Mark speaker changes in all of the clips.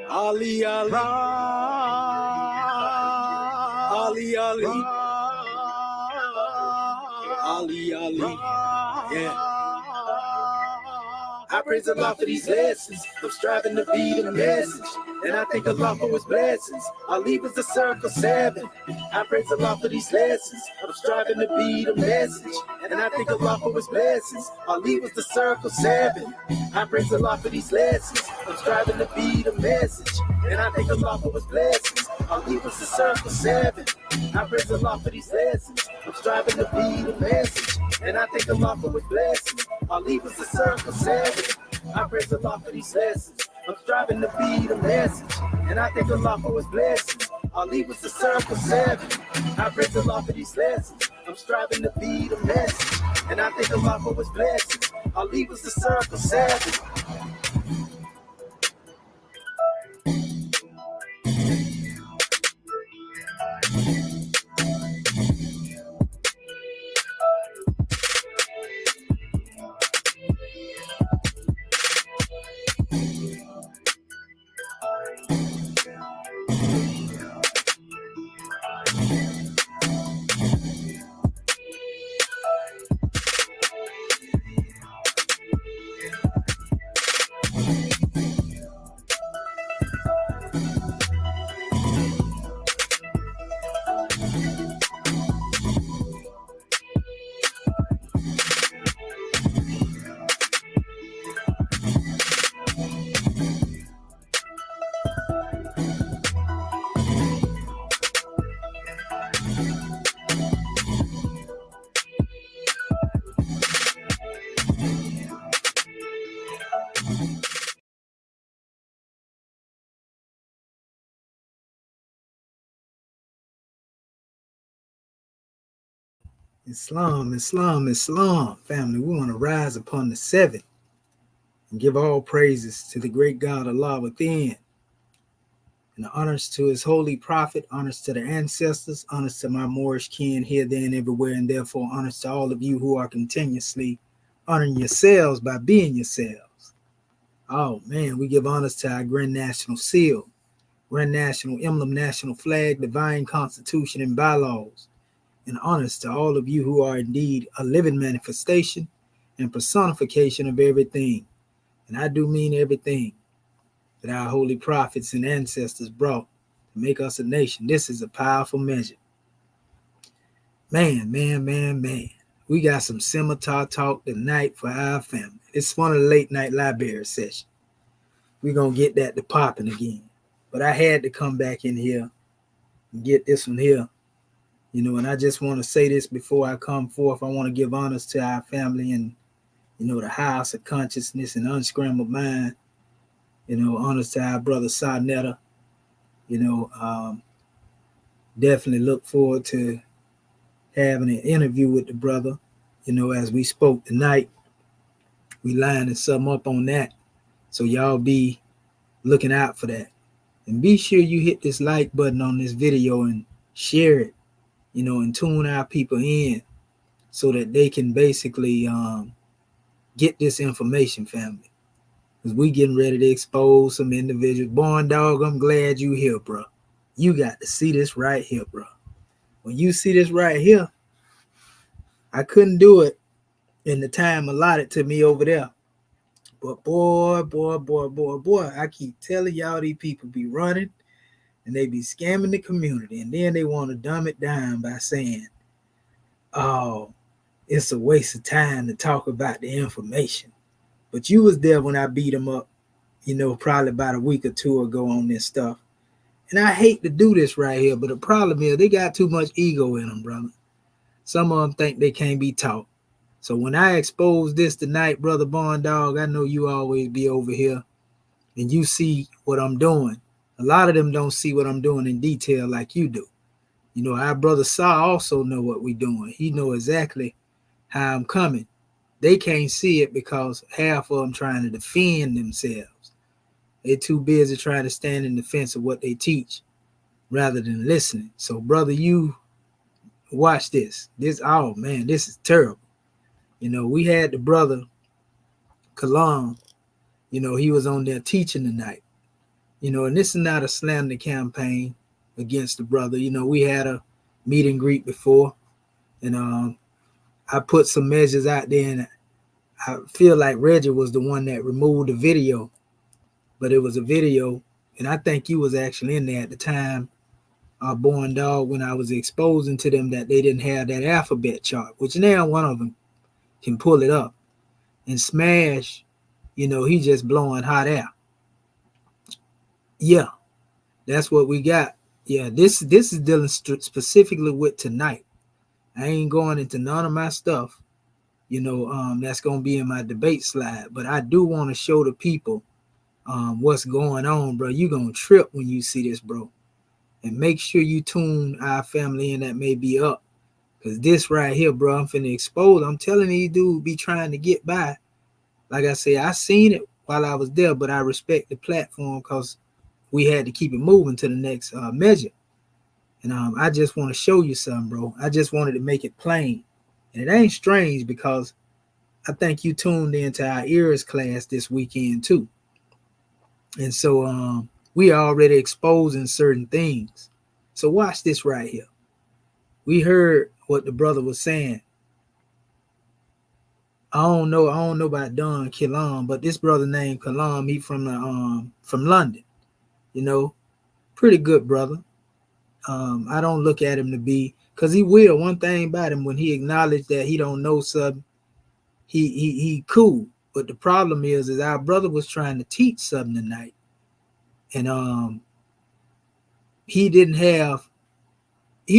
Speaker 1: Ali, Ali, Ali, Ali, Ali, Ali, yeah. I praise Allah for these lessons. I'm striving to be the message, and I thank Allah for his blessings. Ali was the circle 7. I praise Allah for these lessons. I'm striving to be the message, and I thank Allah for his blessings. Ali was the circle 7. I praise Allah for these lessons. I'm striving to be the message, and I thank Allah for his blessings. Ali was the circle 7. I praise Allah for these lessons. I'm striving to be the message, and I thank Allah for his blessings. Ali was the circle 7. I praise Allah for these lessons. I'm striving to be the message, and I thank Allah for his blessings. Ali was the circle 7. I praise Allah for these lessons. I'm striving to be the message, and I thank Allah for his blessings. Ali was the circle 7.
Speaker 2: Islam, Islam, Islam, family. We want to rise upon the 7th and give all praises to the great God Allah within. And honors to his holy prophet, honors to the ancestors, honors to my Moorish kin here, there, and everywhere, and therefore honors to all of you who are continuously honoring yourselves by being yourselves. Oh man, we give honors to our Grand National Seal, Grand National Emblem, National Flag, Divine Constitution, and bylaws. And honors to all of you who are indeed a living manifestation and personification of everything. And I do mean everything that our holy prophets and ancestors brought to make us a nation. This is a powerful measure. Man. We got some scimitar talk tonight for our family. It's one of the late night library sessions. We're going to get that to popping again. But I had to come back in here and get this one here. You know, and I just want to say this before I come forth. I want to give honors to our family and, you know, the house of consciousness and unscrambled mind. You know, honors to our brother Sarnetta. You know, definitely look forward to having an interview with the brother. You know, as we spoke tonight, we lining something up on that. So y'all be looking out for that. And be sure you hit this like button on this video and share it. You know, and tune our people in so that they can basically get this information, family. Because we getting ready to expose some individuals. Born dog, I'm glad you here, bro. You got to see this right here, bro. When you see this right here, I couldn't do it in the time allotted to me over there. But boy, I keep telling y'all these people be running and they be scamming the community, and then they want to dumb it down by saying, oh, it's a waste of time to talk about the information. But you was there when I beat them up, you know, probably about a week or two ago on this stuff. And I hate to do this right here, but the problem is they got too much ego in them, brother. Some of them think they can't be taught. So when I expose this tonight, brother Bond Dog, I know you always be over here and you see what I'm doing. A lot of them don't see what I'm doing in detail like you do. You know, our brother Saw also know what we're doing. He know exactly how I'm coming. They can't see it because half of them trying to defend themselves. They're too busy trying to stand in defense of what they teach rather than listening. So, brother, you watch this. Oh, man, this is terrible. You know, we had the brother Kalam, He was on there teaching tonight. And this is not a slander campaign against the brother. We had a meet and greet before, and I put some measures out there, and I feel like Reggie was the one that removed the video, but it was a video, and I think you was actually in there at the time, Born Dog, when I was exposing to them that they didn't have that alphabet chart, which now one of them can pull it up. And Smash, he just blowing hot air. Yeah, that's what we got. Yeah, this is dealing specifically with tonight. I ain't going into none of my stuff, that's going to be in my debate slide. But I do want to show the people what's going on, bro. You're going to trip when you see this, bro. And make sure you tune our family in that may be up. Because this right here, bro, I'm finna expose. I'm telling these dudes be trying to get by. Like I say, I seen it while I was there, but I respect the platform because we had to keep it moving to the next measure. And I just want to show you something, bro. I just wanted to make it plain. And it ain't strange because I think you tuned into our ears class this weekend too. And so we are already exposing certain things. So watch this right here. We heard what the brother was saying. I don't know about Don Kalam, but this brother named Kalam, he from London. Pretty good brother. I don't look at him to be, because he will. One thing about him, when he acknowledged that he don't know something, he cool. But the problem is our brother was trying to teach something tonight, and he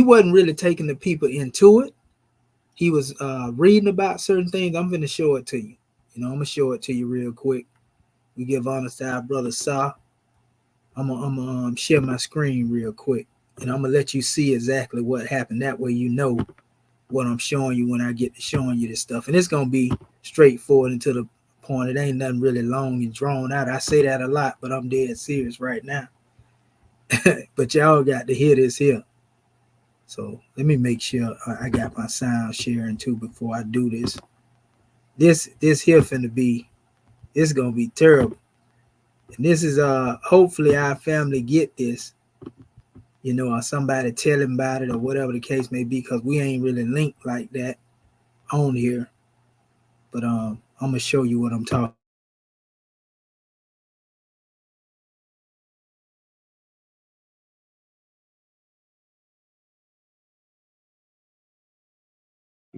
Speaker 2: wasn't really taking the people into it. He was reading about certain things. I'm going to show it to you. I'm going to show it to you real quick. We give honor to our brother Sa. I'm going to share my screen real quick. And I'm going to let you see exactly what happened. That way you know what I'm showing you when I get to showing you this stuff. And it's going to be straightforward and to the point. It ain't nothing really long and drawn out. I say that a lot, but I'm dead serious right now. But y'all got to hear this here. So let me make sure I got my sound sharing too before I do this. This here finna be, it's gonna be terrible. And this is hopefully our family get this, or somebody tell him about it or whatever the case may be, because we ain't really linked like that on here. But I'm gonna show you what I'm talking.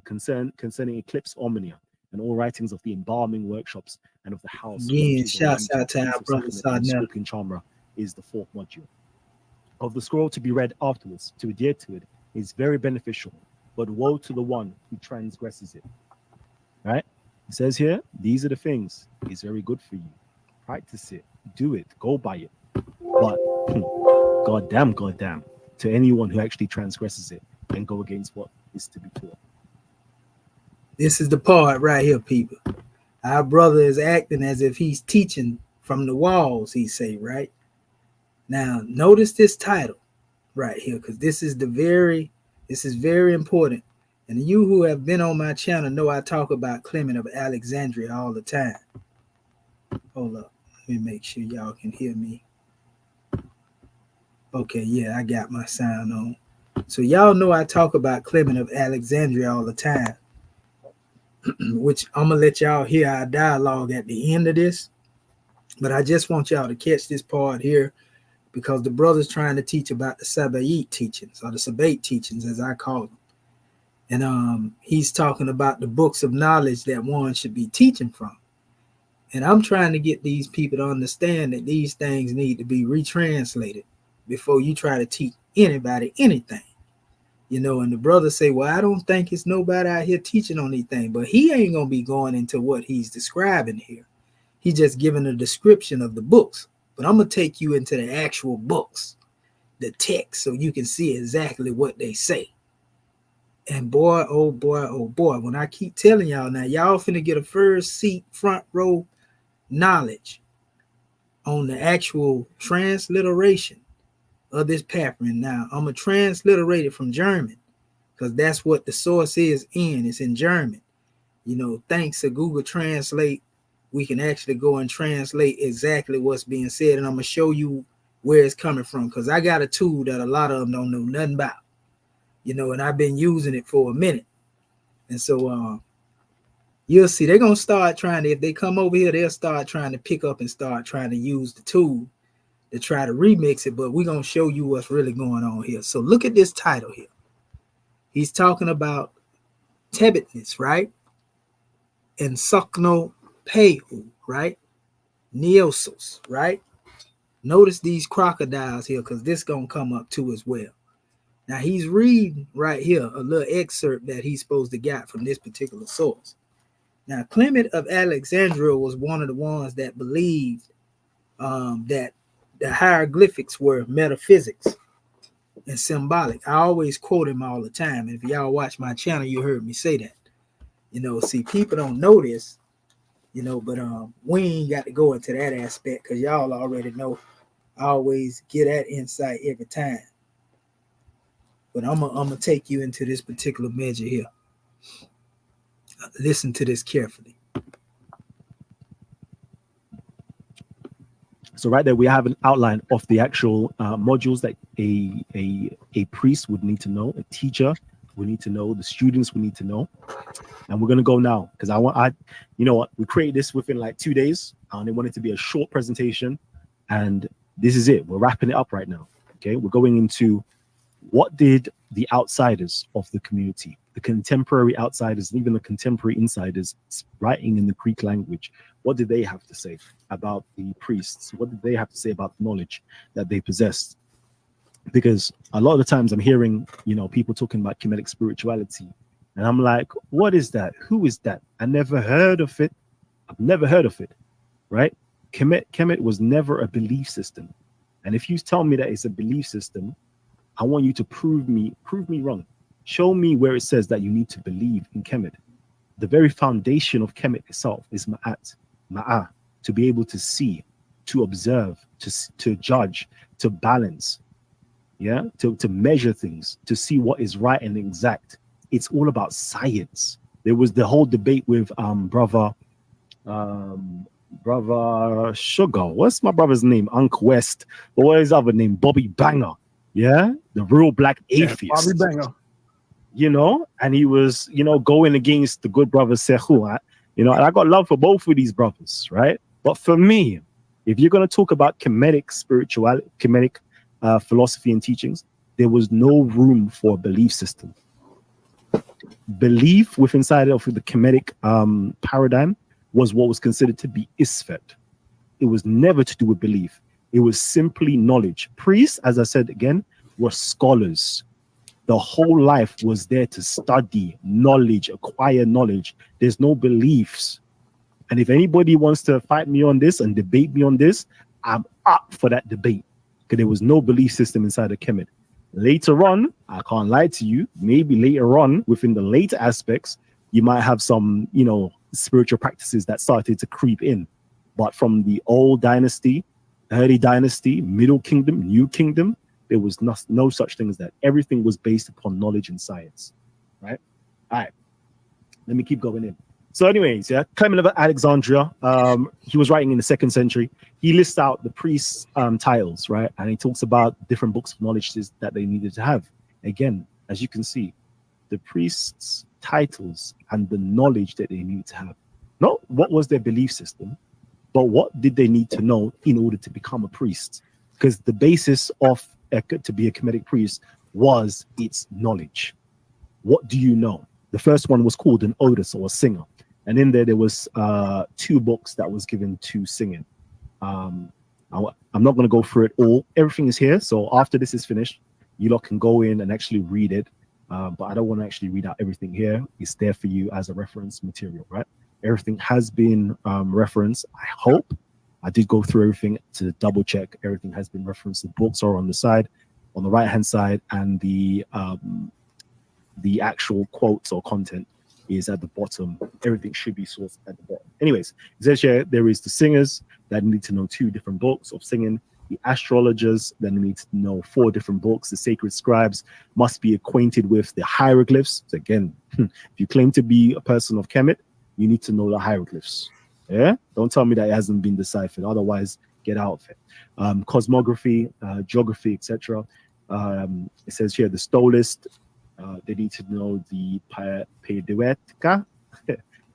Speaker 3: Concerning Eclipse Omnia and all writings of the embalming workshops and of the house.
Speaker 2: Again, shouts out to our brother Sadnell.
Speaker 3: Scorpion Chamra is the fourth module. Of the scroll to be read afterwards, to adhere to it is very beneficial, but woe to the one who transgresses it. Right? It says here, these are the things. It's very good for you. Practice it, do it, go by it. But goddamn, to anyone who actually transgresses it and go against what is to be taught.
Speaker 2: This is the part right here, people. Our brother is acting as if he's teaching from the walls, he say, right? Now, notice this title right here, because this is very important. And you who have been on my channel know I talk about Clement of Alexandria all the time. Hold up. Let me make sure y'all can hear me. Okay, yeah, I got my sound on. So y'all know I talk about Clement of Alexandria all the time, which I'm going to let y'all hear our dialogue at the end of this. But I just want y'all to catch this part here, because the brother's trying to teach about the Sabaeite teachings, or the Sabaeite teachings, as I call them. And he's talking about the books of knowledge that one should be teaching from. And I'm trying to get these people to understand that these things need to be retranslated before you try to teach anybody anything. And the brother say, well, I don't think it's nobody out here teaching on anything, but he ain't going to be going into what he's describing here. He's just giving a description of the books, but I'm going to take you into the actual books, the text, so you can see exactly what they say. And boy, oh boy, when I keep telling y'all now, y'all finna get a first seat, front row knowledge on the actual transliteration of this papyrus. Now, I'm going to transliterate it from German, because that's what the source is in. It's in German. Thanks to Google Translate, we can actually go and translate exactly what's being said. And I'm going to show you where it's coming from, because I got a tool that a lot of them don't know nothing about, and I've been using it for a minute. And so you'll see they're going to start trying to, if they come over here, they'll start trying to pick up and start trying to use the tool to try to remix it. But we're going to show you what's really going on here. So look at this title here. He's talking about tebetness, right? And sukno pehu, right? Neosos, right? Notice these crocodiles here, because this going to come up too as well. Now he's reading right here a little excerpt that he's supposed to get from this particular source. Now Clement of Alexandria was one of the ones that believed that the hieroglyphics were metaphysics and symbolic. I always quote him all the time. If y'all watch my channel, you heard me say that. See, people don't know this, but we ain't got to go into that aspect, because y'all already know I always get that insight every time. But I'm gonna take you into this particular measure here. Listen to this carefully.
Speaker 3: So right there, we have an outline of the actual modules that a priest would need to know, a teacher would need to know, the students would need to know. And we're gonna go now, because you know what, we created this within like 2 days, and they wanted to be a short presentation, and this is it. We're wrapping it up right now. Okay, we're going into what did the outsiders of the community, the contemporary outsiders, and even the contemporary insiders writing in the Greek language, what did they have to say about the priests? What did they have to say about the knowledge that they possessed? Because a lot of the times I'm hearing, people talking about Kemetic spirituality, and I'm like, what is that? Who is that? I never heard of it. I've never heard of it, right? Kemet was never a belief system. And if you tell me that it's a belief system, I want you to prove me wrong. Show me where it says that you need to believe in Kemet. The very foundation of Kemet itself is ma'ah, to be able to see, to observe, to judge, to balance, to measure things, to see what is right and exact. It's all about science. There was the whole debate with brother Sugar. What's my brother's name? Uncle West. But what is his other name? Bobby Banger. Yeah, the real black atheist.
Speaker 4: Yeah, Bobby Banger.
Speaker 3: And he was, going against the good brother Sehu. And I got love for both of these brothers, right? But for me, if you're going to talk about Kemetic spirituality, Kemetic philosophy and teachings, there was no room for a belief system. Belief inside of the Kemetic paradigm was what was considered to be isfet. It was never to do with belief. It was simply knowledge. Priests, as I said again, were scholars. The whole life was there to study knowledge, acquire knowledge. There's no beliefs. And if anybody wants to fight me on this and debate me on this, I'm up for that debate, because there was no belief system inside of Kemet. Later on, I can't lie to you, maybe later on, within the later aspects, you might have some, spiritual practices that started to creep in. But from the old dynasty, early dynasty, middle kingdom, new kingdom, there was no such thing as that. Everything was based upon knowledge and science, right? All right, let me keep going in. So anyways, Clement of Alexandria, he was writing in the 2nd century. He lists out the priests' titles, right? And he talks about different books of knowledge that they needed to have. Again, as you can see, the priests' titles and the knowledge that they needed to have. Not what was their belief system, but what did they need to know in order to become a priest? Because the basis of to be a Kemetic priest was its knowledge. What do you know? The first one was called an odus, or a singer. And in there was 2 books that was given to singing. I'm not going to go through it all. Everything is here. So after this is finished, you lot can go in and actually read it. But I don't want to actually read out everything here. It's there for you as a reference material, right? Everything has been referenced. I hope I did go through everything to double check. Everything has been referenced. The books are on the side, on the right hand side, and the actual quotes or content is at the bottom. Everything should be sourced at the bottom. Anyways, it says here there is the singers that need to know 2 different books of singing. The astrologers that need to know 4 different books. The sacred scribes must be acquainted with the hieroglyphs. So again, if you claim to be a person of Kemet, you need to know the hieroglyphs. Yeah, don't tell me that it hasn't been deciphered. Otherwise, get out of it. Cosmography, geography, etc. It says here the stolist. They need to know the pedagogica.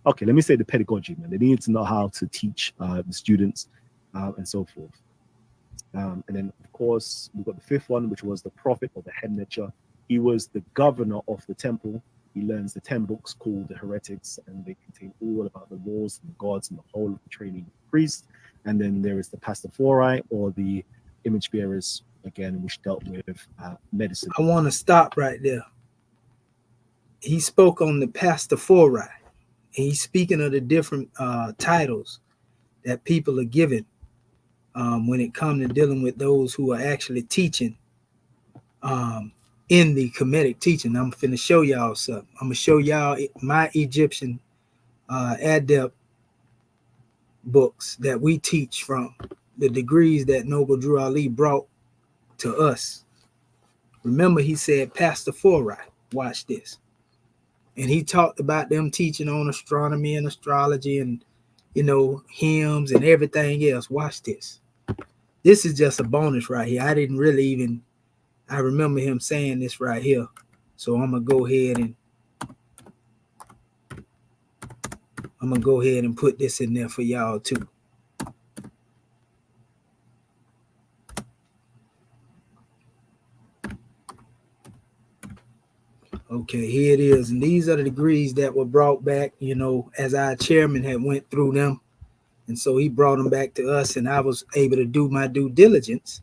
Speaker 3: Okay, let me say the pedagogy, man. They need to know how to teach the students and so forth. And then, of course, we've got the fifth one, which was the prophet or the head lecturer. He was the governor of the temple. He learns the 10 books called the Heretics, and they contain all about the laws and the gods and the whole of the training of the priest. And then there is the Pastafori, or the image bearers, again, which dealt with medicine.
Speaker 2: I want to stop right there. He spoke on the Pastafori, and he's speaking of the different titles that people are given when it comes to dealing with those who are actually teaching in the Kemetic teaching. I'm finna show y'all something. I'm gonna show y'all my Egyptian adept books that we teach from, the degrees that Noble Drew Ali brought to us. Remember, he said Pastafori. Watch this. And he talked about them teaching on astronomy and astrology and, you know, hymns and everything else. Watch this. This is just a bonus right here. I didn't really even, I remember him saying this right here. So I'm going to go ahead and put this in there for y'all too. Okay, here it is. And these are the degrees that were brought back, you know, as our chairman had went through them. And so he brought them back to us, and I was able to do my due diligence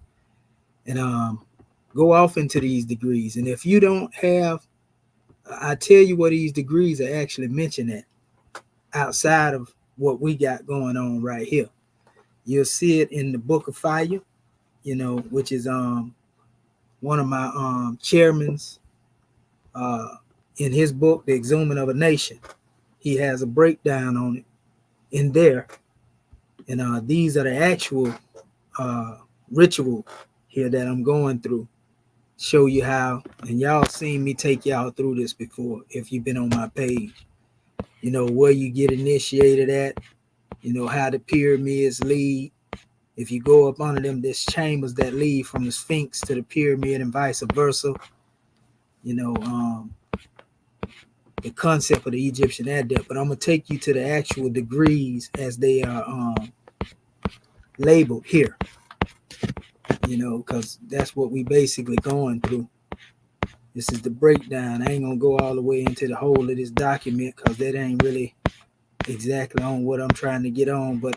Speaker 2: and go off into these degrees. And if you don't have, I tell you what these degrees are actually mentioned at outside of what we got going on right here. You'll see it in the Book of Fire, you know, which is one of my chairman's in his book, The Exhuming of a Nation. He has a breakdown on it in there. And these are the actual ritual here that I'm going through. Show you how, and y'all seen me take y'all through this before if you've been on my page. You know, where you get initiated at, you know, how the pyramids lead. If you go up under them, there's chambers that lead from the Sphinx to the pyramid and vice versa. You know, the concept of the Egyptian adept. But I'm going to take you to the actual degrees as they are labeled here. You know, because that's what we basically going through. This is the breakdown. I ain't going to go all the way into the whole of this document because that ain't really exactly on what I'm trying to get on. But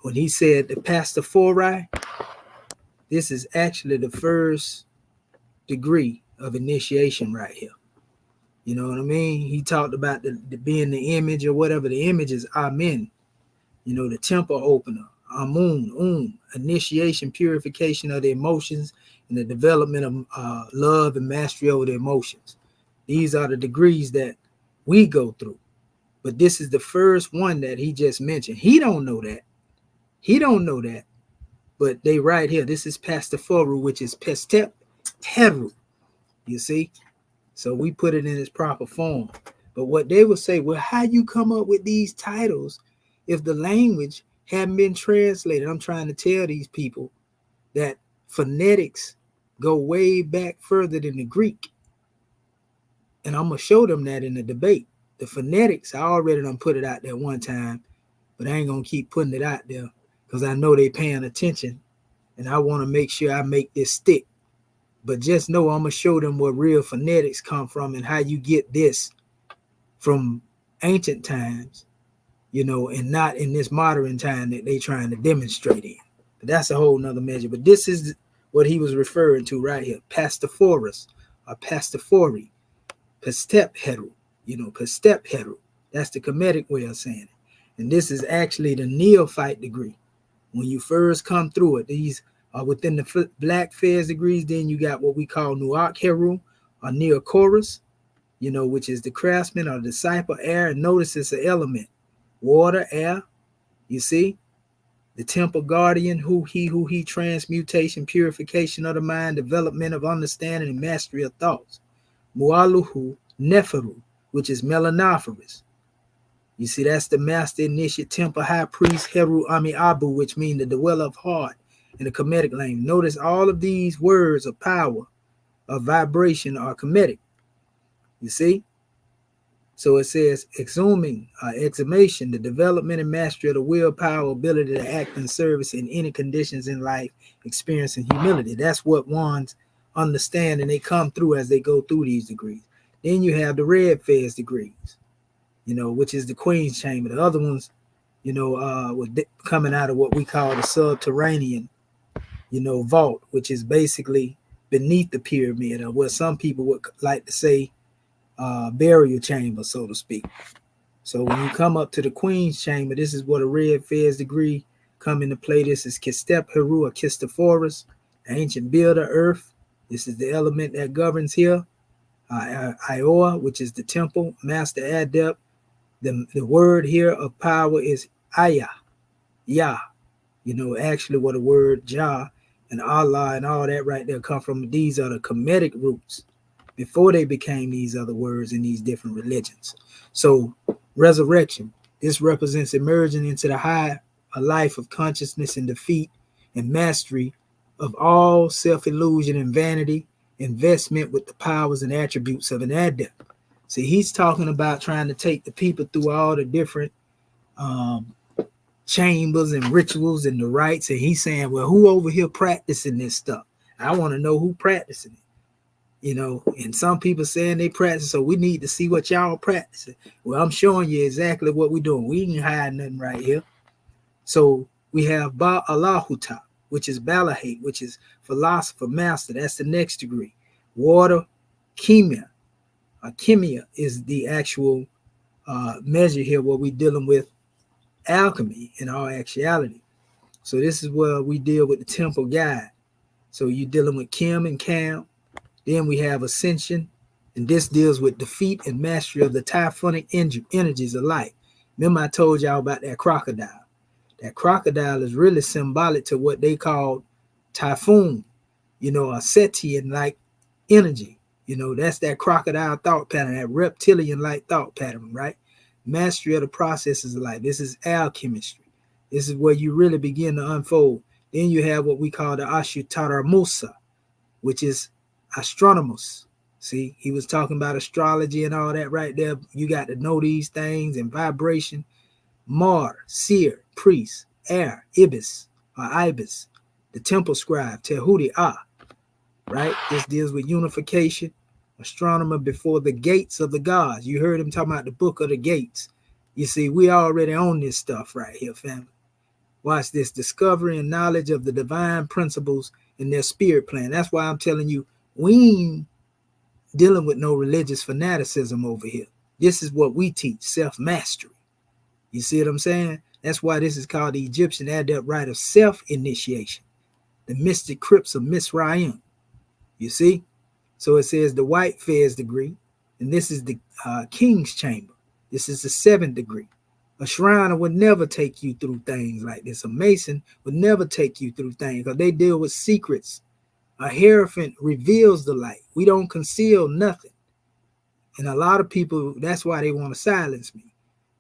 Speaker 2: when he said the Pastafori, this is actually the first degree of initiation right here. You know what I mean? He talked about the being the image or whatever. The image is Amen. You know, the temple opener, Amun, initiation, purification of the emotions, and the development of love and mastery over the emotions. These are the degrees that we go through. But this is the first one that he just mentioned. He don't know that. He don't know that. But they right here. This is Pastafori, which is Pestep Heru. You see? So we put it in its proper form. But what they would say, well, how you come up with these titles if the language hadn't been translated? I'm trying to tell these people that phonetics go way back further than the Greek. And I'm going to show them that in the debate. The phonetics, I already done put it out there one time, but I ain't going to keep putting it out there because I know they paying attention and I want to make sure I make this stick. But just know I'm going to show them where real phonetics come from and how you get this from ancient times, you know, and not in this modern time that they trying to demonstrate in. But that's a whole nother measure. But this is what he was referring to right here. Pastaphorus or Pastafori, Pestep Heru, you know, Pestep Heru. That's the Kemetic way of saying it. And this is actually the neophyte degree. When you first come through it, these are within the Black Fez degrees. Then you got what we call Nuak Heru or Neochorus, you know, which is the craftsman or disciple, air. And notice it's an element. Water, air, you see? The temple guardian, who he, transmutation, purification of the mind, development of understanding and mastery of thoughts. Mualuhu Neferu, which is Melanophorus. You see, that's the master initiate temple high priest Heru Ami Abu, which means the dweller of heart in the Kemetic language. Notice all of these words of power, of vibration are Kemetic. You see? So it says exhuming, exhumation, the development and mastery of the willpower, ability to act in service in any conditions in life, experiencing humility. That's what ones understand, and they come through as they go through these degrees. Then you have the red fez degrees, which is the Queen's Chamber. The other ones, were coming out of what we call the subterranean, vault, which is basically beneath the pyramid, or what some people would like to say burial chamber, so to speak. So when you come up to the Queen's Chamber, this is what a red fez degree come into play. This is Kistep Heru, or Kistophorus, the ancient builder, earth. This is the element that governs here. Ioa, which is the temple, master adept. The word here of power is Aya, Yah. Actually what the word Jah and Allah and all that right there come from. These are the Kemetic roots before they became these other words in these different religions. So resurrection, this represents emerging into the high a life of consciousness and defeat and mastery of all self-illusion and vanity, investment with the powers and attributes of an adept. See, he's talking about trying to take the people through all the different chambers and rituals and the rites, and he's saying, well, who over here practicing this stuff? I want to know who practicing it. And some people saying they practice, so we need to see what y'all practicing. Well, I'm showing you exactly what we're doing. We ain't hiding nothing right here. So we have Ba-Allah-Hutep, which is Balahate, which is philosopher, master. That's the next degree. Water, Chemia. Chemia is the actual measure here where we're dealing with alchemy in all actuality. So this is where we deal with the temple guide. So you're dealing with Kim and Cam. Then we have ascension, and this deals with defeat and mastery of the typhonic energies of life. Remember I told y'all about that crocodile. That crocodile is really symbolic to what they call typhoon, a Setian-like energy. That's that crocodile thought pattern, that reptilian-like thought pattern, right? Mastery of the processes of life. This is alchemistry. This is where you really begin to unfold. Then you have what we call the Ashutara Musa, which is astronomers. See, he was talking about astrology and all that right there. You got to know these things and vibration. Mar, seer, priest, air, ibis, or ibis, the temple scribe, Tehudi right? This deals with unification. Astronomer before the gates of the gods. You heard him talking about the book of the gates. You see, we already own this stuff right here, family. Watch this. Discovery and knowledge of the divine principles in their spirit plan. That's why I'm telling you, we ain't dealing with no religious fanaticism over here. This is what we teach, self-mastery. You see what I'm saying? That's why this is called the Egyptian adept rite of self-initiation. The mystic crypts of Misraim. You see? So it says the white fez degree, and this is the king's chamber. This is the 7th degree. A shriner would never take you through things like this. A mason would never take you through things because they deal with secrets. A hierophant reveals the light. We don't conceal nothing. And a lot of people, that's why they want to silence me,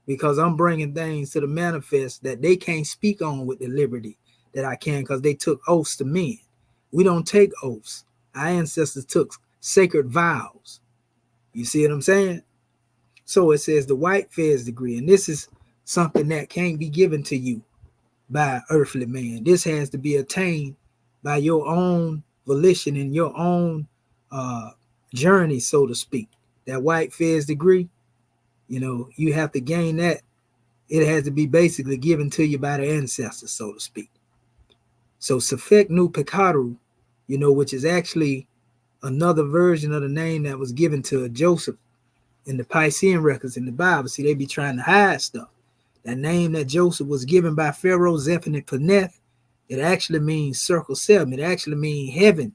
Speaker 2: because I'm bringing things to the manifest that they can't speak on with the liberty that I can, because they took oaths to men. We don't take oaths. Our ancestors took sacred vows. You see what I'm saying? So it says the white fez degree, and this is something that can't be given to you by earthly man. This has to be attained by your own volition and your own journey, so to speak. That white fez degree, you have to gain that. It has to be basically given to you by the ancestors, so to speak. So Sefek Nu Pekaru, which is actually another version of the name that was given to Joseph in the Piscean records in the Bible. See, they be trying to hide stuff. That name that Joseph was given by Pharaoh, Zephaneh-Paneth, it actually means circle 7. It actually means heaven,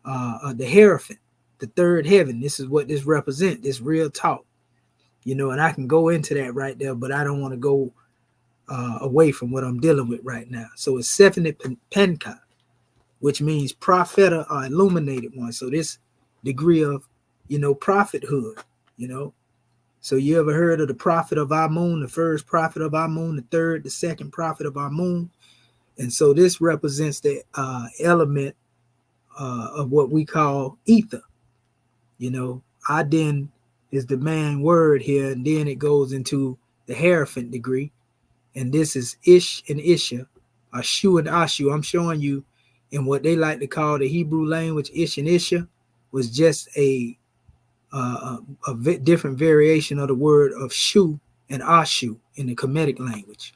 Speaker 2: the hierophant, the 3rd heaven. This is what this represents, this real talk. And I can go into that right there, but I don't want to go away from what I'm dealing with right now. So it's Zephaneh-Panka, which means prophet or illuminated one. So this degree of, prophethood, So you ever heard of the prophet of Amun, the first prophet of Amun, the third, the second prophet of Amun? And so this represents the element of what we call ether. You know, Adin is the main word here, and then it goes into the Hierophant degree. And this is Ish and Isha, Ashu and Ashu. I'm showing you in what they like to call the Hebrew language, Ish and Isha was just a different variation of the word of Shu and Ashu in the Kemetic language.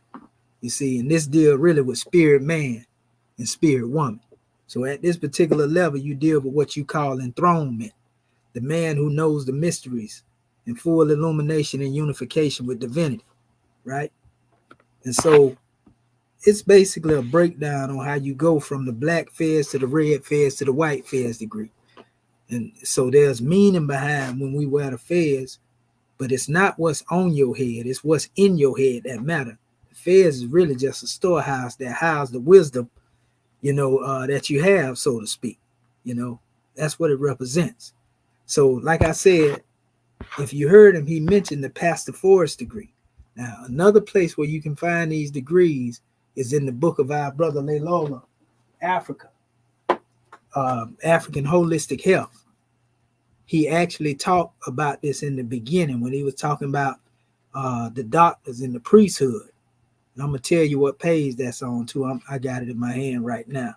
Speaker 2: You see, and this deal really with spirit man and spirit woman. So at this particular level, you deal with what you call enthronement, the man who knows the mysteries and full illumination and unification with divinity, right? And so it's basically a breakdown on how you go from the black fez to the red fez to the white fez degree. And so there's meaning behind when we wear the fez, but it's not what's on your head, it's what's in your head that matter. The fez is really just a storehouse that houses the wisdom, that you have, so to speak. That's what it represents. So like I said, if you heard him, he mentioned the Pastor Forrest degree. Now, another place where you can find these degrees is in the book of our brother Leilola, Africa, African Holistic Health. He actually talked about this in the beginning when he was talking about the doctors in the priesthood. And I'm going to tell you what page that's on too. I got it in my hand right now.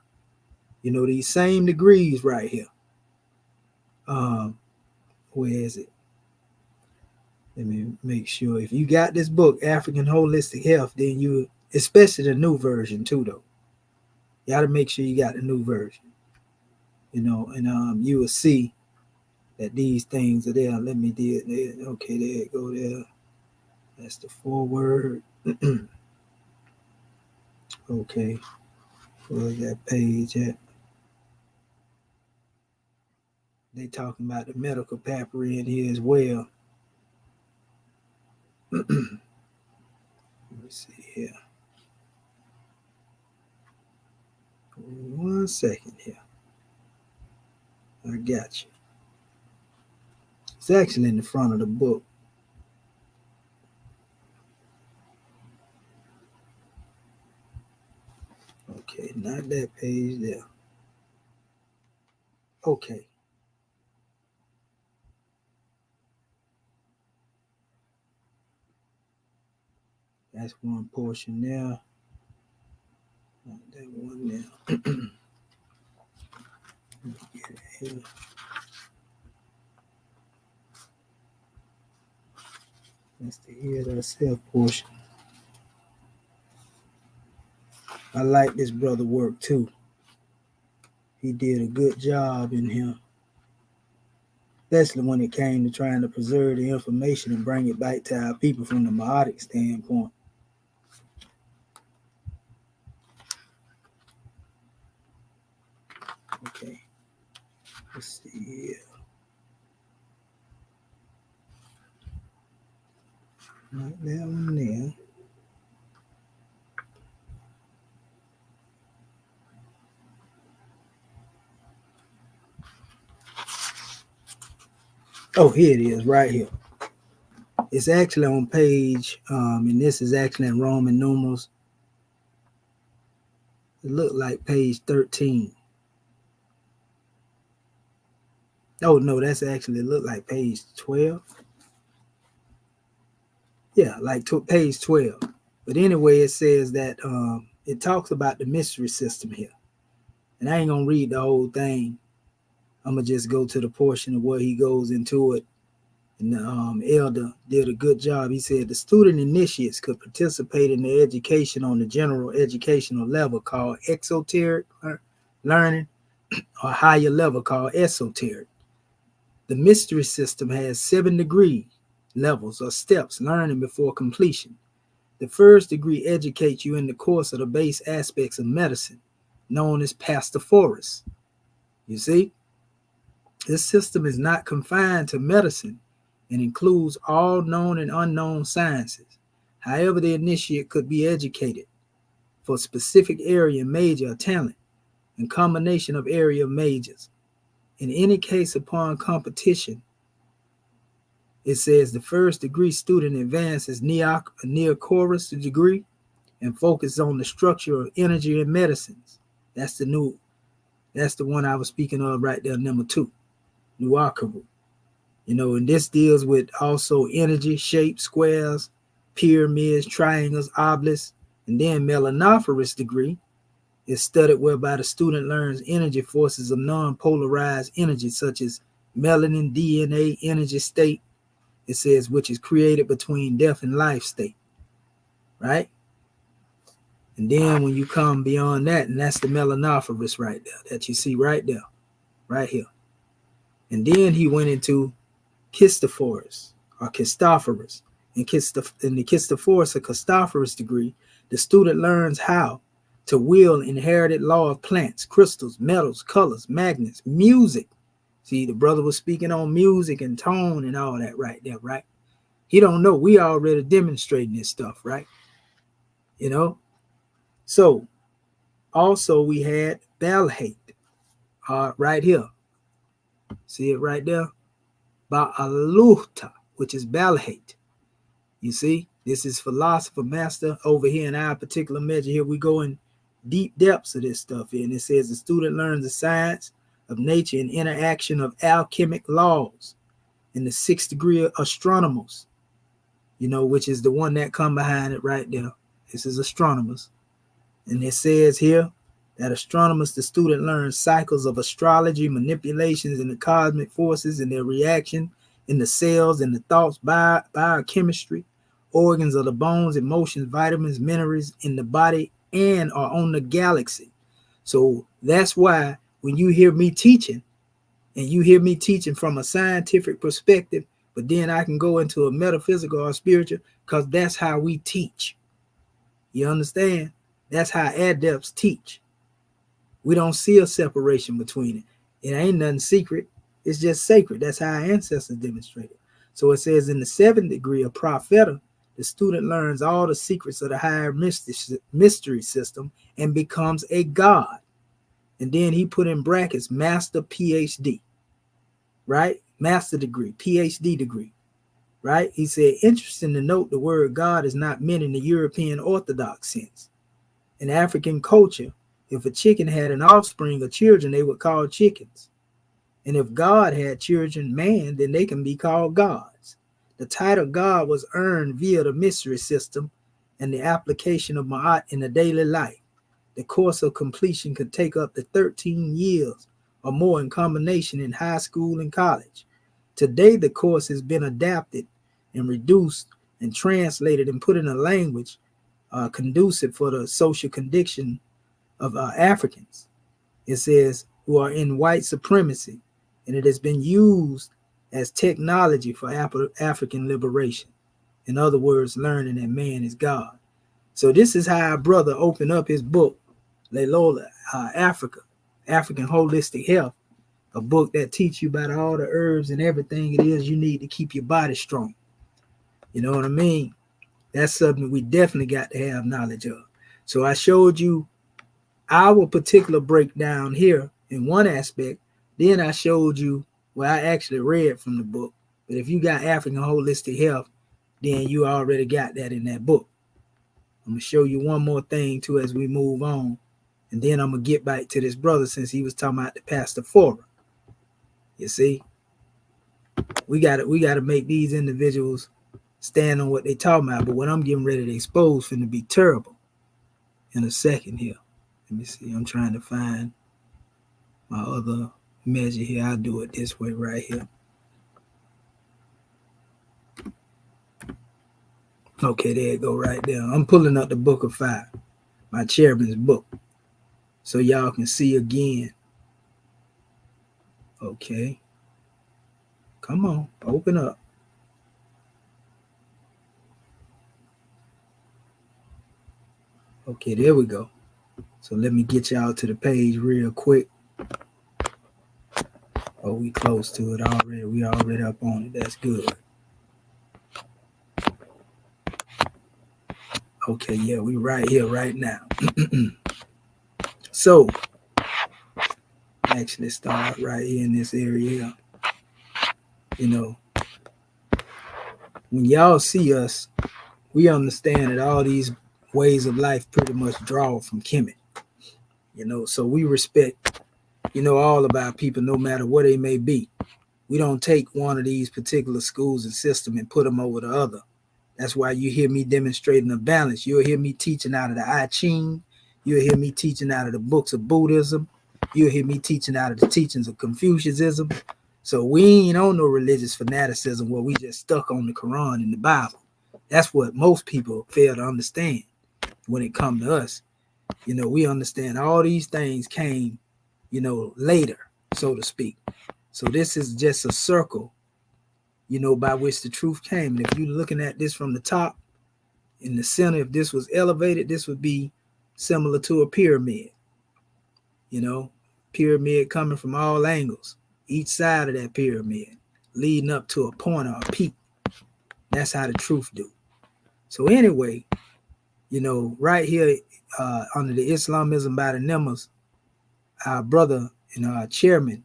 Speaker 2: These same degrees right here. Where is it? Let me make sure. If you got this book, African Holistic Health, then you, especially the new version too, though. You got to make sure you got the new version. And you will see that these things are there. Let me do it. Okay, there it go there. That's the foreword. Okay. Where's that page at? They talking about the medical papyri in here as well. Let me see here. 1 second here. I got you. It's actually in the front of the book. Okay, not that page there. Okay. That's one portion there. Not that one there. Let me get it here. That's the hear thyself portion. I like this brother work too. He did a good job in here, especially when it came to trying to preserve the information and bring it back to our people from the Mahadic standpoint. Okay, let's see here. Not that one there. Oh, here it is, right here. It's actually on page, and this is actually in Roman numerals. It looked like page 13. Oh, no, that's actually looked like page 12. Yeah, like page 12. But anyway, it says that it talks about the mystery system here. And I ain't going to read the whole thing. I'm going to just go to the portion of where he goes into it. And the elder did a good job. He said the student initiates could participate in the education on the general educational level called exoteric learning, or higher level called esoteric. The mystery system has 7 degree levels or steps learning before completion. The first degree educates you in the course of the base aspects of medicine, known as pastophorus. You see, this system is not confined to medicine and includes all known and unknown sciences. However, the initiate could be educated for specific area major or talent and combination of area majors. In any case, upon completion It says the first degree student advances near chorus degree and focuses on the structure of energy and medicines. That's the one I was speaking of right there, number 2, Nuakaru. And this deals with also energy, shapes, squares, pyramids, triangles, obelisks, and then melanophorus degree is studied whereby the student learns energy forces of non-polarized energy such as melanin, DNA, energy state. It says which is created between death and life state, right? And then when you come beyond that, and that's the melanophorus right there that you see right there, right here. And then he went into Christophorus or Christophorus. In the Christophorus or Christophorus degree, the student learns how to wield inherited law of plants, crystals, metals, colors, magnets, music. See, the brother was speaking on music and tone and all that right there, right? He don't know. We already demonstrating this stuff, right? So also we had Balhate right here. See it right there? Ba'aluhta, which is Balhate. You see, this is philosopher master over here in our particular measure here. We go in deep depths of this stuff here. And it says the student learns the science of nature and interaction of alchemic laws in the 6th degree of astronomers, which is the one that come behind it right there. This is astronomers. And it says here that astronomers, the student learns cycles of astrology, manipulations in the cosmic forces and their reaction in the cells and the thoughts, biochemistry, organs of the bones, emotions, vitamins, minerals in the body and are on the galaxy. So that's why when you hear me teaching, and you hear me teaching from a scientific perspective, but then I can go into a metaphysical or spiritual, because that's how we teach. You understand? That's how adepts teach. We don't see a separation between it. It ain't nothing secret. It's just sacred. That's how our ancestors demonstrated. So it says in the 7th degree of Propheta, the student learns all the secrets of the higher mystery system and becomes a god. And then he put in brackets, master PhD, right? Master degree, PhD degree, right? He said, interesting to note the word God is not meant in the European Orthodox sense. In African culture, if a chicken had an offspring or children, they would call chickens. And if God had children, man, then they can be called gods. The title God was earned via the mystery system and the application of Ma'at in the daily life. The course of completion could take up to 13 years or more in combination in high school and college. Today, the course has been adapted and reduced and translated and put in a language conducive for the social condition of Africans. It says, who are in white supremacy, and it has been used as technology for African liberation. In other words, learning that man is God. So this is how our brother opened up his book, Lelola, African Holistic Health, a book that teaches you about all the herbs and everything it is you need to keep your body strong. You know what I mean? That's something we definitely got to have knowledge of. So I showed you our particular breakdown here in one aspect. Then I showed you where I actually read from the book. But if you got African Holistic Health, then you already got that in that book. I'm going to show you one more thing too as we move on. And then I'm going to get back to this brother since he was talking about the Pastafora. You see? We got to make these individuals stand on what they talking about. But what I'm getting ready to expose finna be terrible in a second here. Let me see. I'm trying to find my other measure here. I'll do it this way right here. Okay, there you go right there. I'm pulling up the Book of Fire, my chairman's book, so y'all can see again. Okay. Come on, open up. Okay, there we go. So let me get y'all to the page real quick. Oh, we close to it already. We already up on it. That's good. Okay, yeah, we right here right now. So, actually start right here in this area. You know, when y'all see us, we understand that all these ways of life pretty much draw from Kemet. So we respect, all of our people, no matter what they may be. We don't take one of these particular schools and system and put them over the other. That's why you hear me demonstrating a balance. You'll hear me teaching out of the I Ching. You'll hear me teaching out of the books of Buddhism. You'll hear me teaching out of the teachings of Confucianism. So we ain't on no religious fanaticism where we just stuck on the Quran and the Bible. That's what most people fail to understand when it comes to us. We understand all these things came, later, so to speak. So this is just a circle, by which the truth came. And if you're looking at this from the top, in the center, if this was elevated, this would be similar to a pyramid. Pyramid coming from all angles, each side of that pyramid, leading up to a point or a peak. That's how the truth do. So anyway, right here under the Islamism by the Nimmers, our brother and our chairman,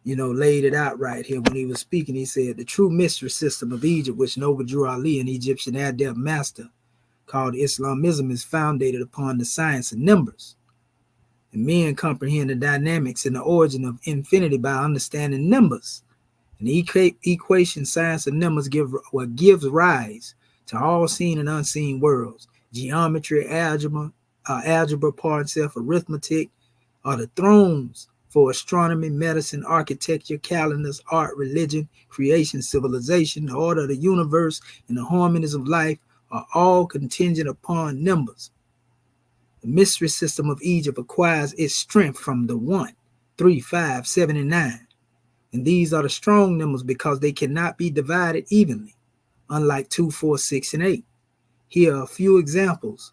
Speaker 2: laid it out right here when he was speaking. He said the true mystery system of Egypt, which Noble Drew Ali, an Egyptian adept master, called Islamism, is founded upon the science of numbers. And men comprehend the dynamics and the origin of infinity by understanding numbers. And the equation science of numbers gives rise to all seen and unseen worlds. Geometry, algebra, arithmetic are the thrones for astronomy, medicine, architecture, calendars, art, religion, creation, civilization, the order of the universe, and the harmonies of life are all contingent upon numbers. The mystery system of Egypt acquires its strength from the 1, 3, 5, 7, and 9. And these are the strong numbers because they cannot be divided evenly, unlike 2, 4, 6, and 8. Here are a few examples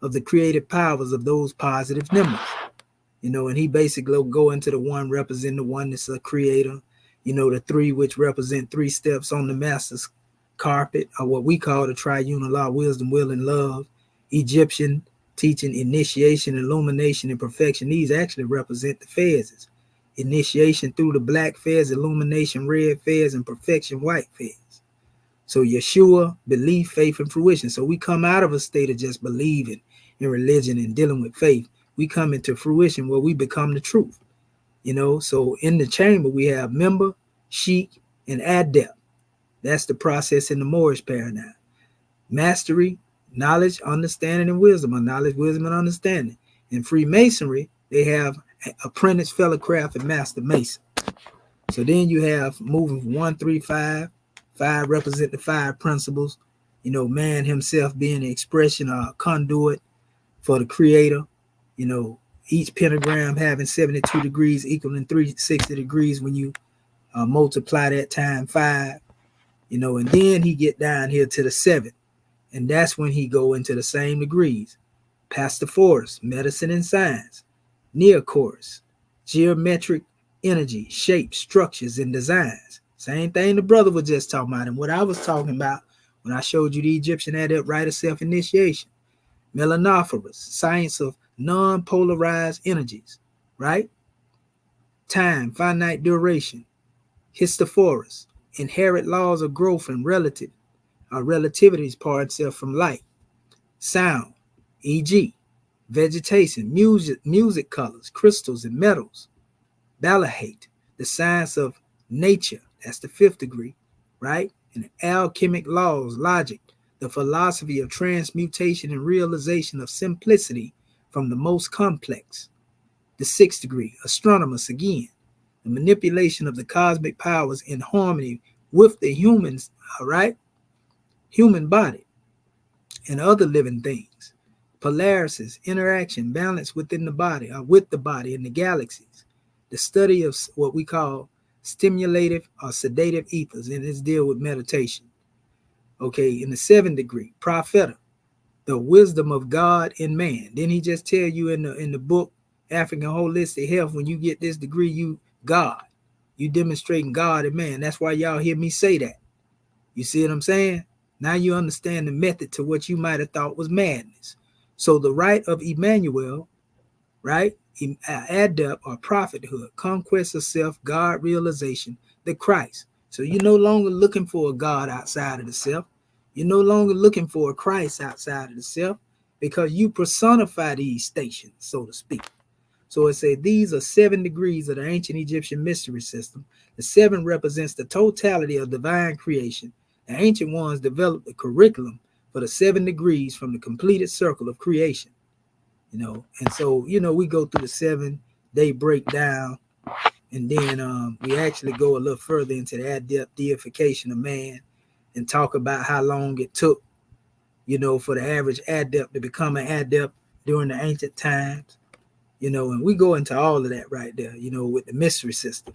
Speaker 2: of the creative powers of those positive numbers. And he basically will go into the 1 representing the oneness of creator, the 3 which represent 3 steps on the master's carpet, or what we call the triune law, wisdom, will, and love. Egyptian teaching initiation, illumination, and perfection. These actually represent the phases. Initiation through the black phase, illumination, red phase, and perfection, white phase. So Yeshua, belief, faith, and fruition. So we come out of a state of just believing in religion and dealing with faith. We come into fruition where we become the truth. So in the chamber, we have member, sheik, and adept. That's the process in the Moorish paradigm. Mastery, knowledge, understanding, and wisdom, or knowledge, wisdom, and understanding. In Freemasonry, they have apprentice, fellow craft, and master mason. So then you have moving from 1, 3, 5. 5 represent the 5 principles. Man himself being the expression or conduit for the creator. Each pentagram having 72 degrees equaling 360 degrees when you multiply that time 5. And then he get down here to the 7. And that's when he go into the same degrees. Pastophorus, medicine and science. Neochorus, geometric energy, shapes, structures, and designs. Same thing the brother was just talking about, and what I was talking about when I showed you the Egyptian adept right of self-initiation. Melanophorus, science of non-polarized energies, right? Time, finite duration. Histophorus, inherent laws of growth and relativities part itself from light. Sound, e.g., vegetation, music colors, crystals, and metals. Balahate, the science of nature, that's the 5th degree, right? And alchemic laws, logic, the philosophy of transmutation and realization of simplicity from the most complex. The 6th degree, astronomers again, the manipulation of the cosmic powers in harmony with the humans, all right? Human body and other living things. Polarities, interaction, balance within the body, or with the body and the galaxies. The study of what we call stimulative or sedative ethers, and it's deal with meditation. Okay, in the 7th degree, prophetic, the wisdom of God in man. Then he just tell you in the book, African Holistic Health, when you get this degree, you God. You demonstrating God in man. That's why y'all hear me say that. You see what I'm saying? Now you understand the method to what you might have thought was madness. So the right of Emmanuel, right? Adept or prophethood, conquest of self, God realization, the Christ. So you're no longer looking for a God outside of the self. You're no longer looking for a Christ outside of the self because you personify these stations, so to speak. So it said these are 7 degrees of the ancient Egyptian mystery system. The 7 represents the totality of divine creation. The ancient ones developed the curriculum for the 7 degrees from the completed circle of creation. And so, we go through the 7-day breakdown, and then we actually go a little further into the adept deification of man and talk about how long it took, for the average adept to become an adept during the ancient times, and we go into all of that right there, with the mystery system.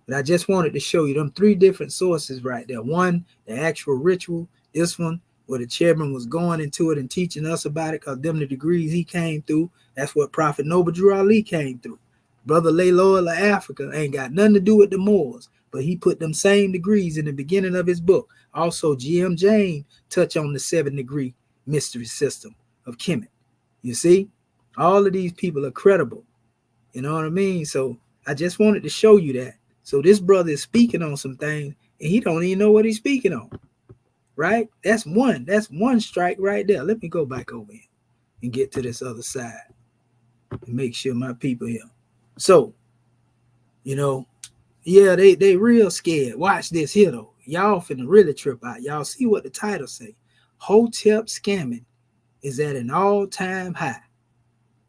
Speaker 2: But I just wanted to show you them 3 different sources right there. One, the actual ritual. This one, where the chairman was going into it and teaching us about it, because them the degrees he came through. That's what Prophet Noble Drew Ali came through. Brother Layloa of Africa ain't got nothing to do with the Moors, but he put them same degrees in the beginning of his book. Also, G.M. Jane touch on the 7-degree mystery system of Kemet. You see, all of these people are credible. You know what I mean? So I just wanted to show you that. So this brother is speaking on some things, and he don't even know what he's speaking on. Right? That's one strike right there. Let me go back over here and get to this other side and make sure my people here. So, yeah, they real scared. Watch this here though. Y'all finna really trip out. Y'all see what the title say. HOTEP scamming is at an all-time high.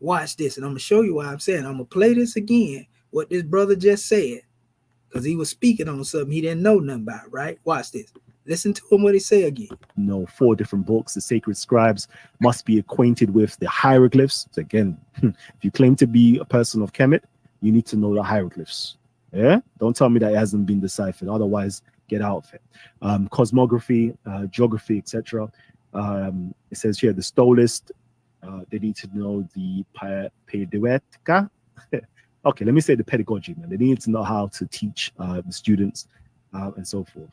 Speaker 2: Watch this, and I'm gonna show you why I'm saying. I'm gonna play this again, what this brother just said, because he was speaking on something he didn't know nothing about, right? Watch this. Listen to him what he say again.
Speaker 3: 4 different books. The sacred scribes must be acquainted with the hieroglyphs. So again, if you claim to be a person of Kemet, you need to know the hieroglyphs. Yeah, don't tell me that it hasn't been deciphered. Otherwise, get out of it. Cosmography, geography, etc. It says here the stolist. They need to know the pedagogica. Okay, let me say the pedagogy. Man. They need to know how to teach the students and so forth.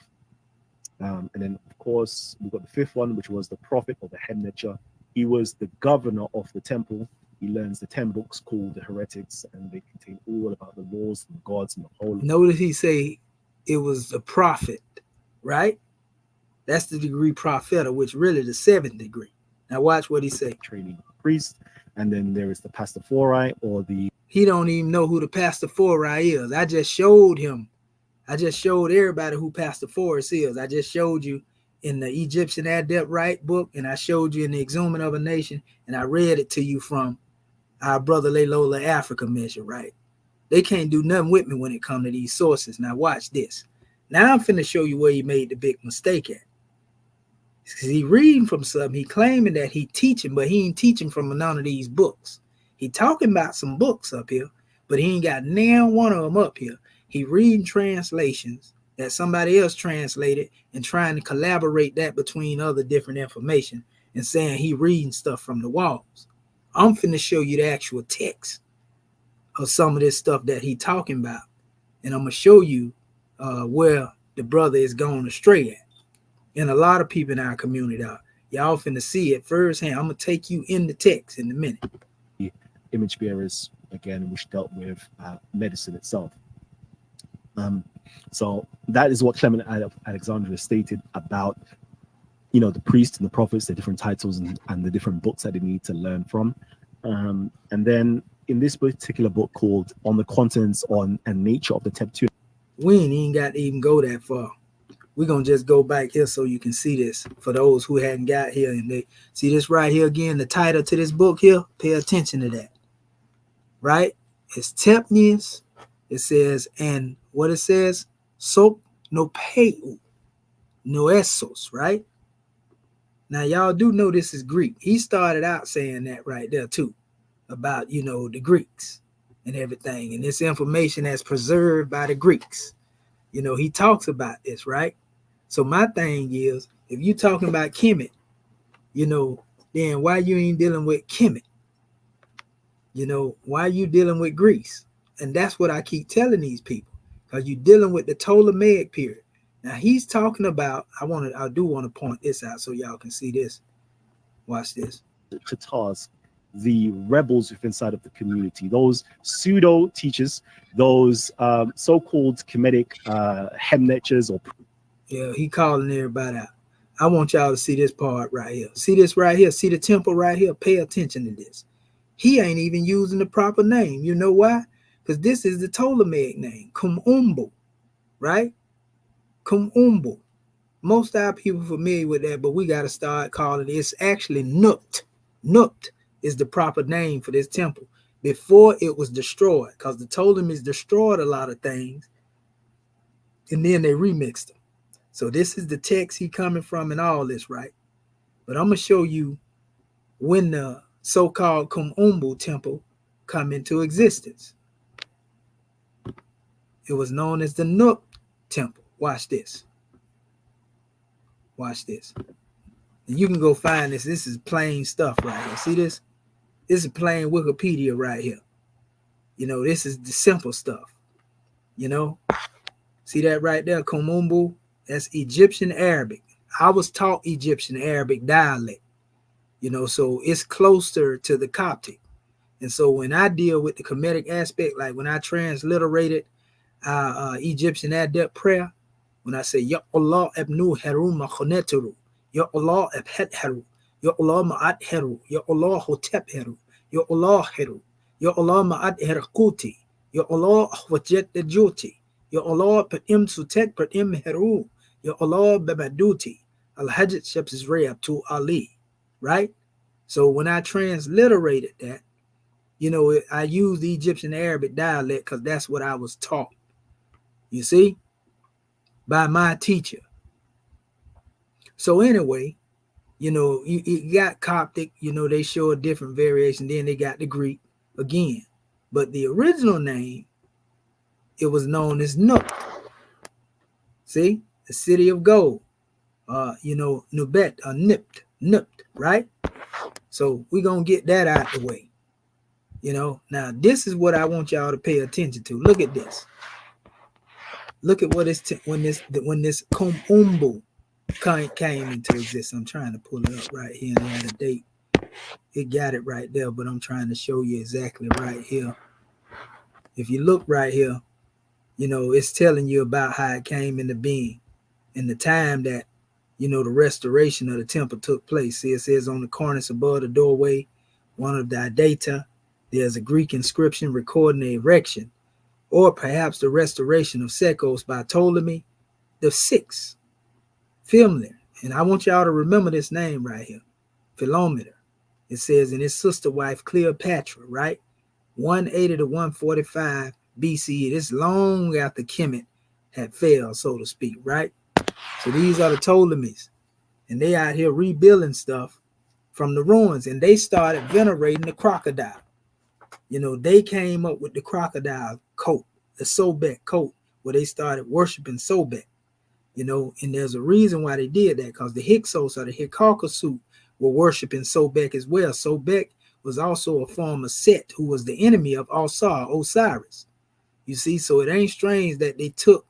Speaker 3: And then, of course, we've got the 5th one, which was the prophet or the Hemnecher. He was the governor of the temple. He learns the 10 books called the Heretics, and they contain all about the laws and the gods and the whole.
Speaker 2: Notice he say it was the prophet, right? That's the degree propheta, which really the 7th degree. Now watch what he say.
Speaker 3: Training priest, and then there is the pastafori or the.
Speaker 2: He don't even know who the pastafori is. I just showed him. I just showed everybody who Pastaphorus is. I just showed you in the Egyptian Adept Right book, and I showed you in the Exhuming of a Nation, and I read it to you from our brother Laylola Africa measure, right? They can't do nothing with me when it comes to these sources. Now watch this. Now I'm finna show you where he made the big mistake at. Because he reading from something, he claiming that he teaching, but he ain't teaching from none of these books. He talking about some books up here, but he ain't got now one of them up here. He reading translations that somebody else translated and trying to collaborate that between other different information and saying he reading stuff from the walls. I'm finna show you the actual text of some of this stuff that he talking about. And I'm gonna show you where the brother is going astray at. And a lot of people in our community are. Y'all finna see it firsthand. I'm gonna take you in the text in a minute.
Speaker 3: The image bearers, again, which dealt with medicine itself. So that is what Clement of Alexandria stated about, the priests and the prophets, the different titles and the different books that they need to learn from. And then in this particular book called On the Contents on and Nature of the Teptune.
Speaker 2: We ain't even got to even go that far. We're going to just go back here so you can see this for those who hadn't got here. And they see this right here again, the title to this book here. Pay attention to that. Right? It's Tepnius. It says, and what it says, sop no peu, no essos, right? Now, y'all do know this is Greek. He started out saying that right there, too, about, the Greeks and everything. And this information that's preserved by the Greeks. He talks about this, right? So my thing is, if you talking about Kemet, then why you ain't dealing with Kemet? Why you dealing with Greece? And that's what I keep telling these people, because you're dealing with the Ptolemaic period. Now he's talking about, I do want to point this out so y'all can see this. Watch this.
Speaker 3: To task the rebels within inside of the community, those pseudo teachers, those so-called Kemetic Hemnetchers or.
Speaker 2: Yeah, he calling everybody out. I want y'all to see this part right here. See this right here? See the temple right here? Pay attention to this. He ain't even using the proper name. You know why? Because this is the Ptolemaic name, Kumumbu, right? Kumumbu. Most of our people familiar with that, but we got to start calling it. It's actually Nukt. Nukt is the proper name for this temple before it was destroyed, because the Ptolemies destroyed a lot of things, and then they remixed them. So this is the text he coming from and all this, right? But I'm going to show you when the so-called Kumumbu temple come into existence. It was known as the Nukt temple. Watch this. Watch this. And you can go find this. This is plain stuff right here. See this? This is plain Wikipedia right here. You know, this is the simple stuff. You know? See that right there? Kumumbu. That's Egyptian Arabic. I was taught Egyptian Arabic dialect. You know, so it's closer to the Coptic. And so when I deal with the Kemetic aspect, like when I transliterated Egyptian adept prayer, when I say, Ya Allah abnu haru makhoneturu, Ya Allah abhet haru, Ya Allah ma'at haru, Ya Allah HOTEP haru, Ya Allah haru, Ya Allah ma'at herakuti, Ya Allah ahwajet joti, Ya Allah patim sutek patim haru, Ya Allah babaduti, al-hajjat shepsis rayab to Ali, right? So when I transliterated that, you know, I use the Egyptian Arabic dialect because that's what I was taught. You see? By my teacher. So anyway, you know, you got Coptic, you know, they show a different variation. Then they got the Greek again. But the original name, it was known as Nukt. See? The city of gold. You know, Nubet, Nipt, right? So we're going to get that out the way. You know, now this is what I want y'all to pay attention to. Look at this. Look at what it's when this Kumumbu came into existence. I'm trying to pull it up right here and add a date. It got it right there, but I'm trying to show you exactly right here. If you look right here, you know, it's telling you about how it came into being and the time that, you know, the restoration of the temple took place. See, it says on the cornice above the doorway, one of the data, there's a Greek inscription recording the erection, or perhaps the restoration of Sekos by Ptolemy the Sixth. Philometer. And I want y'all to remember this name right here. Philometer. It says in his sister wife Cleopatra, right? 180 to 145 BCE. This long after Kemet had failed, so to speak, right? So these are the Ptolemies. And they out here rebuilding stuff from the ruins. And they started venerating the crocodile. You know, they came up with the crocodile coat, the Sobek coat, where they started worshiping Sobek. You know, and there's a reason why they did that, because the Hyksos or the Hyksos were worshiping Sobek as well. Sobek was also a form of Set, who was the enemy of Osiris. You see, so it ain't strange that they took,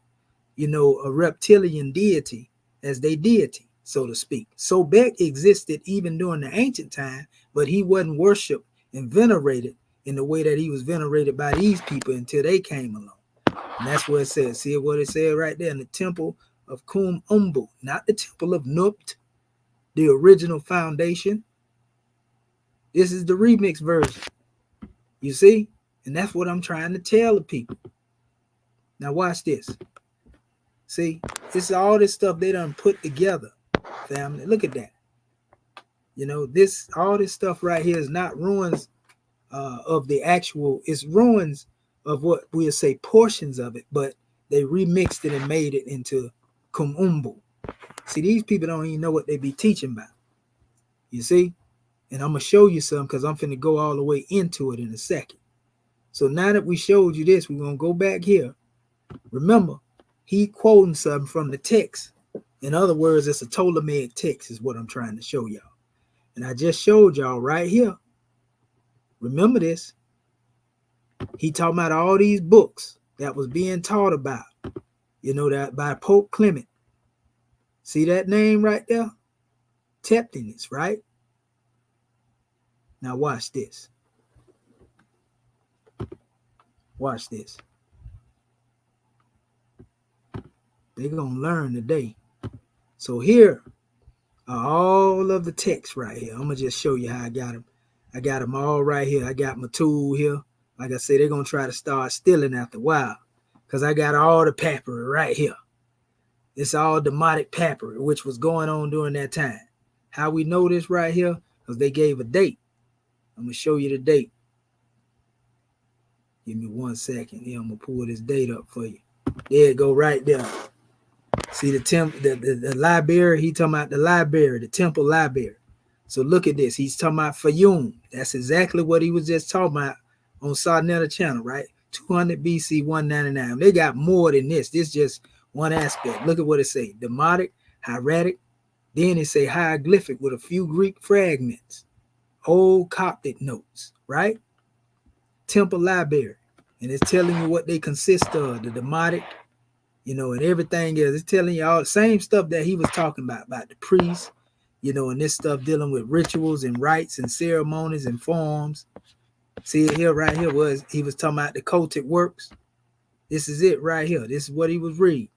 Speaker 2: you know, a reptilian deity as their deity, so to speak. Sobek existed even during the ancient time, but he wasn't worshipped and venerated in the way that he was venerated by these people until they came along. And that's what it says. See what it said right there in the temple of Kumumbu, not the temple of Nukt, the original foundation. This is the remix version. You see? And that's what I'm trying to tell the people. Now watch this. See? This is all this stuff they done put together, family. Look at that. You know, this all this stuff right here is not ruins of the actual, it's ruins of what we'll say portions of it, but they remixed it and made it into Kumumbu. See, these people don't even know what they be teaching about. You see? And I'm going to show you some because I'm finna go all the way into it in a second. So now that we showed you this, we're going to go back here. Remember, he quoting something from the text. In other words, it's a Ptolemaic text is what I'm trying to show y'all. And I just showed y'all right here. Remember this. He talking about all these books that was being taught about, you know, that by Pope Clement. See that name right there? Teptinus, right? Now watch this. Watch this. They're going to learn today. So here, all of the text right here. I'm gonna just show you how I got them. I got them all right here. I got my tool here. Like I said, they're gonna try to start stealing after a while, because I got all the papyri right here. It's all demotic papyri, which was going on during that time. How we know this right here? Because they gave a date. I'm gonna show you the date. Give me 1 second. Yeah, I'm gonna pull this date up for you. There it go, right there. See the library. He talking about the library, the temple library. So look at this. He's talking about Fayum. That's exactly what he was just talking about on Sarnetta channel, right? 200 BC, 199. They got more than this. This just one aspect. Look at what it say. Demotic, hieratic. Then it say hieroglyphic with a few Greek fragments. Old Coptic notes, right? Temple library. And it's telling you what they consist of. The demotic, and everything else. It's telling you all the same stuff that he was talking about the priests, and this stuff dealing with rituals and rites and ceremonies and forms. See it here, right here, he was talking about the HOTEP works. This is it right here. This is what he was reading.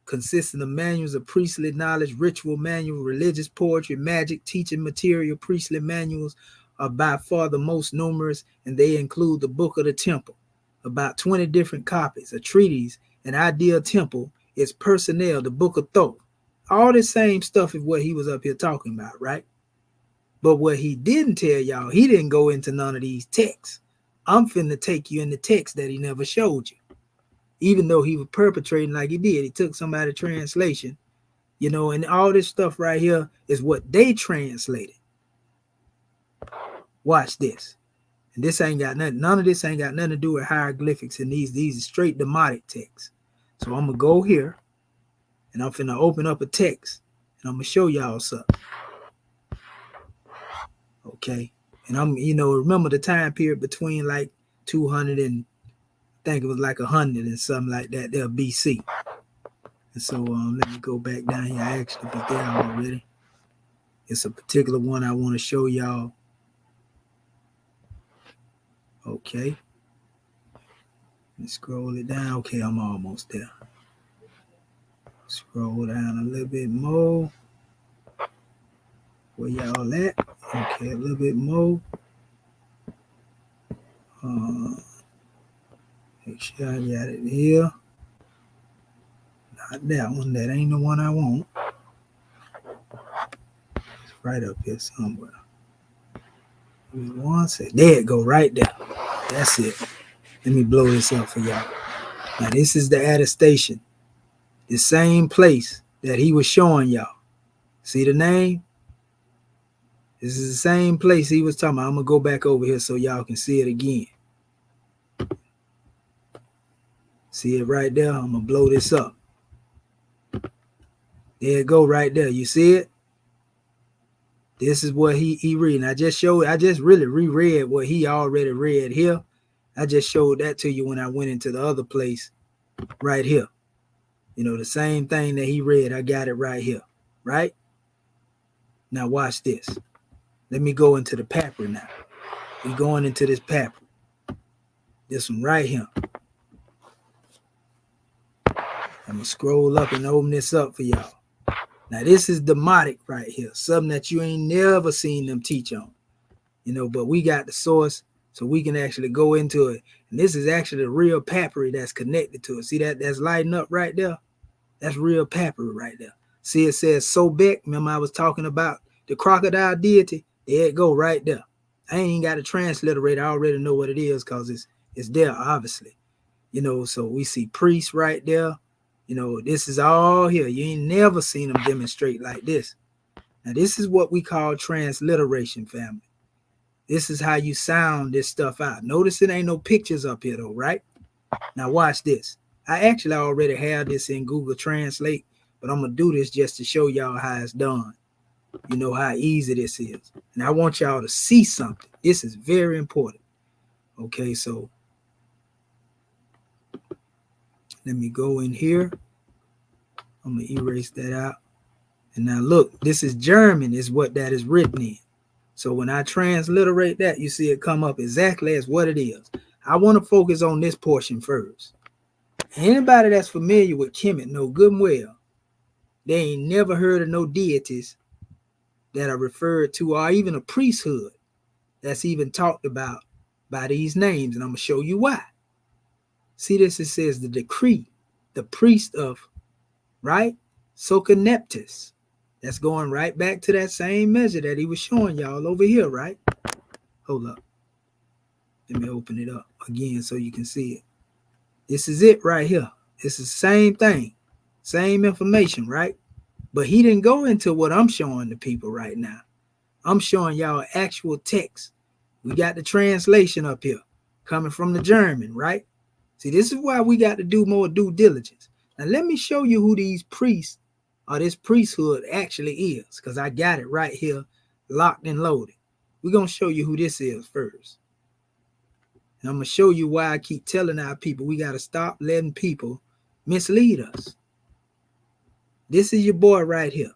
Speaker 2: Consisting of manuals of priestly knowledge, ritual manual, religious poetry, magic, teaching material. Priestly manuals are by far the most numerous, and they include the Book of the Temple, about 20 different copies, a treatise, an ideal temple, its personnel, the Book of Thoth. All this same stuff is what he was up here talking about, right? But what he didn't tell y'all, he didn't go into none of these texts. I'm finna take you in the text that he never showed you. Even though he was perpetrating like he did. He took somebody's translation, and all this stuff right here is what they translated. Watch this. And this ain't got nothing, none of this ain't got nothing to do with hieroglyphics, and these are straight demotic texts. So I'm gonna go here and I'm finna open up a text and I'm gonna show y'all something. Okay. And I'm, remember the time period between like 200 and I think it was like 100 and something like that there, BC. And so let me go back down here. I actually be there already. It's a particular one I want to show y'all. Okay. Let's scroll it down. Okay, I'm almost there. Scroll down a little bit more. Where y'all at? Okay, a little bit more. Make sure I got it here. Not that one. That ain't the one I want. It's right up here somewhere. Give me 1 second. There it go, right there. That's it. Let me blow this up for y'all. Now this is the attestation. The same place that he was showing y'all. See the name? This is the same place he was talking about. I'm going to go back over here so y'all can see it again. See it right there? I'm going to blow this up. There it go right there. You see it? This is what he reading. I just really reread what he already read here. I just showed that to you when I went into the other place right here. The same thing that he read, I got it right here, right? Now watch this. Let me go into the papyri now. We're going into this papyri. This one right here. I'm going to scroll up and open this up for y'all. Now this is demotic right here. Something that you ain't never seen them teach on. But we got the source so we can actually go into it. And this is actually the real papyri that's connected to it. See that's lighting up right there? That's real papyri right there. See, it says Sobek. Remember I was talking about the crocodile deity? There it go right there. I ain't even got to transliterate. I already know what it is because it's there, obviously. So we see priests right there. This is all here. You ain't never seen them demonstrate like this. Now, this is what we call transliteration, family. This is how you sound this stuff out. Notice it ain't no pictures up here, though, right? Now, watch this. I actually already have this in Google Translate, but I'm going to do this just to show y'all how it's done. How easy this is. And I want y'all to see something. This is very important. Okay, so let me go in here. I'm going to erase that out. And now look, this is German is what that is written in. So when I transliterate that, you see it come up exactly as what it is. I want to focus on this portion first. Anybody that's familiar with Kemet know good and well, they ain't never heard of no deities that are referred to, or even a priesthood that's even talked about by these names. And I'm going to show you why. See this, it says the decree, the priest of, right? Soconeptus. That's going right back to that same measure that he was showing y'all over here, right? Hold up. Let me open it up again so you can see it. This is it right here. It's the same thing, same information, right? But he didn't go into what I'm showing the people right now. I'm showing y'all actual text. We got the translation up here coming from the German, right? See, this is why we got to do more due diligence. Now, let me show you who these priests or this priesthood actually is, because I got it right here locked and loaded. We're going to show you who this is first. And I'm going to show you why I keep telling our people we got to stop letting people mislead us. This is your boy right here.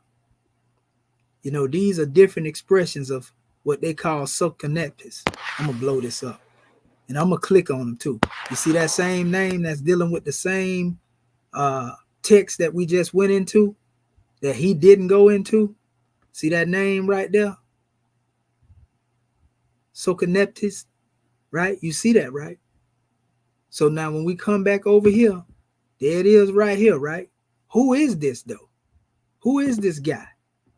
Speaker 2: You know, these are different expressions of what they call soconeptus. I'm going to blow this up. And I'm going to click on them too. You see that same name that's dealing with the same text that we just went into, that he didn't go into? See that name right there? Soconeptus, right? You see that, right? So now when we come back over here, there it is right here, right? Who is this though? Who is this guy?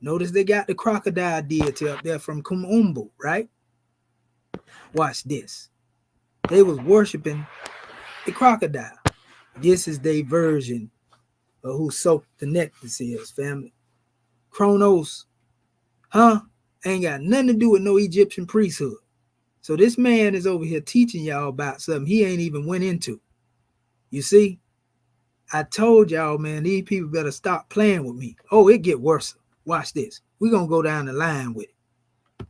Speaker 2: Notice they got the crocodile deity up there from Kumumbu, right? Watch this. They was worshiping the crocodile. This is their version of who Soconeptus is, family. Kronos, ain't got nothing to do with no Egyptian priesthood. So this man is over here teaching y'all about something he ain't even went into. You see, I told y'all, man, these people better stop playing with me. Oh, it get worse. Watch this. We're gonna go down the line with it.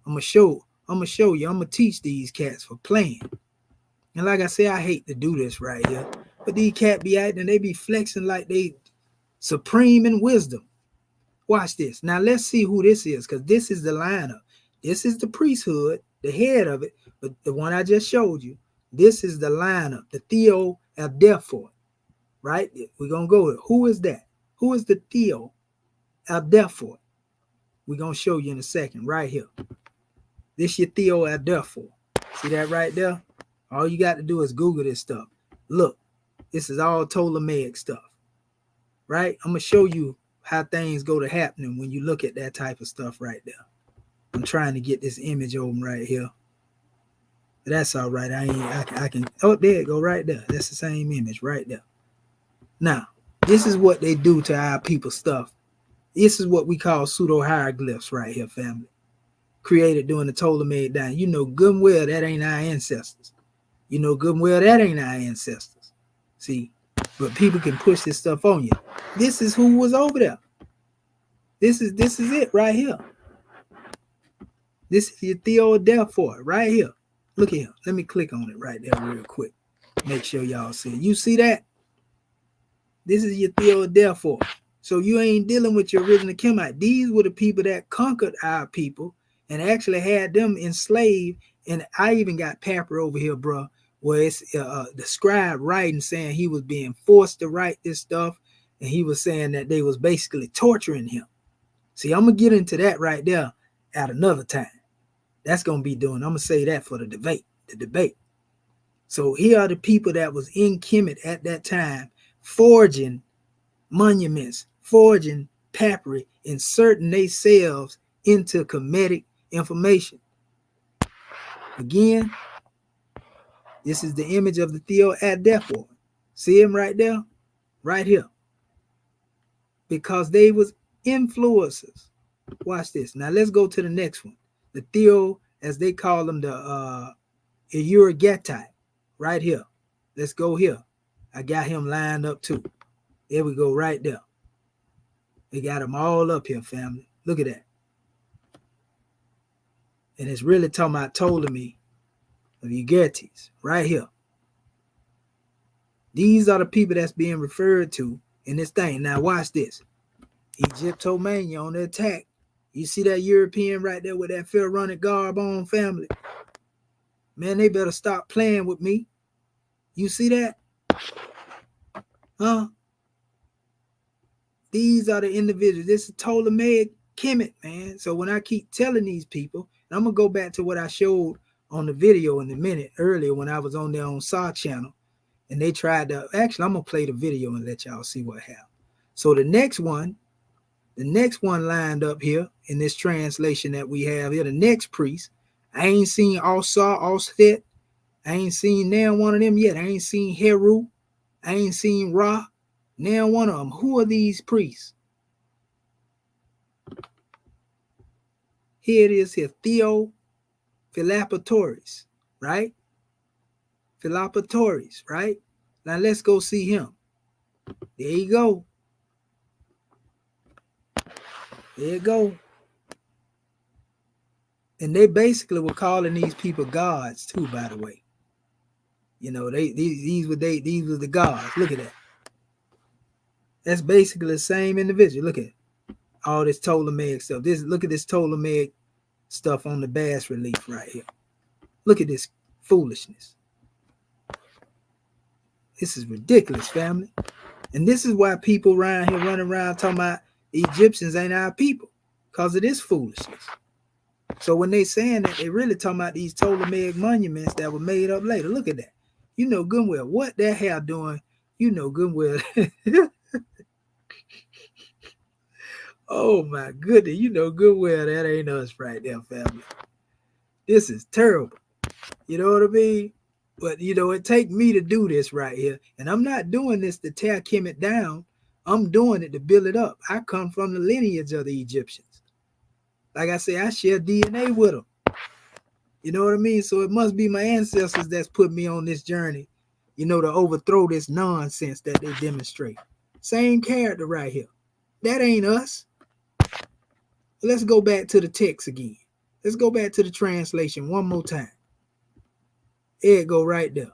Speaker 2: I'm gonna show you. I'm gonna teach these cats for playing. And like I say, I hate to do this right here, but these cats be acting, they be flexing like they supreme in wisdom. Watch this. Now let's see who this is, because this is the lineup. This is the priesthood, the head of it, but the one I just showed you. This is the lineup, the Theo Aldephoi, right? We're gonna go with who is that? Who is the Theo Aldephoi? We're gonna show you in a second, right here. This your Theo Aldephoi. See that right there? All you got to do is Google this stuff. Look, this is all Ptolemaic stuff, right? I'm gonna show you how things go to happening when you look at that type of stuff right there. I'm trying to get this image open right here. But that's all right. I can, oh, there it go right there. That's the same image right there. Now, this is what they do to our people's stuff. This is what we call pseudo hieroglyphs right here, family. Created during the Ptolemaic dynasty. You know good and well that ain't our ancestors. You know good and well that ain't our ancestors. See, but people can push this stuff on you. This is who was over there. This is it right here. This is your Theo Aldephoi right here. Look here. Let me click on it right there real quick. Make sure y'all see it. You see that? This is your Theo Aldephoi. So you ain't dealing with your original Kemite. These were the people that conquered our people and actually had them enslaved. And I even got Papper over here, bro, where it's the scribe writing saying he was being forced to write this stuff. And he was saying that they was basically torturing him. See, I'm going to get into that right there at another time. That's going to be doing, I'm going to say that for the debate. So here are the people that was in Kemet at that time, forging monuments, forging papyri, inserting themselves into Kemetic information. Again, this is the image of the Theo Aldephoi. See him right there? Right here. Because they was influencers. Watch this. Now let's go to the next one. The Theo, as they call them, the Eurygetai, right here. Let's go here. I got him lined up too. There we go, right there. They got them all up here, family. Look at that. And it's really talking about Ptolemy of Euergetes, right here. These are the people that's being referred to in this thing. Now watch this. Egyptomania on the attack. You see that European right there with that pharaonic garb on, family? Man, they better stop playing with me. You see that? Huh? These are the individuals. This is Ptolemaic Kemet, man. So when I keep telling these people, and I'm gonna go back to what I showed on the video in a minute earlier when I was on their own SAW channel, and they tried to actually I'm gonna play the video and let y'all see what happened. So the next one lined up here in this translation that we have here, the next priest. I ain't seen Offset. I ain't seen now one of them yet. I ain't seen Heru. I ain't seen Ra. Now one of them. Who are these priests? Here it is here. Theo Philopatores, right? Philopatores, right? Now let's go see him. There you go. There you go. And they basically were calling these people gods too, by the way. You know, these were the gods. Look at that. That's basically the same individual. Look at it. All this Ptolemaic stuff. Look at this Ptolemaic stuff on the bas relief right here. Look at this foolishness. This is ridiculous, family. And this is why people around here running around talking about the Egyptians ain't our people, because of this foolishness. So when they saying that, they really talking about these Ptolemaic monuments that were made up later. Look at that. You know good and well what that hell doing. You know good and well. Oh my goodness. You know good and well that ain't us right there, family. This is terrible. You know what I mean? But, you know, it take me to do this right here. And I'm not doing this to tear Kemet down. I'm doing it to build it up. I come from the lineage of the Egyptians. Like I say, I share DNA with them. You know what I mean? So it must be my ancestors that's put me on this journey, you know, to overthrow this nonsense that they demonstrate. Same character right here. That ain't us. Let's go back to the text again. Let's go back to the translation one more time. There it go right there.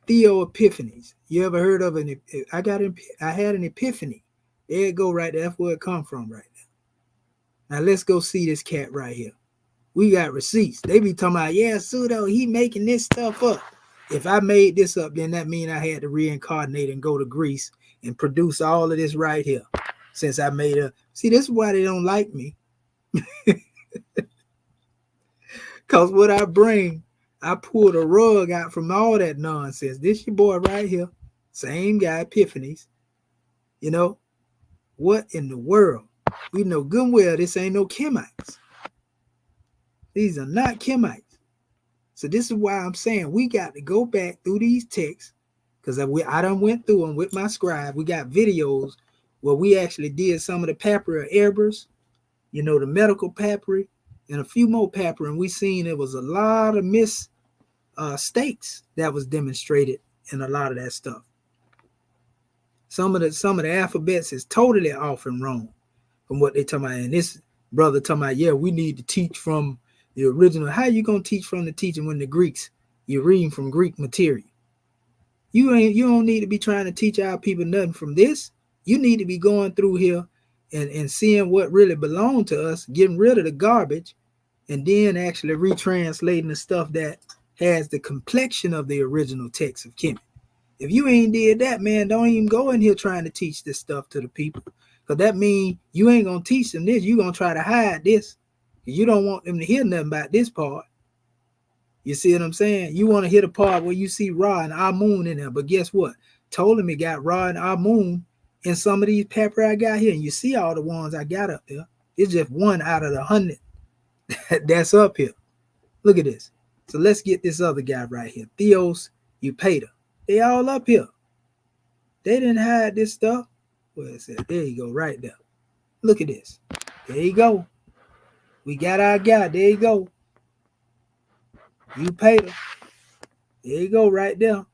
Speaker 2: Theo Epiphanies. You ever heard of an? I had an epiphany. There it go right there. That's where it come from right now. Now let's go see this cat right here. We got receipts. They be talking about, yeah, Pseudo, he making this stuff up. If I made this up, then that means I had to reincarnate and go to Greece and produce all of this right here. Since I made a, see, this is why they don't like me. Because what I bring, I pulled a rug out from all that nonsense. This your boy right here. Same guy, Epiphanies. You know, what in the world? We know good and well this ain't no Kemites. These are not Kemites. So this is why I'm saying we got to go back through these texts, because I done went through them with my scribe. We got videos where we actually did some of the papyri erbers, you know, the medical papyri, and a few more papyri, and we seen it was a lot of mistakes that was demonstrated in a lot of that stuff. Some of the alphabets is totally off and wrong from what they talking about. And this brother talking about, yeah, we need to teach from the original. How you gonna teach from the teaching when the Greeks, you're reading from Greek material? You don't need to be trying to teach our people nothing from this. You need to be going through here and seeing what really belonged to us, getting rid of the garbage, and then actually retranslating the stuff that has the complexion of the original text of Kemet. If you ain't did that, man, don't even go in here trying to teach this stuff to the people. Because that means you ain't going to teach them this. You're going to try to hide this. You don't want them to hear nothing about this part. You see what I'm saying? You want to hear the part where you see Ra and Amun in there. But guess what? Ptolemy got Ra and Amun in some of these papyri I got here. And you see all the ones I got up there. It's just one out of the 100 that's up here. Look at this. So let's get this other guy right here. Theos Eupator. They all up here. They didn't hide this stuff. Where is it? There you go, right there. Look at this. There you go. We got our guy. There you go. Eupator. There you go, right there.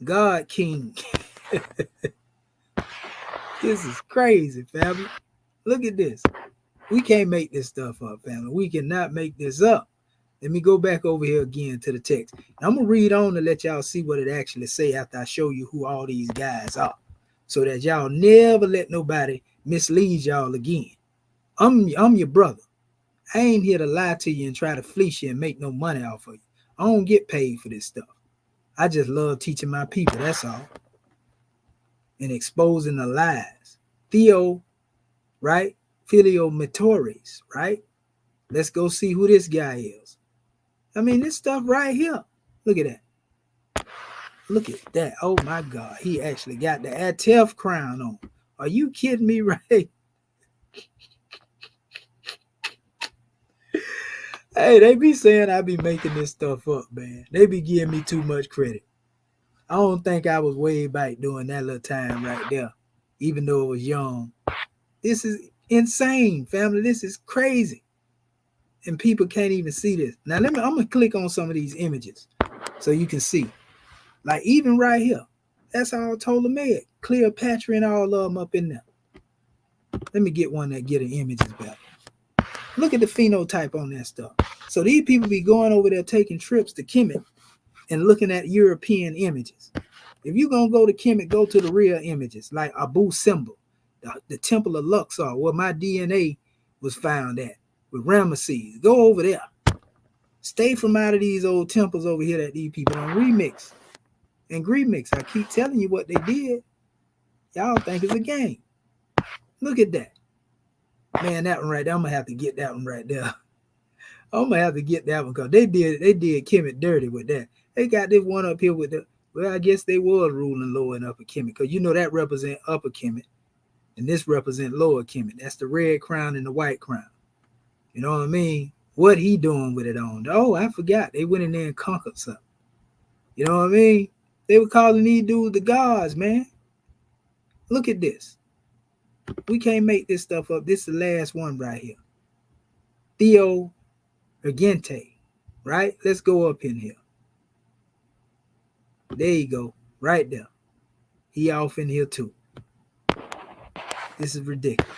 Speaker 2: God King. This is crazy, family. Look at this. We can't make this stuff up, family. We cannot make this up. Let me go back over here again to the text. I'm going to read on to let y'all see what it actually say after I show you who all these guys are, so that y'all never let nobody mislead y'all again. I'm your brother. I ain't here to lie to you and try to fleece you and make no money off of you. I don't get paid for this stuff. I just love teaching my people, that's all. And exposing the lies. Theo right? Philometores, right? Let's go see who this guy is. I mean, this stuff right here. Look at that. Look at that. Oh my God. He actually got the HOTEP crown on. Are you kidding me, right? Hey, they be saying I be making this stuff up, man. They be giving me too much credit. I don't think I was way back doing that little time right there, even though it was young. This is insane, family. This is crazy. And people can't even see this. Now, I'm going to click on some of these images so you can see. Like, even right here, that's all Ptolemaic. Cleopatra and all of them up in there. Let me get one that get an images better. Look at the phenotype on that stuff. So these people be going over there taking trips to Kemet and looking at European images. If you're going to go to Kemet, go to the real images, like Abu Simbel, the Temple of Luxor, where my DNA was found at, with Ramesses. Go over there. Stay from out of these old temples over here that these people on remix. And remix, I keep telling you what they did. Y'all think it's a game. Look at that. Man, that one right there, I'm going to have to get that one right there. I'm going to have to get that one because they did Kemet dirty with that. They got this one up here with the, well, I guess they was ruling lower and upper Kemet because you know that represent upper Kemet and this represent lower Kemet. That's the red crown and the white crown. You know what I mean? What he doing with it on? Oh, I forgot. They went in there and conquered something. You know what I mean? They were calling these dudes the gods, man. Look at this. We can't make this stuff up. This is the last one right here. Theo Urgente, right? Let's go up in here. There you go. Right there. He off in here too. This is ridiculous.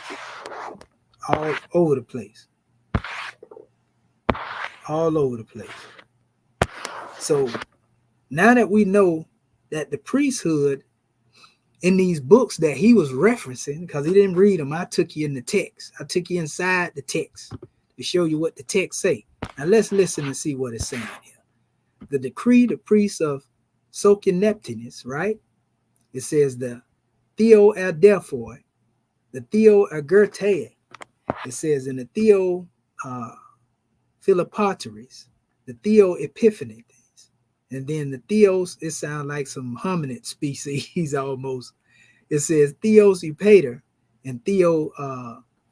Speaker 2: All over the place. All over the place. So now that we know that the priesthood in these books that he was referencing, because he didn't read them, I took you in the text. I took you inside the text to show you what the text say. Now let's listen and see what it's saying here. The decree, the priest of Sokeneptinus, right? It says the Theo Adelphoi, the Theo Agertae. It says in the Theo Philopateries, the Theo Epiphanies, and then the Theos, it sounds like some hominid species almost. It says Theos Eupator and Theo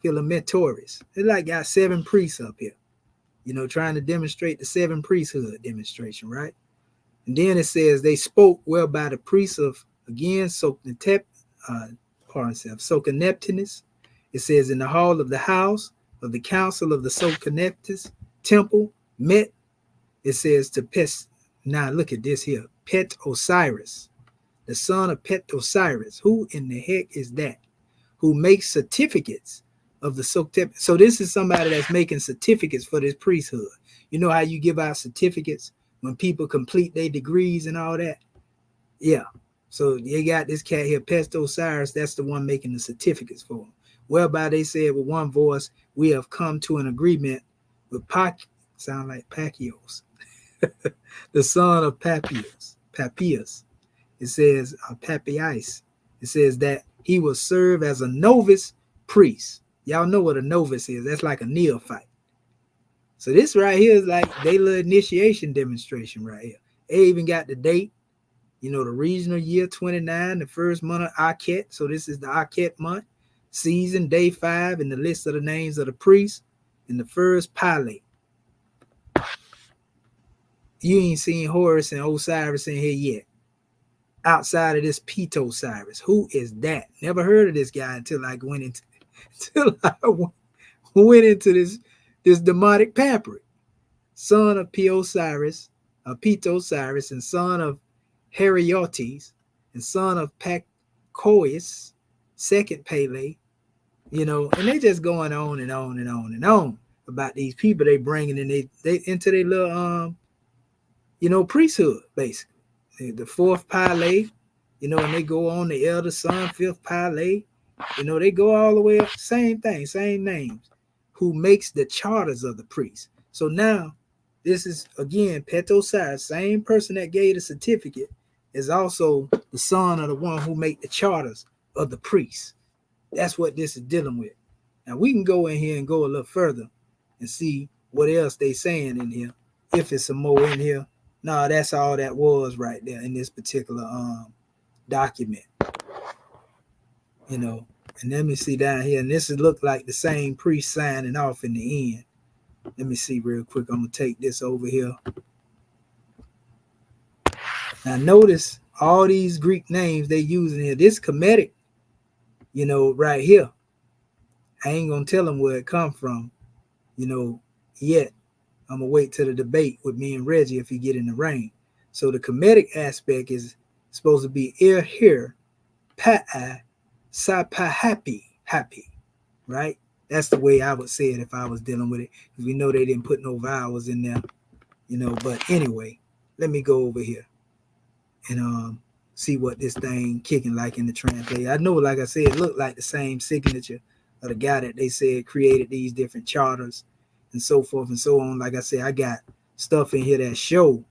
Speaker 2: Philometores. It like got 7 priests up here, you know, trying to demonstrate the 7 priesthood demonstration, right? And then it says they spoke well by the priests of, again, Sokeneptinus. It says in the hall of the house of the council of the Sokeneptis temple met. It says to Pes. Now look at this here. Pet Osiris, the son of Pet Osiris. Who in the heck is that? Who makes certificates of the Soktep. So this is somebody that's making certificates for this priesthood. You know how you give out certificates when people complete their degrees and all that? Yeah. So they got this cat here, Pet Osiris. That's the one making the certificates for them. Whereby they said with one voice, we have come to an agreement with sound like Pachios. The son of Papias. It says Papias. It says that he will serve as a novice priest. Y'all know what a novice is. That's like a neophyte. So this right here is like their little initiation demonstration right here. They even got the date, you know, the regional year 29, the first month of Akhet. So this is the Akhet month, season, day 5, and the list of the names of the priests in the first pilate. You ain't seen Horus and Osiris in here yet. Outside of this Osiris. Who is that? Never heard of this guy until I went into this demonic papyri. Son of Osiris, and son of Heriotes, and son of Pacois, second Pele, you know, and they just going on and on and on and on about these people they bringing in they into their little you know, priesthood, basically. The 4th Pilate, you know, and they go on the elder son, 5th Pilate, you know, they go all the way up, same thing, same names, who makes the charters of the priests. So now, this is, again, Pet Osiris, same person that gave the certificate, is also the son of the one who make the charters of the priests. That's what this is dealing with. Now we can go in here and go a little further and see what else they saying in here. If it's some more in here. No, that's all that was right there in this particular document. You know, and let me see down here, and this is look like the same priest signing off in the end. Let me see real quick. I'm gonna take this over here. Now notice all these Greek names they using here. This Kemetic, you know, right here. I ain't gonna tell them where it come from, you know, yet. I'm gonna wait till the debate with me and Reggie if he get in the ring. So the Kemetic aspect is supposed to be ear here, pa'a, sapahapi, happy, right? That's the way I would say it if I was dealing with it. Because we know they didn't put no vowels in there, you know. But anyway, let me go over here and see what this thing kicking like in the translate. I know, like I said, it looked like the same signature of the guy that they said created these different charters and so forth and so on. Like I said, I got stuff in here that show.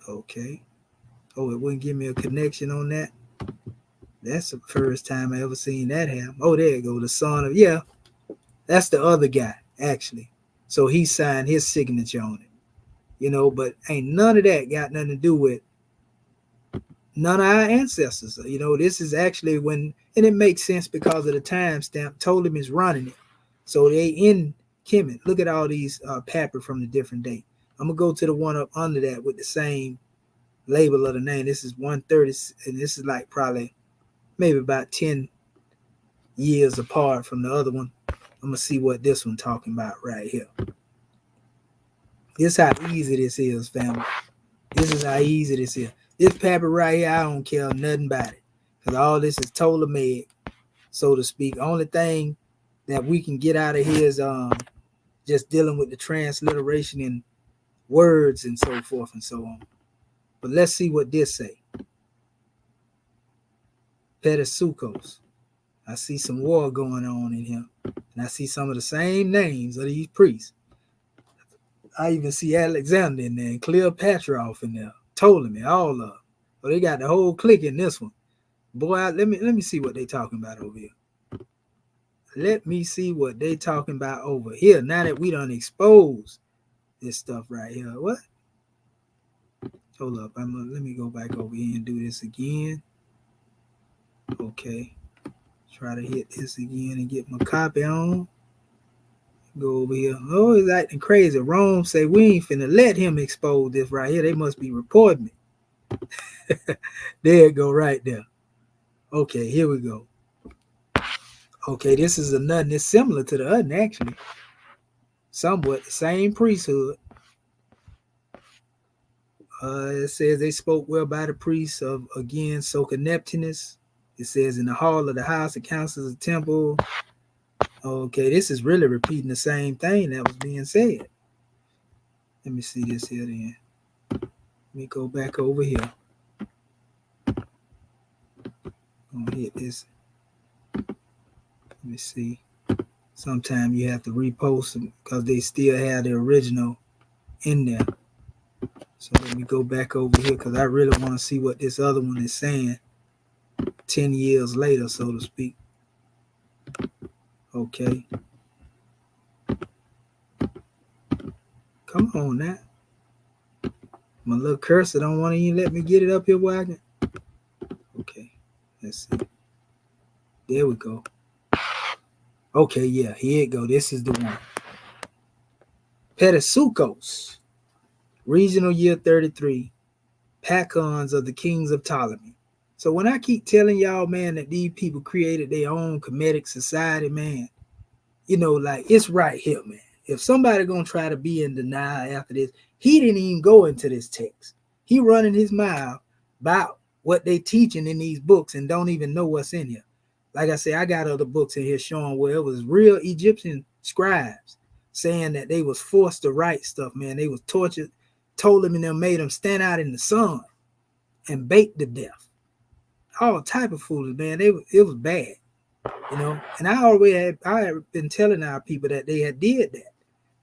Speaker 2: Okay. Oh, it wouldn't give me a connection on that. That's the first time I ever seen that happen. Oh, there you go. The son of, yeah, that's the other guy, actually. So he signed his signature on it. You know, but ain't none of that got nothing to do with none of our ancestors. You know, this is actually when, and it makes sense because of the timestamp. Ptolemy is running it. So they in Kemet. Look at all these papyri from the different date. I'm going to go to the one up under that with the same label of the name. This is 130, and this is like probably maybe about 10 years apart from the other one. I'm going to see what this one talking about right here. This how easy this is, family. This is how easy this is. This papyri right here, I don't care nothing about it. Because all this is Ptolemaic, so to speak. Only thing that we can get out of here is just dealing with the transliteration in words and so forth and so on. But let's see what this say. Pedisukos. I see some war going on in here. And I see some of the same names of these priests. I even see Alexander in there and Cleopatra in there. Ptolemy, all of them. So they got the whole clique in this one. Boy, let me see what they talking about over here. Let me see what they talking about over here. Now that we done exposed this stuff right here. What? Hold up. Let me go back over here and do this again. Okay. Try to hit this again and get my copy on. Go over here. Oh, he's acting crazy. Rome say we ain't finna let him expose this right here. They must be reporting it. There it go right there. Okay, here we go. Okay, this is another. It's similar to the other, actually. Somewhat the same priesthood. It says they spoke well by the priests of, again, Soconeptinus. It says in the hall of the house, the councils of the temple. Okay, this is really repeating the same thing that was being said. Let me see this here then. Let me go back over here. I'm gonna hit this. Let me see. Sometimes you have to repost them because they still have the original in there. So let me go back over here because I really want to see what this other one is saying 10 years later, so to speak. Okay. Come on now. My little cursor don't want to even let me get it up here where I can. Okay. Let's see. There we go. Okay, yeah, here it go. This is the one. Pedisukos, regional year 33, Pacons of the kings of Ptolemy. So when I keep telling y'all, man, that these people created their own Kemetic society, man, you know, like it's right here, man. If somebody gonna try to be in denial after this, he didn't even go into this text. He running his mouth about what they teaching in these books and don't even know what's in here. Like I say, I got other books in here showing where it was real Egyptian scribes saying that they was forced to write stuff, man. They was tortured, told them and them made them stand out in the sun and baked to death. All type of fools, man. It was bad, you know. And I had been telling our people that they had did that.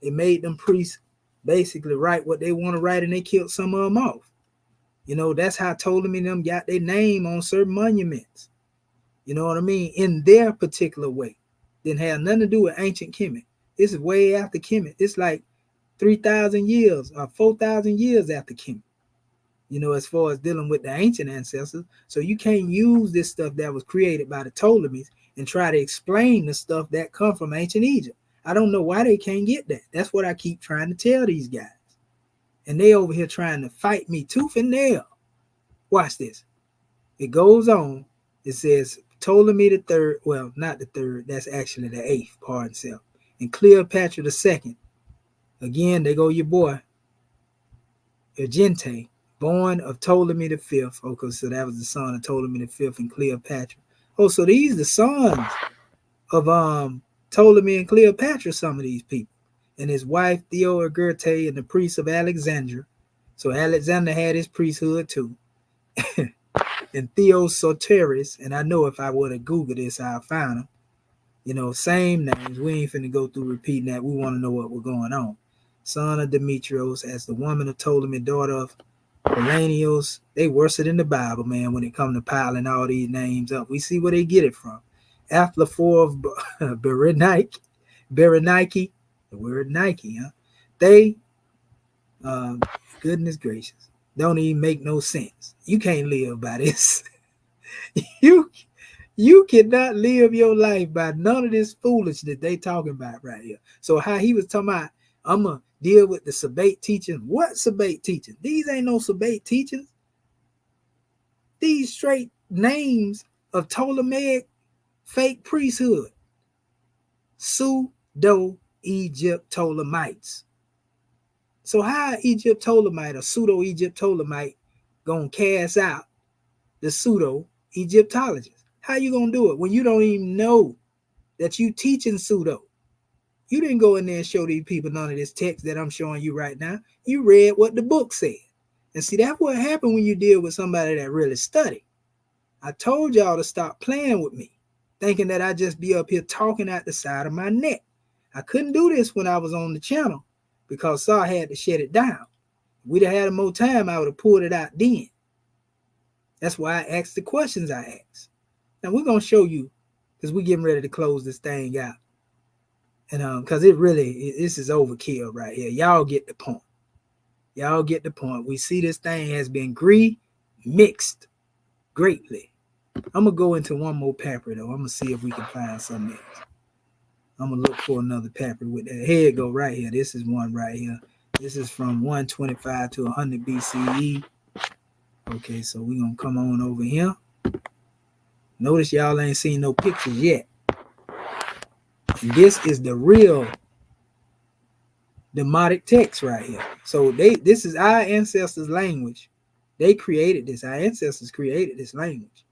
Speaker 2: They made them priests basically write what they want to write, and they killed some of them off. You know, that's how Ptolemy and them got their name on certain monuments. You know what I mean? In their particular way. Didn't have nothing to do with ancient Kemet. This is way after Kemet. It's like 3,000 years or 4,000 years after Kemet. You know, as far as dealing with the ancient ancestors. So you can't use this stuff that was created by the Ptolemies and try to explain the stuff that come from ancient Egypt. I don't know why they can't get that. That's what I keep trying to tell these guys. And they over here trying to fight me tooth and nail. Watch this. It goes on. It says Ptolemy the third. Well, not the third. That's actually the eighth, pardon self. And Cleopatra the second. Again, they go your boy, Agente, born of Ptolemy the fifth. Okay, so that was the son of Ptolemy the fifth and Cleopatra. Oh, so these the sons of Ptolemy and Cleopatra, some of these people. And his wife, Theoergerte, and the priest of Alexandria. So Alexander had his priesthood too. And Theosoteris, and I know if I would have Googled this, I'll find him. You know, same names. We ain't finna go through repeating that. We want to know what was going on. Son of Demetrios, as the woman of Ptolemy, daughter of Polanios. They worse than the Bible, man, when it comes to piling all these names up. We see where they get it from. After of Berenike, the word Nike, huh? They, goodness gracious, don't even make no sense. You can't live by this. You cannot live your life by none of this foolishness they talking about right here. So how he was talking about, I'm going to deal with the Sabate teaching. What Sabate teaching? These ain't no Sabate teachings. These straight names of Ptolemaic fake priesthood. Pseudo-Egypt-Ptolemites. So how Egypt-Ptolemite or pseudo-Egypt-Ptolemite going to cast out the pseudo-Egyptologists? How you going to do it when you don't even know that you teaching pseudo? You didn't go in there and show these people none of this text that I'm showing you right now. You read what the book said. And see, that's what happened when you deal with somebody that really studied. I told y'all to stop playing with me, thinking that I just be up here talking out the side of my neck. I couldn't do this when I was on the channel because Saw had to shut it down. If we'd have had more time, I would have pulled it out then. That's why I asked the questions I asked. Now we're going to show you, because we're getting ready to close this thing out. And because this is overkill right here. Y'all get the point. Y'all get the point. We see this thing has been mixed greatly. I'm going to go into one more paper, though. I'm going to see if we can find something else. I'm going to look for another paper with that. Here it go right here. This is one right here. This is from 125 to 100 BCE. Okay, so we're going to come on over here. Notice y'all ain't seen no pictures yet. And this is the real Demotic text right here. So this is our ancestors' language. They created this. Our ancestors created this language.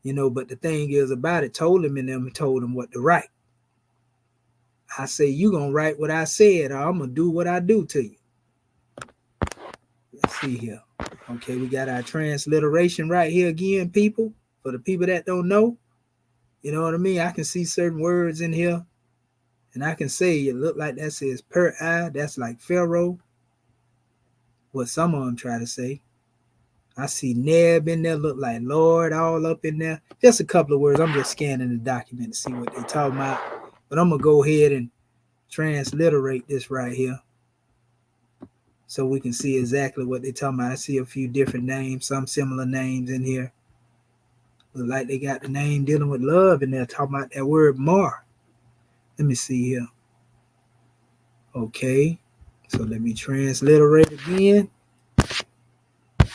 Speaker 2: You know, but the thing is about it, told them what to write. I say, you gonna write what I said, or I'm gonna do what I do to you. Let's see here. Okay, we got our transliteration right here again, people. For the people that don't know, you know what I mean? I can see certain words in here, and I can say it look like that says per eye. That's like Pharaoh. What some of them try to say. I see Neb in there, look like Lord all up in there. Just a couple of words. I'm just scanning the document to see what they're talking about. But I'm going to go ahead and transliterate this right here so we can see exactly what they're talking about. I see a few different names, some similar names in here. Look like they got the name dealing with love in there, talking about that word mar. Let me see here. Okay, so let me transliterate again.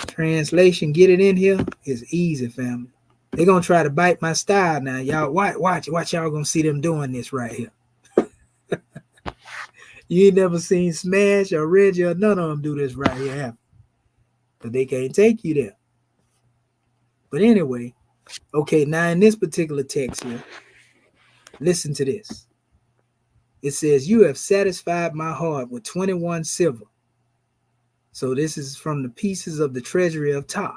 Speaker 2: Translation, get it in here. It's easy, family. They're going to try to bite my style now. Y'all watch y'all going to see them doing this right here. You ain't never seen Smash or Reggie or none of them do this right here, have? But they can't take you there. But anyway, okay, now in this particular text here, listen to this. It says, you have satisfied my heart with 21 silver. So this is from the pieces of the treasury of Ptah.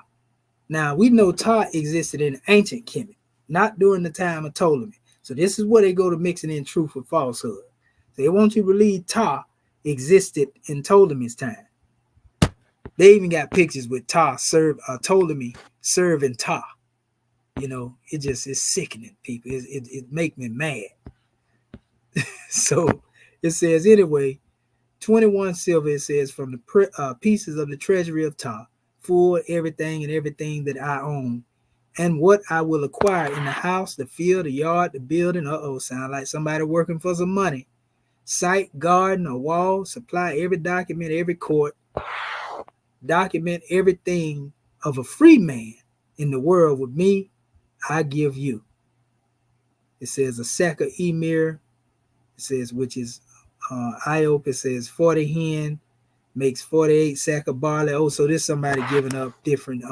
Speaker 2: Now, we know Ptah existed in ancient Kemet, not during the time of Ptolemy. So this is where they go to mixing in truth with falsehood. They want you to believe Ptah existed in Ptolemy's time. They even got pictures with Ptolemy serving Ptah. You know, it's sickening, people. It make me mad. So it says anyway, 21 silver, it says, from the pieces of the treasury of Ptah, full everything and everything that I own, and what I will acquire in the house, the field, the yard, the building. Sound like somebody working for some money. Site, garden, or wall, supply every document, every court, document everything of a free man in the world with me, I give you. It says a sack of emir, it says, which is Iop, it says 40 hen, makes 48 sack of barley. Oh, so this somebody giving up different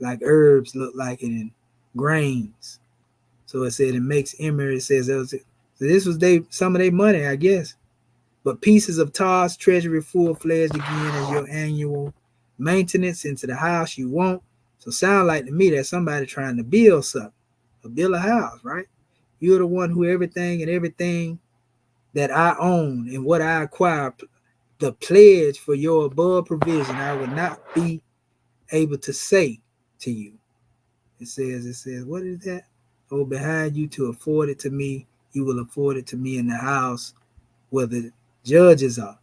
Speaker 2: like herbs, look like it, in grains. So it said it makes emir, it says so this was some of their money, I guess. But pieces of Ptah's treasury full-fledged again as your annual maintenance into the house you want. So sound like to me that somebody trying to build something, or build a house, right? You're the one who everything that I own and what I acquire, the pledge for your above provision, I will not be able to say to you. It says, what is that? Oh, behind you to afford it to me, you will afford it to me in the house where the judges are.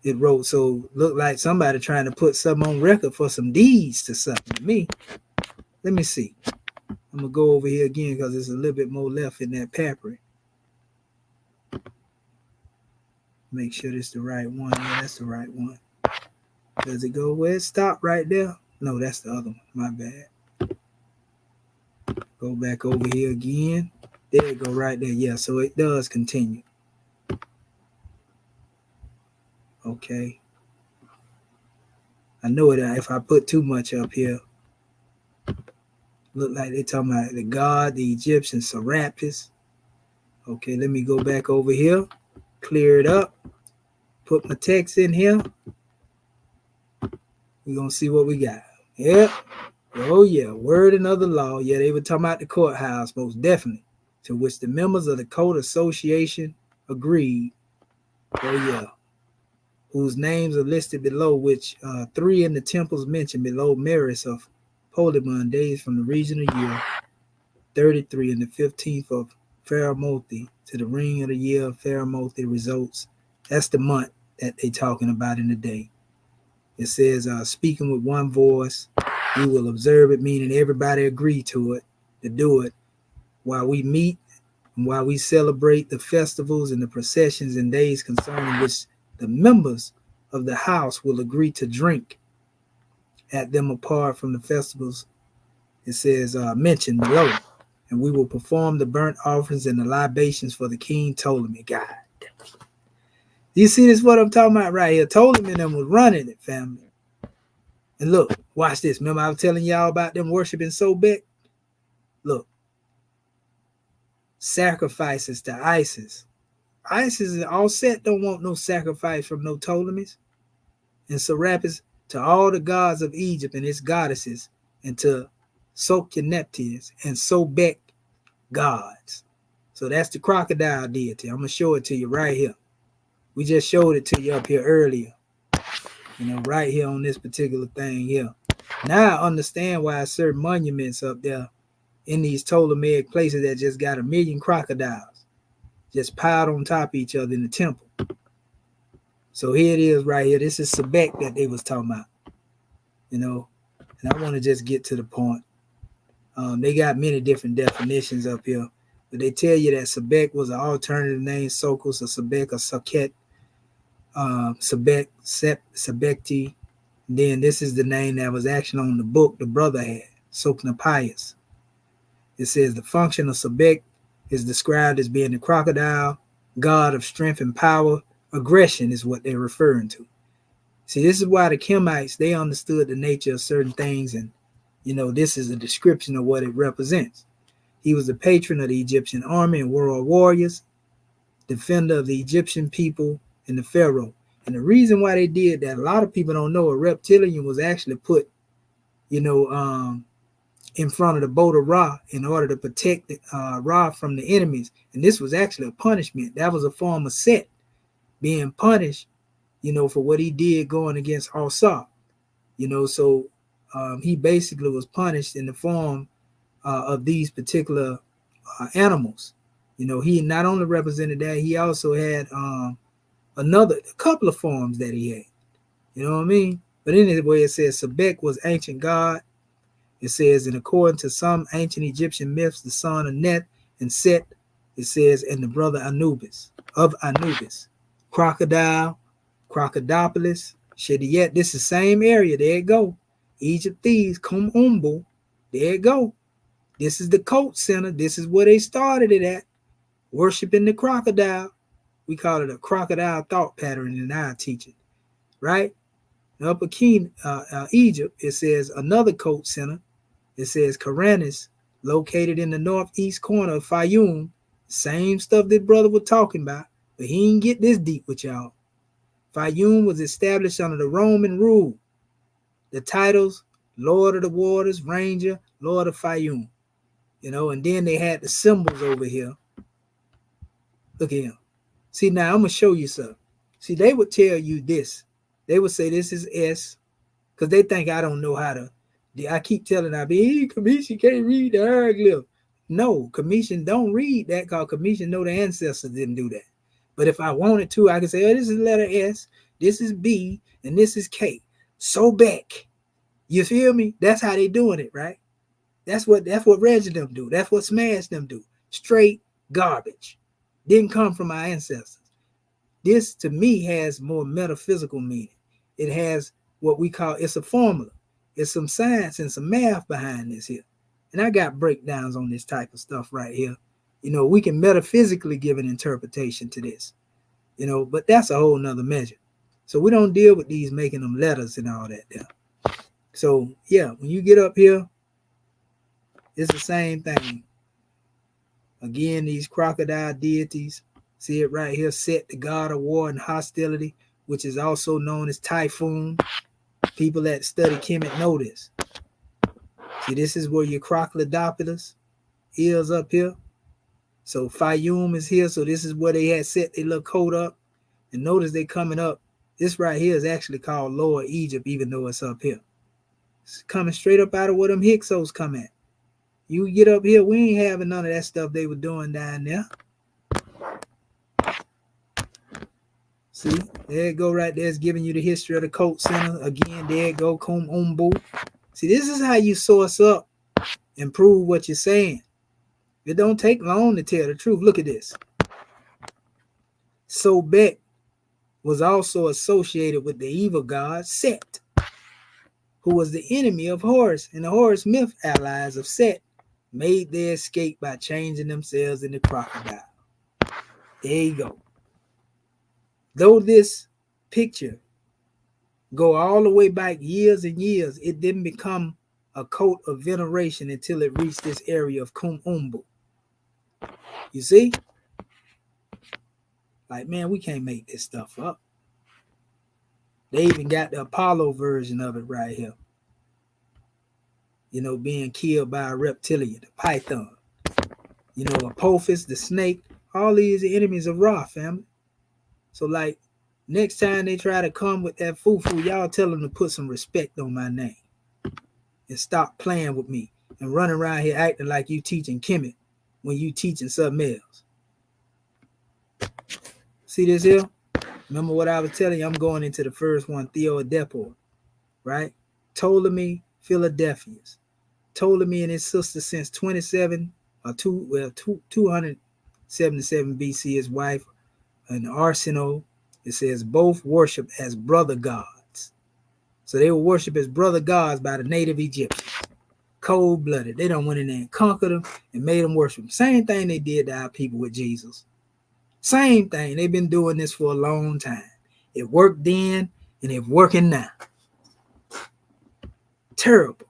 Speaker 2: It wrote, so look like somebody trying to put something on record for some deeds to something to me. Let me see. I'm gonna go over here again because there's a little bit more left in that papyri. Make sure this is the right one. Yeah, that's the right one. Does it go where it stopped right there? No, that's the other one. My bad. Go back over here again. There it go right there. Yeah, so it does continue. Okay. I know it. If I put too much up here, look like they talking about the god, the Egyptian Serapis. Okay, let me go back over here, clear it up, put my text in here. We're gonna see what we got. Yep. Oh yeah, word and other law. Yeah, they were talking about the courthouse, most definitely, to which the members of the court association agreed. Oh yeah. Whose names are listed below, which 3 in the temples mentioned below Maris of Polygon, days from the regional year 33 and the 15th of Pharamothi to the ring of the year of Pharamothi results. That's the month that they talking about in the day. It says, speaking with one voice, we will observe it, meaning everybody agree to it, to do it, while we meet and while we celebrate the festivals and the processions and days concerning which the members of the house will agree to drink at them apart from the festivals. It says, mentioned below, and we will perform the burnt offerings and the libations for the king Ptolemy. God. You see this what I'm talking about right here? Ptolemy and them was running it, family. And look, watch this. Remember I was telling y'all about them worshiping Sobek? Look. Sacrifices to Isis. Isis and all set don't want no sacrifice from no Ptolemies. And Serapis to all the gods of Egypt and its goddesses, and to Sokheneptes and Sobek gods. So that's the crocodile deity. I'm going to show it to you right here. We just showed it to you up here earlier. You know, right here on this particular thing here. Now I understand why certain monuments up there in these Ptolemaic places that just got 1 million crocodiles just piled on top of each other in the temple. So here it is right here. This is Sebek that they was talking about. You know, and I want to just get to the point. They got many different definitions up here, but they tell you that Sebek was an alternative name, Sokos or Sebek or Soket, Sebek, Sebekti. Then this is the name that was actually on the book the brother had, Soknapias. It says the function of Sebek is described as being the crocodile, god of strength and power. Aggression is what they're referring to. See, this is why the Kemites, they understood the nature of certain things, and you know, this is a description of what it represents. He was the patron of the Egyptian army and world warriors, defender of the Egyptian people and the pharaoh. And the reason why they did that, a lot of people don't know, a reptilian was actually put, you know, in front of the boat of Ra in order to protect Ra from the enemies. And this was actually a punishment. That was a form of Set being punished, you know, for what he did going against Asa. You know, so he basically was punished in the form of these particular animals. You know, he not only represented that, he also had a couple of forms that he had. You know what I mean? But anyway, it says Sebek was ancient god. It says, and according to some ancient Egyptian myths, the son of Net and Set, it says, and the brother Anubis, crocodile, Crocodipolis, Shediyet. This is the same area. There you go. Egypt thieves, Kum Umbu. There you go. This is the cult center. This is where they started it at. Worshiping the crocodile. We call it a crocodile thought pattern in our teaching, right? In Upper King, Egypt, it says another cult center. It says Karanis, located in the northeast corner of Fayum. Same stuff that brother was talking about, but he didn't get this deep with y'all. Fayum was established under the Roman rule. The titles, Lord of the Waters, Ranger, Lord of Fayum. You know, and then they had the symbols over here. Look at him. See, now I'm going to show you something. See, they would tell you this. They would say this is S, because they think I don't know how to. I keep telling Commission can't read the hieroglyph. No, Commission don't read that, because Commission know the ancestors didn't do that. But if I wanted to, I could say, oh, this is letter S, this is B, and this is K. So back. You feel me? That's how they doing it, right? That's what Reggie them do. That's what Smash them do. Straight garbage. Didn't come from our ancestors. This, to me, has more metaphysical meaning. It has what we call, it's a formula. It's some science and some math behind this here. And I got breakdowns on this type of stuff right here. You know, we can metaphysically give an interpretation to this. You know, but that's a whole nother measure. So we don't deal with these making them letters and all that there. So, yeah, when you get up here, it's the same thing. Again, these crocodile deities, see it right here, Set, the god of war and hostility, which is also known as Typhoon. People that study Kemet know this. See, this is where your Crocodipolis is up here. So Fayum is here. So this is where they had set their little coat up. And notice they coming up. This right here is actually called Lower Egypt, even though it's up here. It's coming straight up out of where them Hyksos come at. You get up here, we ain't having none of that stuff they were doing down there. See, there it go right there. It's giving you the history of the cult center. Again, there it go, Kum Umbu. See, this is how you source up and prove what you're saying. It don't take long to tell the truth. Look at this. Sobek was also associated with the evil god Set, who was the enemy of Horus, and the Horus myth allies of Set made their escape by changing themselves into crocodile. There you go. Though this picture go all the way back years and years, it didn't become a cult of veneration until it reached this area of Kum Umbu. You see? Like, man, we can't make this stuff up. They even got the Apollo version of it right here. You know, being killed by a reptilian, the python. You know, Apophis, the snake. All these are enemies of Ra, family. So, like, next time they try to come with that foo-foo, y'all tell them to put some respect on my name. And stop playing with me. And running around here acting like you teaching Kemet when you teaching something else. See this here? Remember what I was telling you? I'm going into the first one, Theodepor, right? Ptolemy, Philadelphians. Ptolemy and his sister since 277 BC, his wife, and Arsinoe, it says both worship as brother gods. So they were worshiped as brother gods by the native Egyptians. Cold-blooded. They done went in there and conquered them and made them worship them. Same thing they did to our people with Jesus. Same thing. They've been doing this for a long time. It worked then and it's working now. Terrible.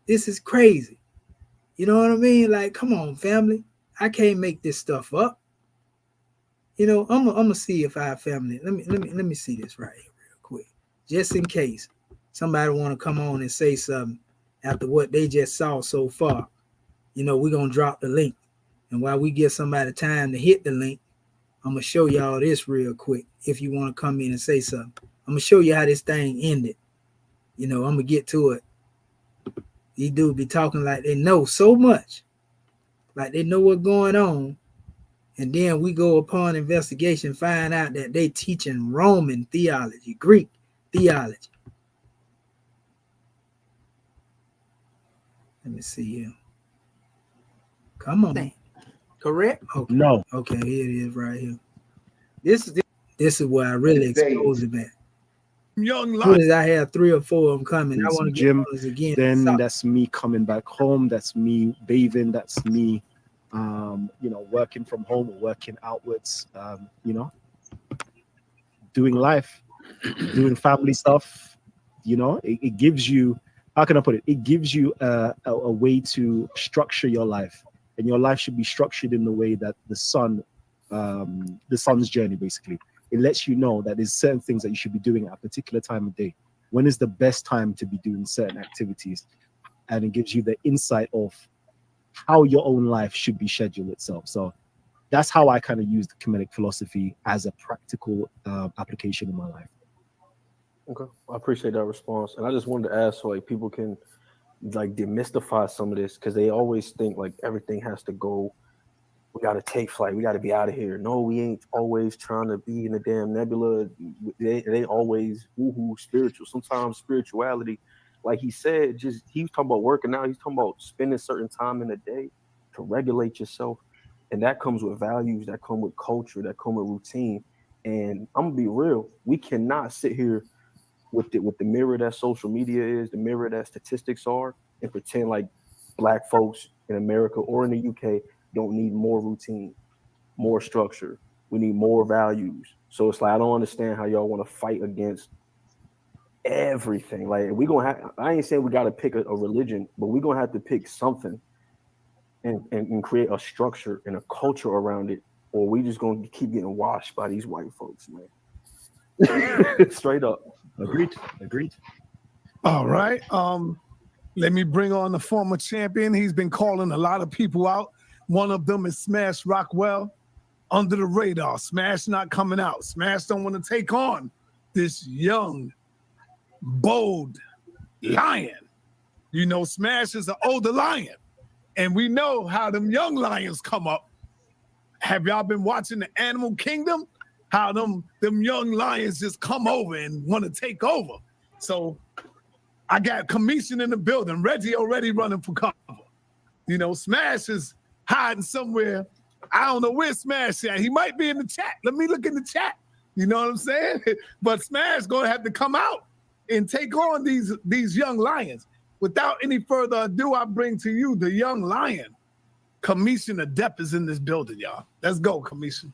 Speaker 2: This is crazy. You know what I mean? Like, come on, family. I can't make this stuff up. You know, I'm gonna see if our family. Let me see this right here real quick, just in case somebody want to come on and say something after what they just saw so far. You know, we're gonna drop the link, and while we give somebody time to hit the link, I'm gonna show y'all this real quick. If you want to come in and say something, I'm gonna show you how this thing ended. You know, I'm gonna get to it These dudes be talking like they know so much, like they know what's going on. And then we go upon investigation, find out that they teaching Roman theology, Greek theology. Let me see here. Come on. Correct? Okay.
Speaker 3: No.
Speaker 2: Okay, here it is right here. This is where I really expose it at.
Speaker 4: Young
Speaker 2: As I have 3 or 4 of them coming, I
Speaker 3: Some
Speaker 2: want to
Speaker 3: gym,
Speaker 2: get others again.
Speaker 3: then that's me coming back home. That's me bathing. That's me, working from home or working outwards. Doing life, doing family stuff. It gives you. How can I put it? It gives you a way to structure your life, and your life should be structured in the way that the sun's journey, basically. It lets you know that there's certain things that you should be doing at a particular time of day. When is the best time to be doing certain activities? And it gives you the insight of how your own life should be scheduled itself. So that's how I kind of use the Kemetic philosophy as a practical application in my life.
Speaker 5: Okay, I appreciate that response. And I just wanted to ask so like people can like demystify some of this, because they always think like everything has to go. We got to take flight. We got to be out of here. No, we ain't always trying to be in the damn nebula. They always woohoo spiritual. Sometimes spirituality, like he said, he was talking about working out. He's talking about spending certain time in the day to regulate yourself. And that comes with values, that come with culture, that come with routine. And I'm gonna be real. We cannot sit here with the mirror that social media is, the mirror that statistics are, and pretend like Black folks in America or in the UK don't need more routine, more structure. We need more values. So it's like, I don't understand how y'all want to fight against everything. Like I ain't saying we got to pick a religion, but we're going to have to pick something and create a structure and a culture around it, or we just going to keep getting washed by these white folks, man. Straight up.
Speaker 3: Agreed.
Speaker 4: All right. Let me bring on the former champion. He's been calling a lot of people out. One of them is Smash Rockwell. Under the radar. Smash not coming out. Smash don't want to take on this young, bold lion. Smash is an older lion. And we know how them young lions come up. Have y'all been watching the Animal Kingdom? How them young lions just come over and want to take over. So I got commission in the building. Reggie already running for cover. Smash is hiding somewhere. I don't know where Smash at. He might be in the chat. Let me look in the chat. You know what I'm saying? But Smash gonna have to come out and take on these young lions. Without any further ado, I bring to you the young lion. Commission HOTEP is in this building, y'all. Let's go, Commission.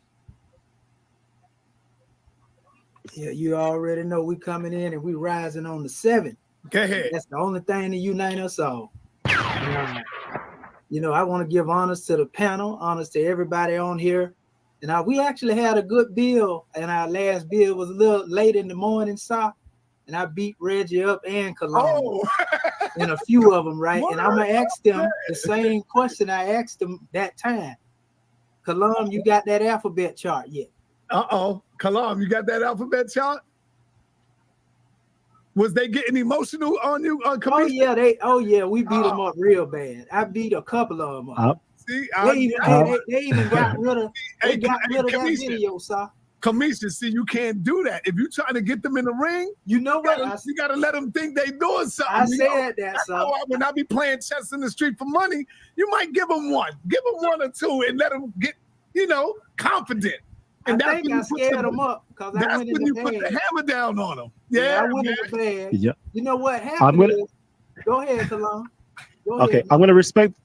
Speaker 2: Yeah, you already know we coming in and we rising on the 7.
Speaker 4: Go ahead.
Speaker 2: That's the only thing to unite us all. I want to give honors to the panel, honors to everybody on here. And we actually had a good bill, and our last bill was a little late in the morning, sir. And I beat Reggie up and Cologne and a few of them, right? And I'm going to ask them the same question I asked them that time. Cologne, you got that alphabet chart yet?
Speaker 4: Kalam, you got that alphabet chart? Was they getting emotional on you?
Speaker 2: Oh yeah, we beat them up real bad. I beat a couple of them up.
Speaker 4: See,
Speaker 2: they even got rid of that video, sir.
Speaker 4: Commission, see, you can't do that. If you're trying to get them in the ring,
Speaker 2: you know what?
Speaker 4: You gotta let them think they doing something.
Speaker 2: I said that, sir.
Speaker 4: When I be playing chess in the street for money, you might give them one or two, and let them get, confident. And
Speaker 2: I think I scared them up because I went in the bag.
Speaker 4: Put the hammer down on them.
Speaker 2: Yeah, I went in the bag.
Speaker 3: Yeah.
Speaker 2: You know what happened? Go ahead, Talon.
Speaker 3: Okay, I'm gonna respect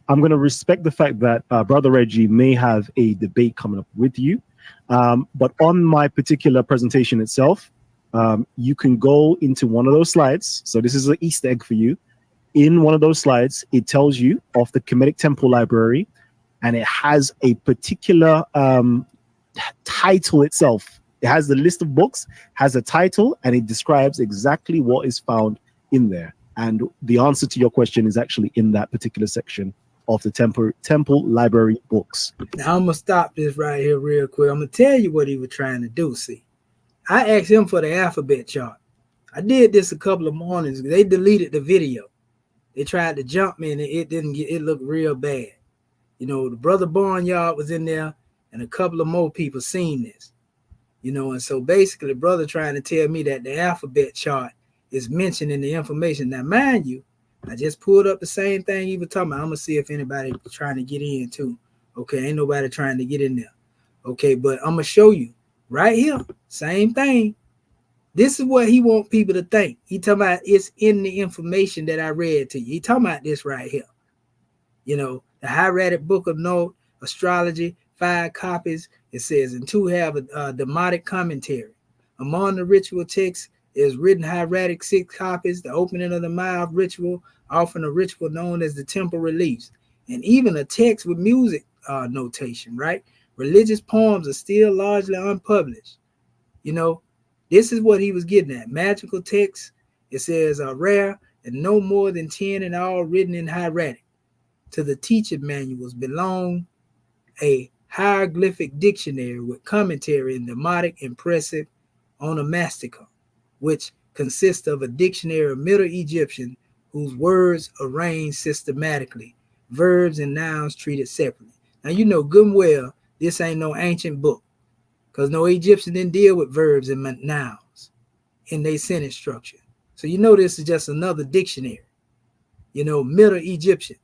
Speaker 3: the fact that Brother Reggie may have a debate coming up with you, but on my particular presentation itself, you can go into one of those slides. So this is an Easter egg for you. In one of those slides, it tells you of the Kemetic Temple Library, and it has a particular title itself. It has the list of books, has a title, and it describes exactly what is found in there. And the answer to your question is actually in that particular section of the temple library books.
Speaker 2: Now I'm gonna stop this right here real quick. I'm gonna tell you what he was trying to do. See, I asked him for the alphabet chart. I did this a couple of mornings. They deleted the video. They tried to jump me and it didn't get, it looked real bad. You know, the brother Barnyard was in there and a couple of more people seen this. You know, and so basically the brother trying to tell me that the alphabet chart is mentioned in the information. Now, mind you, I just pulled up the same thing he was talking about. I'm going to see if anybody trying to get in too. Okay, ain't nobody trying to get in there. Okay, but I'm going to show you right here, same thing. This is what he want people to think. He talking about it's in the information that I read to you. He talking about this right here. You know, the hieratic book of note, astrology, 5 copies. It says, and 2 have a demotic commentary. Among the ritual texts is written hieratic 6 copies, the opening of the mouth ritual, often a ritual known as the temple reliefs, and even a text with music notation, right? Religious poems are still largely unpublished. You know, this is what he was getting at. Magical texts, it says, are rare and no more than 10 in all written in hieratic. To the teaching manuals belong a hieroglyphic dictionary with commentary in demotic impressive onomasticon, which consists of a dictionary of Middle Egyptian whose words arranged systematically, verbs and nouns treated separately. Now, you know good and well this ain't no ancient book, because no Egyptian didn't deal with verbs and nouns in their sentence structure. So you know this is just another dictionary, you know, Middle Egyptian.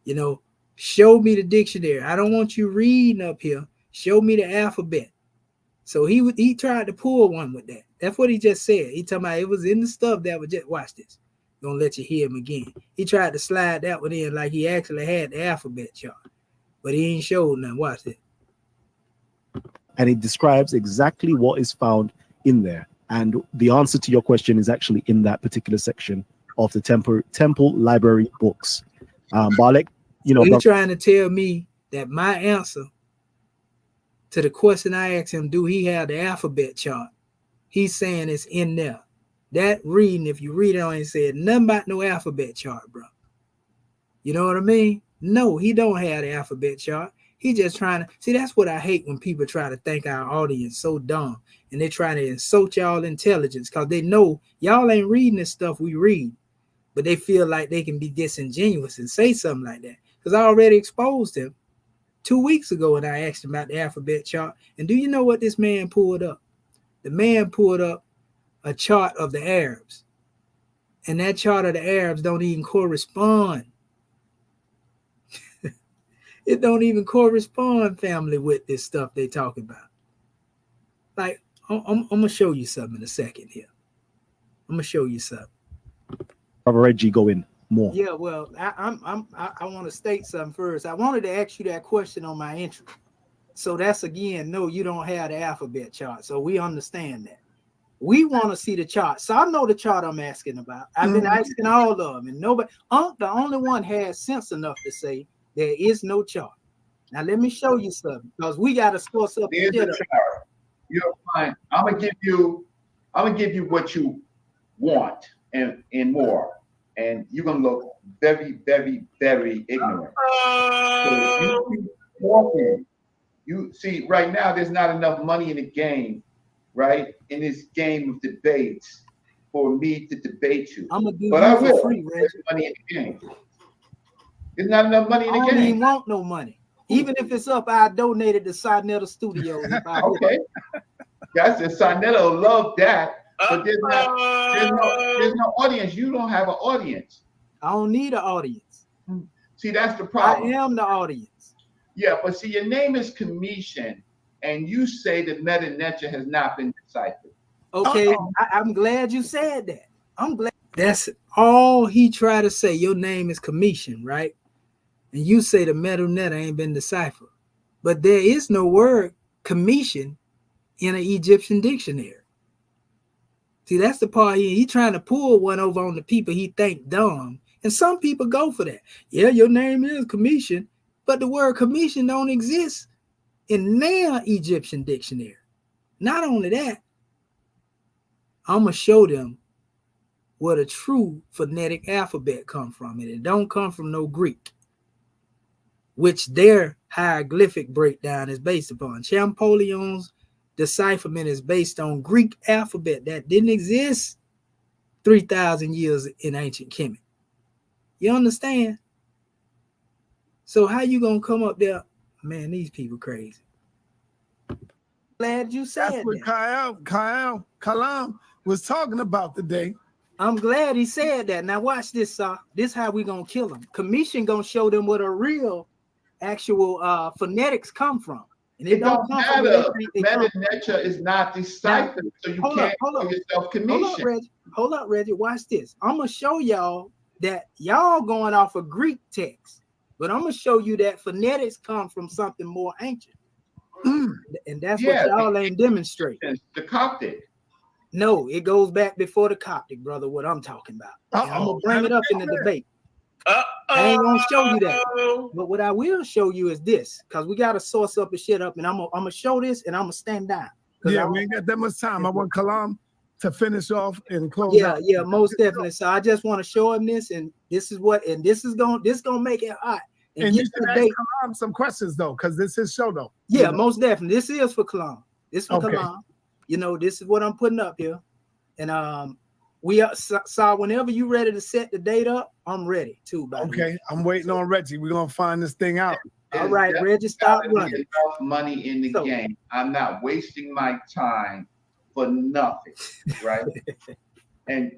Speaker 2: You know, show me the dictionary. I don't want you reading up here. Show me the alphabet. So he tried to pull one with that. That's what he just said. He talking about it was in the stuff that was just, watch this. Gonna let you hear him again. He tried to slide that one in like he actually had the alphabet chart, but he ain't showed nothing. Watch it.
Speaker 3: And it describes exactly what is found in there. And the answer to your question is actually in that particular section of the temple library books. Balek, you know,
Speaker 2: he's trying to tell me that my answer to the question I asked him, do he have the alphabet chart? He's saying it's in there. That reading, if you read it on, it said nothing about no alphabet chart, bro. You know what I mean? No, he don't have the alphabet chart. He just trying to see. That's what I hate when people try to think our audience so dumb and they try to insult y'all intelligence because they know y'all ain't reading this stuff we read. But they feel like they can be disingenuous and say something like that. Because I already exposed him 2 weeks ago and I asked him about the alphabet chart. And do you know what this man pulled up? The man pulled up a chart of the Arabs. And that chart of the Arabs don't even correspond. It don't even correspond, family, with this stuff they talk about. Like, I'm going to show you something in a second here. I'm going to show you something.
Speaker 3: Brother Reggie, go in more.
Speaker 2: Yeah, well, I want to state something first. I wanted to ask you that question on my intro. So that's again, no, you don't have the alphabet chart. So we understand that. We want to see the chart. So I know the chart I'm asking about. I've been asking all of them, and nobody. The only one has sense enough to say there is no chart. Now let me show you something because we got to source up.
Speaker 6: There's a chart. You'll find. I'm gonna give you what you want and more, and you're gonna look very, very, very ignorant. So you keep walking. You see, right now there's not enough money in the game, right? In this game of debates, for me to debate you.
Speaker 2: I'm gonna do
Speaker 6: but
Speaker 2: you
Speaker 6: I
Speaker 2: for
Speaker 6: will.
Speaker 2: free, Reggie.
Speaker 6: There's money in the game. There's not enough money in the
Speaker 2: I don't
Speaker 6: game.
Speaker 2: even want no money. Even if it's up, I donated to Sinetta Studios.
Speaker 6: Okay. That's it. Sinetta will love that. But there's no audience. You don't have an audience.
Speaker 2: I don't need an audience.
Speaker 6: See, that's the problem.
Speaker 2: I am the audience.
Speaker 6: Yeah, but see, your name is Commission, and you say that Meta Nature has not been deciphered.
Speaker 2: Okay, I'm glad you said that. I'm glad. That's all he tried to say. Your name is Commission, right? And you say the metal net ain't been deciphered. But there is no word Commission in an Egyptian dictionary. See, that's the part he trying to pull one over on the people he think dumb. And some people go for that. Yeah, your name is Commission, but the word Commission don't exist in their Egyptian dictionary. Not only that, I'm going to show them where the true phonetic alphabet come from. And it don't come from no Greek, which their hieroglyphic breakdown is based upon. Champollion's decipherment is based on Greek alphabet that didn't exist 3,000 years in ancient Kemet. You understand? So how you gonna come up there? Man, these people crazy. Glad you said
Speaker 4: That's what
Speaker 2: that.
Speaker 4: Kalam was talking about today.
Speaker 2: I'm glad he said that. Now watch this, sir. This how we gonna kill them. Commission gonna show them what a real, actual phonetics come from. And
Speaker 6: It don't
Speaker 2: come from where
Speaker 6: matter.
Speaker 2: they think they come from.
Speaker 6: Meta is not deciphered, so you can't call yourself commission.
Speaker 2: Hold up, Reggie. Watch this. I'm gonna show y'all that y'all going off a Greek text, but I'm gonna show you that phonetics come from something more ancient. And that's what y'all ain't demonstrating.
Speaker 6: The Coptic.
Speaker 2: No, it goes back before the Coptic, brother. What I'm talking about. And I'm gonna bring it up in the debate. I ain't gonna show you that. But what I will show you is this, because we gotta source up and shit up, and I'm gonna show this, and I'm gonna stand down.
Speaker 4: Yeah, we ain't got that much time. I want Kalam to finish off and close.
Speaker 2: Yeah, most definitely. So I just want to show him this, and this is gonna make it hot.
Speaker 4: And you should ask Kalam some questions though, because this is his show though.
Speaker 2: Yeah, most definitely. This is for Kalam. This is for Kalam. You know, this is what I'm putting up here. And we saw whenever you ready to set the date up, I'm ready too.
Speaker 4: Okay, I'm waiting on Reggie. We're gonna find this thing out.
Speaker 2: All right, Reggie, stop running.
Speaker 6: Enough money in the game. I'm not wasting my time for nothing, right? And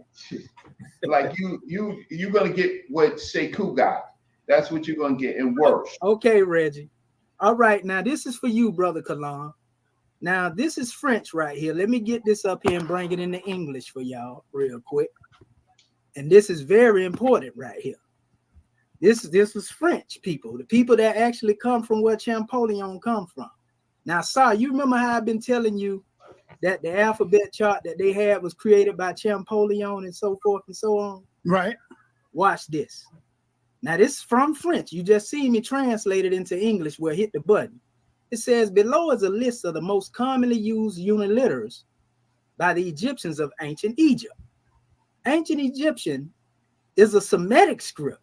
Speaker 6: like you're gonna get what Sekou got. That's what you're gonna get, and worse.
Speaker 2: Okay, Reggie. All right, now this is for you, brother Kalam. Now this is French right here. Let me get this up here and bring it into English for y'all real quick. And this is very important right here. This was French people, the people that actually come from where Champollion come from. Now, Sir, you remember how I've been telling you that the alphabet chart that they had was created by Champollion and so forth and so on?
Speaker 4: Right.
Speaker 2: Watch this. Now, this is from French. You just see me translate it into English where hit the button. It says, below is a list of the most commonly used uniliterals by the Egyptians of ancient Egypt. Ancient Egyptian is a Semitic script,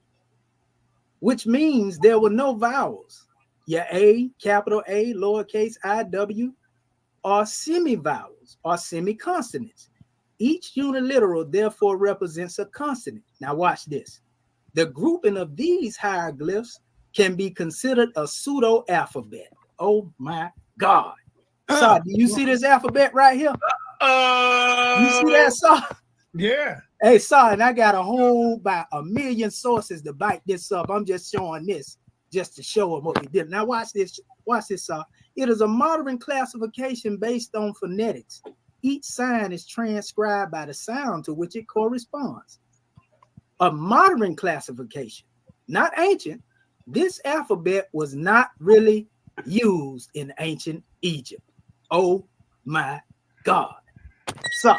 Speaker 2: which means there were no vowels. Your A, capital A, lowercase I, W, are semi-vowels or semi-consonants. Each uniliteral therefore represents a consonant. Now watch this. The grouping of these hieroglyphs can be considered a pseudo-alphabet. Oh my God. So, do you see this alphabet right here? You see that, Sir?
Speaker 4: Yeah.
Speaker 2: Hey, Sir, and I got a whole about 1 million sources to back this up. I'm just showing this just to show them what we did. Now watch this. Watch this, Sir. It is a modern classification based on phonetics. Each sign is transcribed by the sound to which it corresponds. A modern classification, not ancient. This alphabet was not really used in ancient Egypt. Oh my God. So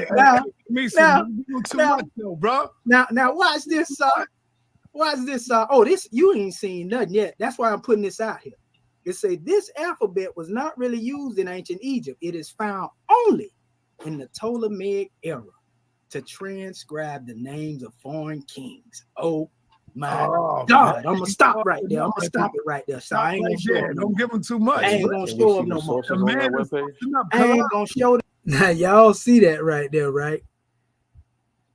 Speaker 2: now watch this, sir. Watch this, sir. Oh, this you ain't seen nothing yet. That's why I'm putting this out here. It say this alphabet was not really used in ancient Egypt. It is found only in the Ptolemaic era to transcribe the names of foreign kings. Oh my God. I'm gonna stop right there. I'm gonna stop it right there. So I ain't gonna show them.
Speaker 4: Don't give them too much.
Speaker 2: I ain't gonna show them no more.
Speaker 4: I
Speaker 2: ain't gonna show them. Now y'all see that right there, right?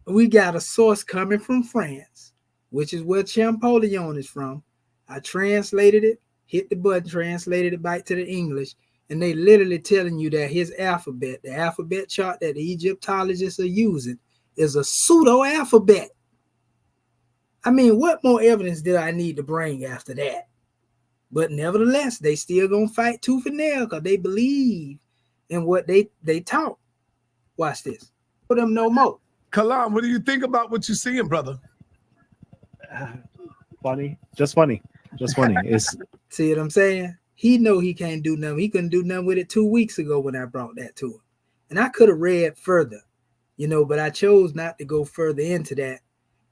Speaker 2: We got a source coming from France, which is where Champollion is from. I translated it, hit the button, translated it back to the English, and they literally telling you that his alphabet, the alphabet chart that the Egyptologists are using, is a pseudo alphabet. I mean, what more evidence did I need to bring after that? But nevertheless, they still gonna fight tooth and nail because they believe in what they taught. Watch this. For them no more.
Speaker 4: Kalam, what do you think about what you're seeing, brother?
Speaker 3: Funny, just funny. It's
Speaker 2: see what I'm saying? He know he can't do nothing. He couldn't do nothing with it 2 weeks ago when I brought that to him. And I could have read further, but I chose not to go further into that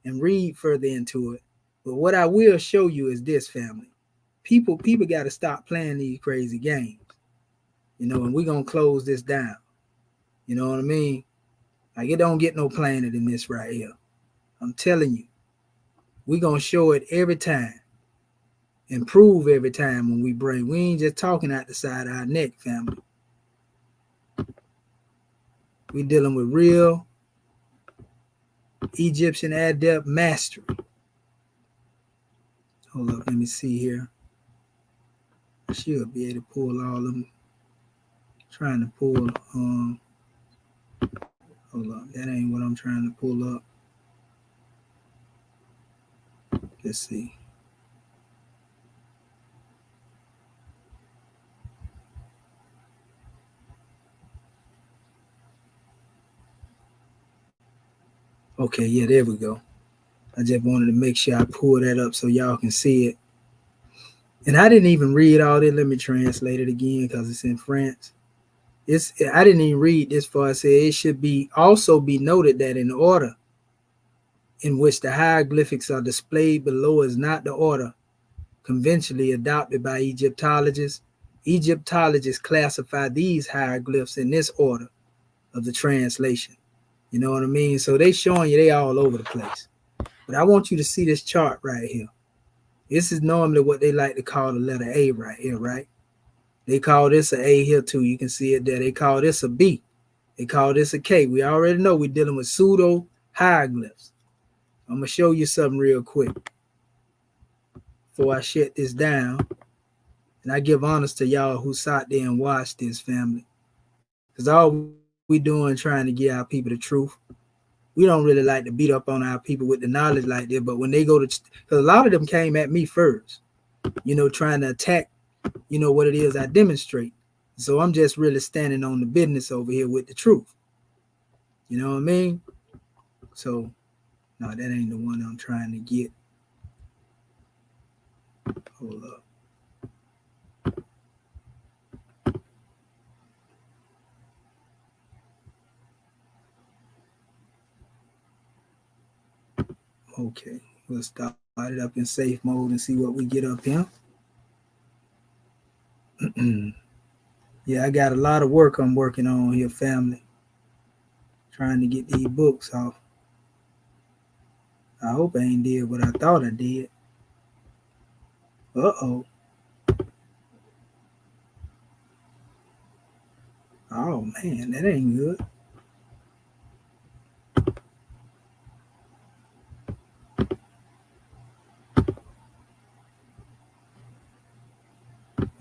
Speaker 2: and read further into it. But what I will show you is this, family. People got to stop playing these crazy games. And we're going to close this down. You know what I mean? Like, it don't get no plainer than this right here. I'm telling you. We're going to show it every time. And prove every time when we bring. We ain't just talking out the side of our neck, family. We dealing with real Egyptian adept mastery. Hold up, let me see here. I should be able to pull all of them. Trying to pull, hold up, that ain't what I'm trying to pull up. Let's see. Okay, yeah, there we go. I just wanted to make sure I pull that up so y'all can see it. And I didn't even read all that. Let me translate it again because it's in French. I didn't even read this far. I said it should also be noted that in order in which the hieroglyphics are displayed below is not the order conventionally adopted by Egyptologists. Egyptologists classify these hieroglyphs in this order of the translation. You know what I mean? So they showing you they all over the place. But I want you to see this chart right here. This is normally what they like to call the letter A right here, right? They call this an A here too. You can see it there. They call this a B. They call this a K. We already know we're dealing with pseudo hieroglyphs. I'm going to show you something real quick before I shut this down. And I give honors to y'all who sat there and watched this, family. Because all we doing trying to give our people the truth. We don't really like to beat up on our people with the knowledge like that. But when they go to, because a lot of them came at me first, you know, trying to attack, you know, what it is I demonstrate. So I'm just really standing on the business over here with the truth. You know what I mean? So, no, that ain't the one I'm trying to get. Hold up. Okay, we'll start it up in safe mode and see what we get up here. Yeah, I got a lot of work I'm working on here, family. Trying to get these books off. I hope I ain't did what I thought I did. Uh-oh. Oh, man, that ain't good.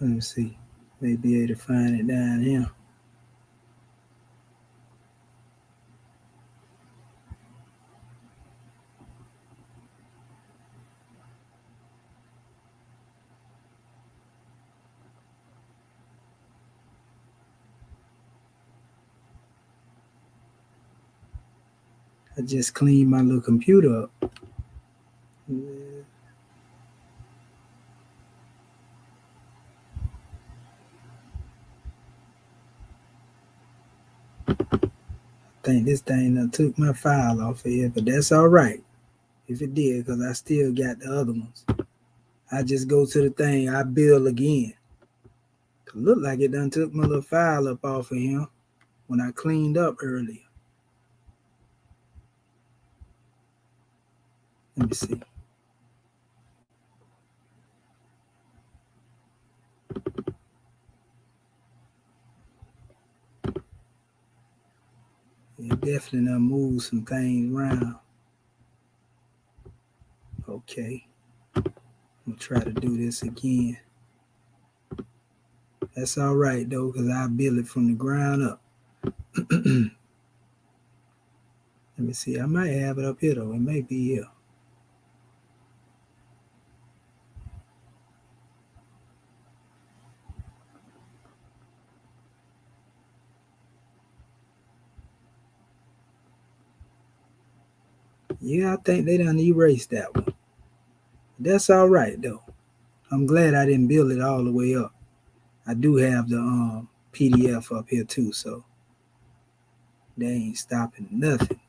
Speaker 2: Let me see. Maybe able to find it down here. I just cleaned my little computer up. I think this thing done took my file off of here, but that's all right. If it did, because I still got the other ones. I just go to the thing, I build again. It look like it done took my little file up off of here when I cleaned up earlier. Let me see. It definitely done moved some things around. Okay. I'm going to try to do this again. That's all right, though, because I build it from the ground up. Let me see. I might have it up here, though. It may be here. Yeah, I think they done erased that one. That's all right, though. I'm glad I didn't build it all the way up. I do have the PDF up here, too, so they ain't stopping nothing.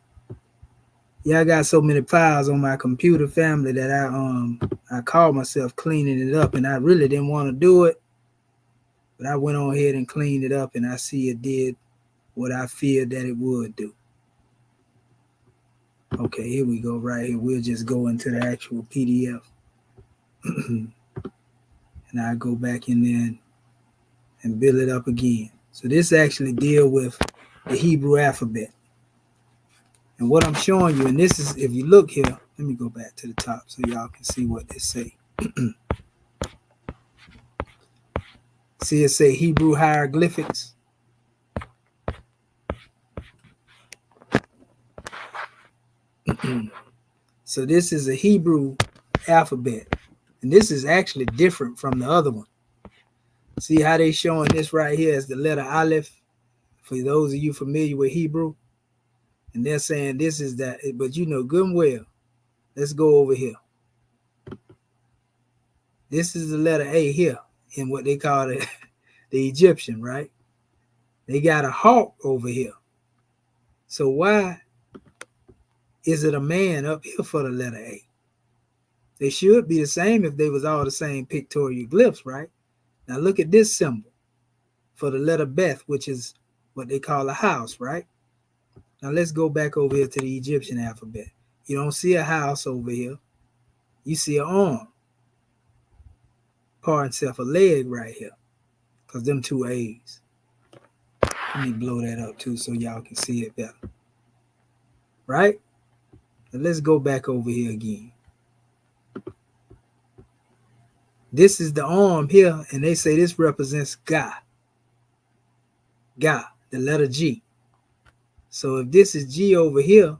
Speaker 2: Yeah, I got so many files on my computer, family, that I called myself cleaning it up, and I really didn't want to do it. But I went on ahead and cleaned it up, and I see it did what I feared that it would do. Okay, here we go right here. We'll just go into the actual PDF. And I go back in there and build it up again. So this actually deal with the Hebrew alphabet. And what I'm showing you, and this is, if you look here, let me go back to the top so y'all can see what they say. See, it say Hebrew hieroglyphics. So this is a Hebrew alphabet. And this is actually different from the other one. See how they showing this right here as the letter Aleph, for those of you familiar with Hebrew. And they're saying this is that, but you know good and well. Let's go over here. This is the letter A here in what they call the Egyptian, right? They got a hawk over here. So why is it a man up here for the letter A? They should be the same if they was all the same pictorial glyphs, right? Now look at this symbol for the letter Beth, which is what they call a house, right? Now let's go back over here to the Egyptian alphabet. You don't see a house over here. You see an arm. Pardon itself, a leg right here. Because them two A's. Let me blow that up too so y'all can see it better. Right? Now let's go back over here again. This is the arm here, and they say this represents God. God, the letter G. So if this is G over here,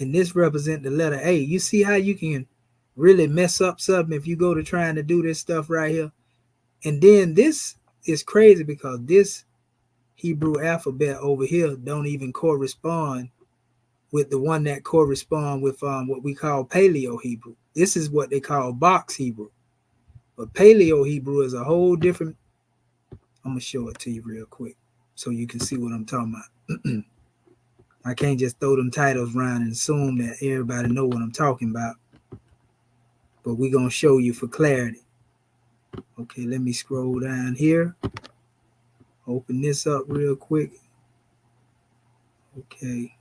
Speaker 2: and this represents the letter A, you see how you can really mess up something if you go to trying to do this stuff right here. And then this is crazy because this Hebrew alphabet over here don't even correspond with the one that correspond with what we call Paleo Hebrew. This is what they call box Hebrew. But Paleo Hebrew is a whole different. I'm going to show it to you real quick so you can see what I'm talking about. I can't just throw them titles around and assume that everybody know what I'm talking about. But we're going to show you for clarity. Okay, let me scroll down here. Open this up real quick. Okay.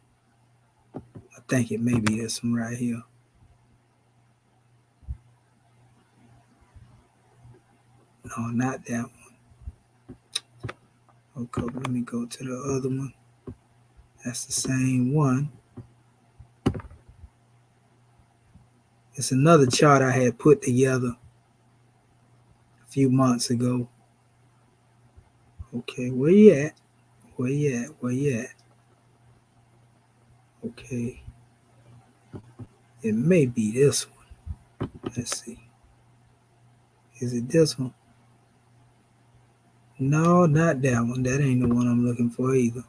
Speaker 2: I think it may be this one right here. No, not that one. Okay, let me go to the other one. That's the same one. It's another chart I had put together a few months ago. Okay, where you at? Where you at? Where you at? Okay. It may be this one. Let's see. Is it this one? No, not that one. That ain't the one I'm looking for either.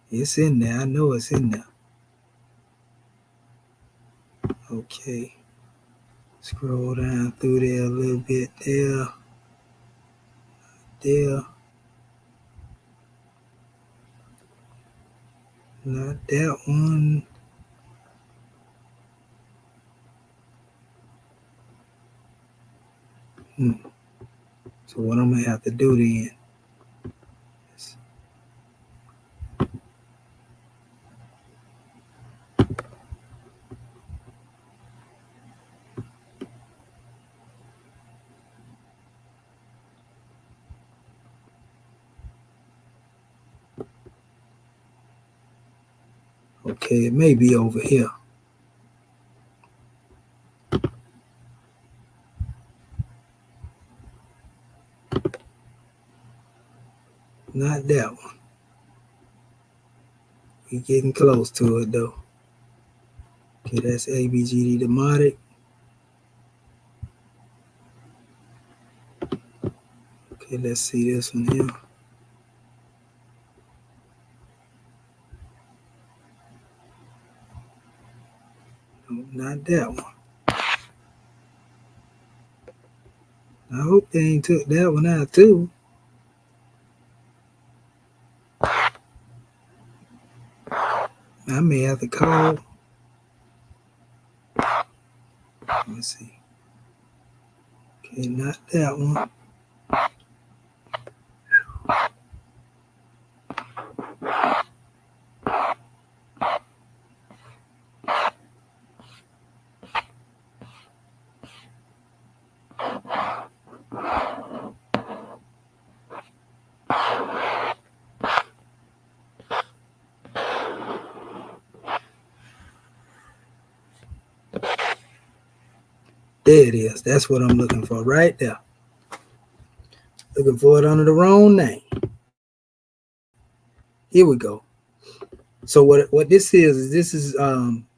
Speaker 2: It's in there. I know it's in there. Okay. Scroll down through there a little bit. There. There. Not that one. So what I'm going to have to do then. Okay, it may be over here. Not that one. We getting close to it though. Okay, that's ABGD Demotic. Okay, let's see this one here. No, not that one. I hope they ain't took that one out too. I may have to call. Let's see. Okay, not that one. There it is. That's what I'm looking for right there. Looking for it under the wrong name. Here we go. So what this is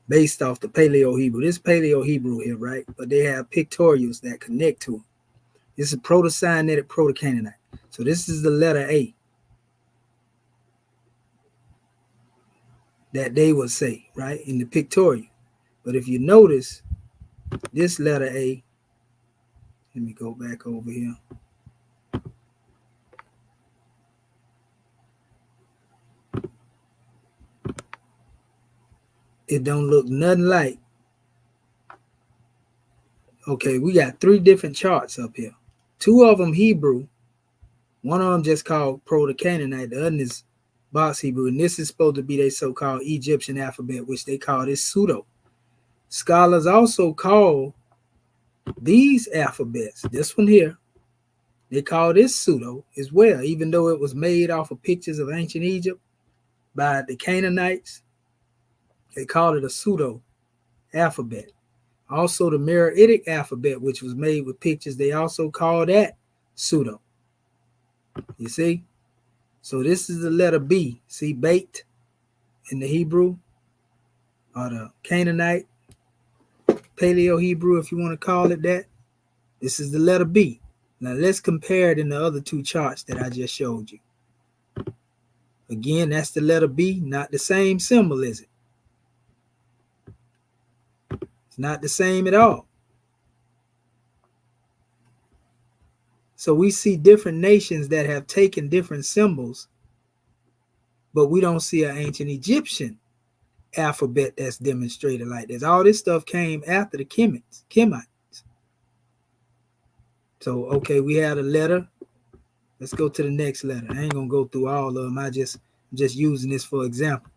Speaker 2: based off the Paleo Hebrew. This Paleo Hebrew here, right? But they have pictorials that connect to it. This is Proto-Sinaitic Proto-Canaanite. So this is the letter A that they would say, right, in the pictorial. But if you notice, this letter A, let me go back over here. It don't look nothing like. Okay, we got 3 different charts up here. 2 of them Hebrew. One of them just called Proto-Canaanite. The other is Box Hebrew. And this is supposed to be their so-called Egyptian alphabet, which they call this pseudo. Scholars also call these alphabets, this one here, they call this pseudo as well, even though it was made off of pictures of ancient Egypt by the Canaanites. They call it a pseudo alphabet. Also, the Meroitic alphabet, which was made with pictures, they also call that pseudo. You see? So this is the letter B. See, bait in the Hebrew, or the Canaanite, Paleo Hebrew, if you want to call it that. This is the letter B. Now let's compare it in the other 2 charts that I just showed you. Again, that's the letter B, not the same symbol, is it? It's not the same at all. So we see different nations that have taken different symbols, but we don't see an ancient Egyptian alphabet that's demonstrated like this. All this stuff came after the Kemites. So, okay, we had a letter. Let's go to the next letter. I ain't going to go through all of them. I'm just using this for example.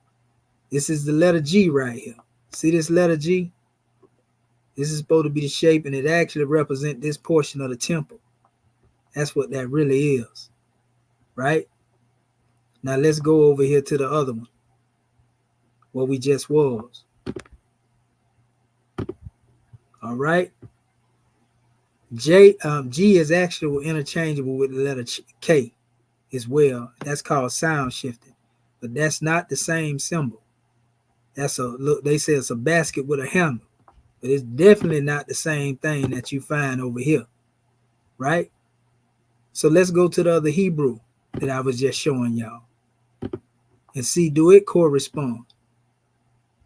Speaker 2: This is the letter G right here. See this letter G? This is supposed to be the shape, and it actually represents this portion of the temple. That's what that really is, right? Now let's go over here to the other one, what we just was. All right. G is actually interchangeable with the letter K as well. That's called sound shifting, but that's not the same symbol. That's look. They say it's a basket with a handle, but it's definitely not the same thing that you find over here, right? So let's go to the other Hebrew that I was just showing y'all and see, do it correspond?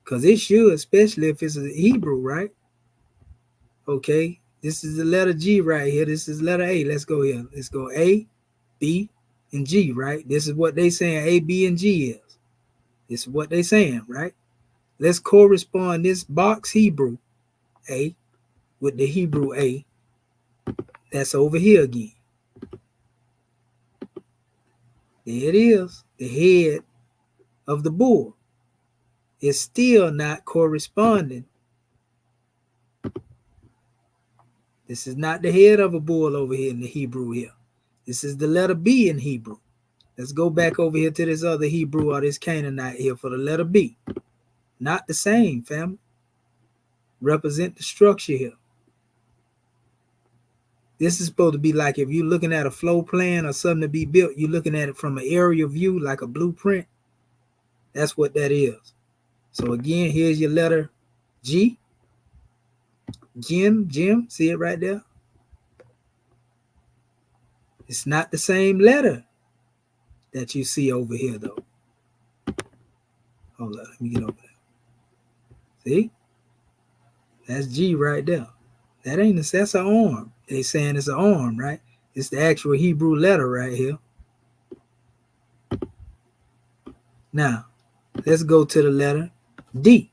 Speaker 2: Because it should, especially if it's a Hebrew, right? Okay. This is the letter G right here. This is letter A. Let's go here. Let's go A, B, and G, right? This is what they saying A, B, and G is. This is what they saying, right? Let's correspond this box Hebrew A with the Hebrew A that's over here again. There it is. The head of the bull is still not corresponding. This is not the head of a bull over here in the Hebrew here. This is the letter B in Hebrew. Let's go back over here to this other Hebrew or this Canaanite here for the letter B. Not the same, family. Represent the structure here. This is supposed to be like if you're looking at a floor plan or something to be built, you're looking at it from an aerial view like a blueprint. That's what that is. So again, here's your letter G. Jim, see it right there? It's not the same letter that you see over here, though. Hold on, let me get over there. See? That's G right there. That's an arm. They saying it's an arm, right? It's the actual Hebrew letter right here. Now, let's go to the letter D.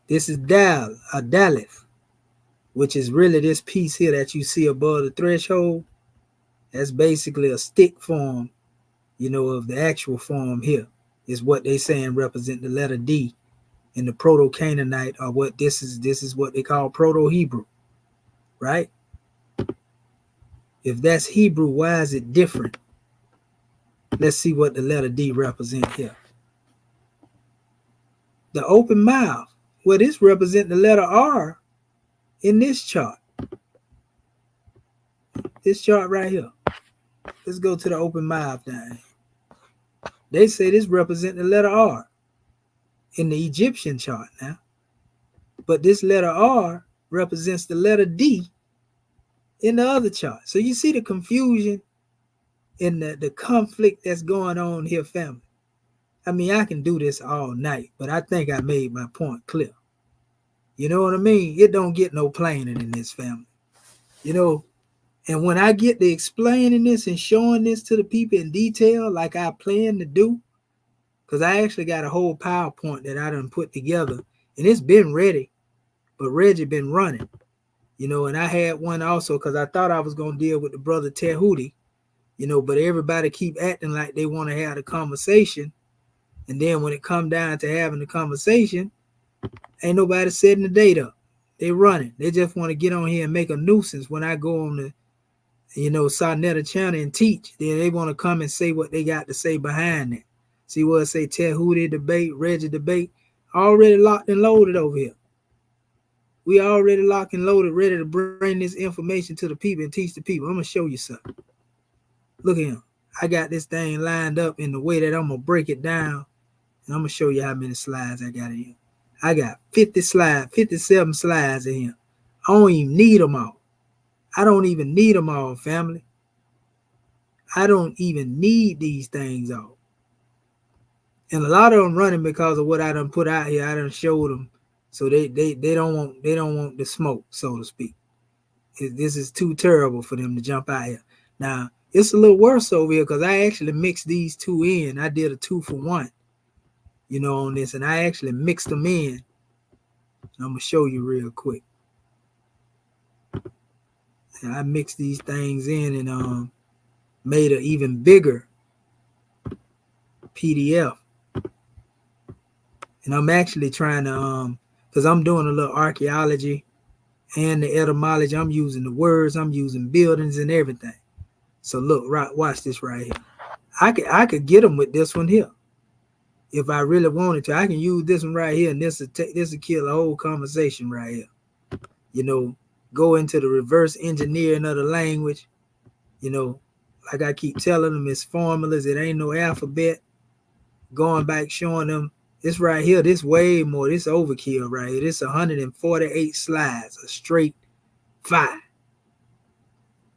Speaker 2: This is Dal, a Daleth, which is really this piece here that you see above the threshold. That's basically a stick form, of the actual form here is what they saying represent the letter D in the Proto-Canaanite, or what this is what they call Proto-Hebrew, right? If that's Hebrew, why is it different? Let's see what the letter D represent here. The open mouth. Well, this represent the letter R in this chart. This chart right here. Let's go to the open mouth thing. They say this represents the letter R in the Egyptian chart now. But this letter R represents the letter D in the other chart. So you see the confusion and the conflict that's going on here, family. I mean, I can do this all night, but I think I made my point clear. You know what I mean? It don't get no plainer than this, family. You know, and when I get to explaining this and showing this to the people in detail, like I plan to do, because I actually got a whole PowerPoint that I done put together, and it's been ready, but Reggie been running. You know, and I had one also because I thought I was going to deal with the brother Tehuti, you know, but everybody keep acting like they want to have the conversation. And then when it come down to having the conversation, ain't nobody setting the date up. They running. They just want to get on here and make a nuisance when I go on the, you know, Sarnetta channel and teach. Then they want to come and say what they got to say behind that. See what I say, Tehuti debate, Reggie debate, already locked and loaded over here. We already locked and loaded, ready to bring this information to the people and teach the people. I'm going to show you something. Look at him. I got this thing lined up in the way that I'm going to break it down. And I'm going to show you how many slides I got in here. I got 57 slides in here. I don't even need them all. I don't even need them all, family. I don't even need these things all. And a lot of them running because of what I done put out here. I done showed them. So they don't want the smoke, so to speak. This is too terrible for them to jump out here. Now, it's a little worse over here because I actually mixed these two in. I did a 2-for-1, you know, on this, and I actually mixed them in. I'm going to show you real quick. And I mixed these things in and made an even bigger PDF. And I'm actually trying to, because I'm doing a little archaeology and the etymology. I'm using the words, I'm using buildings and everything. So look, right, watch this right here. I could get them with this one here. If I really wanted to, I can use this one right here, and this will kill a whole conversation right here. You know, go into the reverse engineering of the language. You know, like I keep telling them, it's formulas. It ain't no alphabet. Going back, showing them this right here. This way more. This overkill right here. This 148 slides, a straight 5.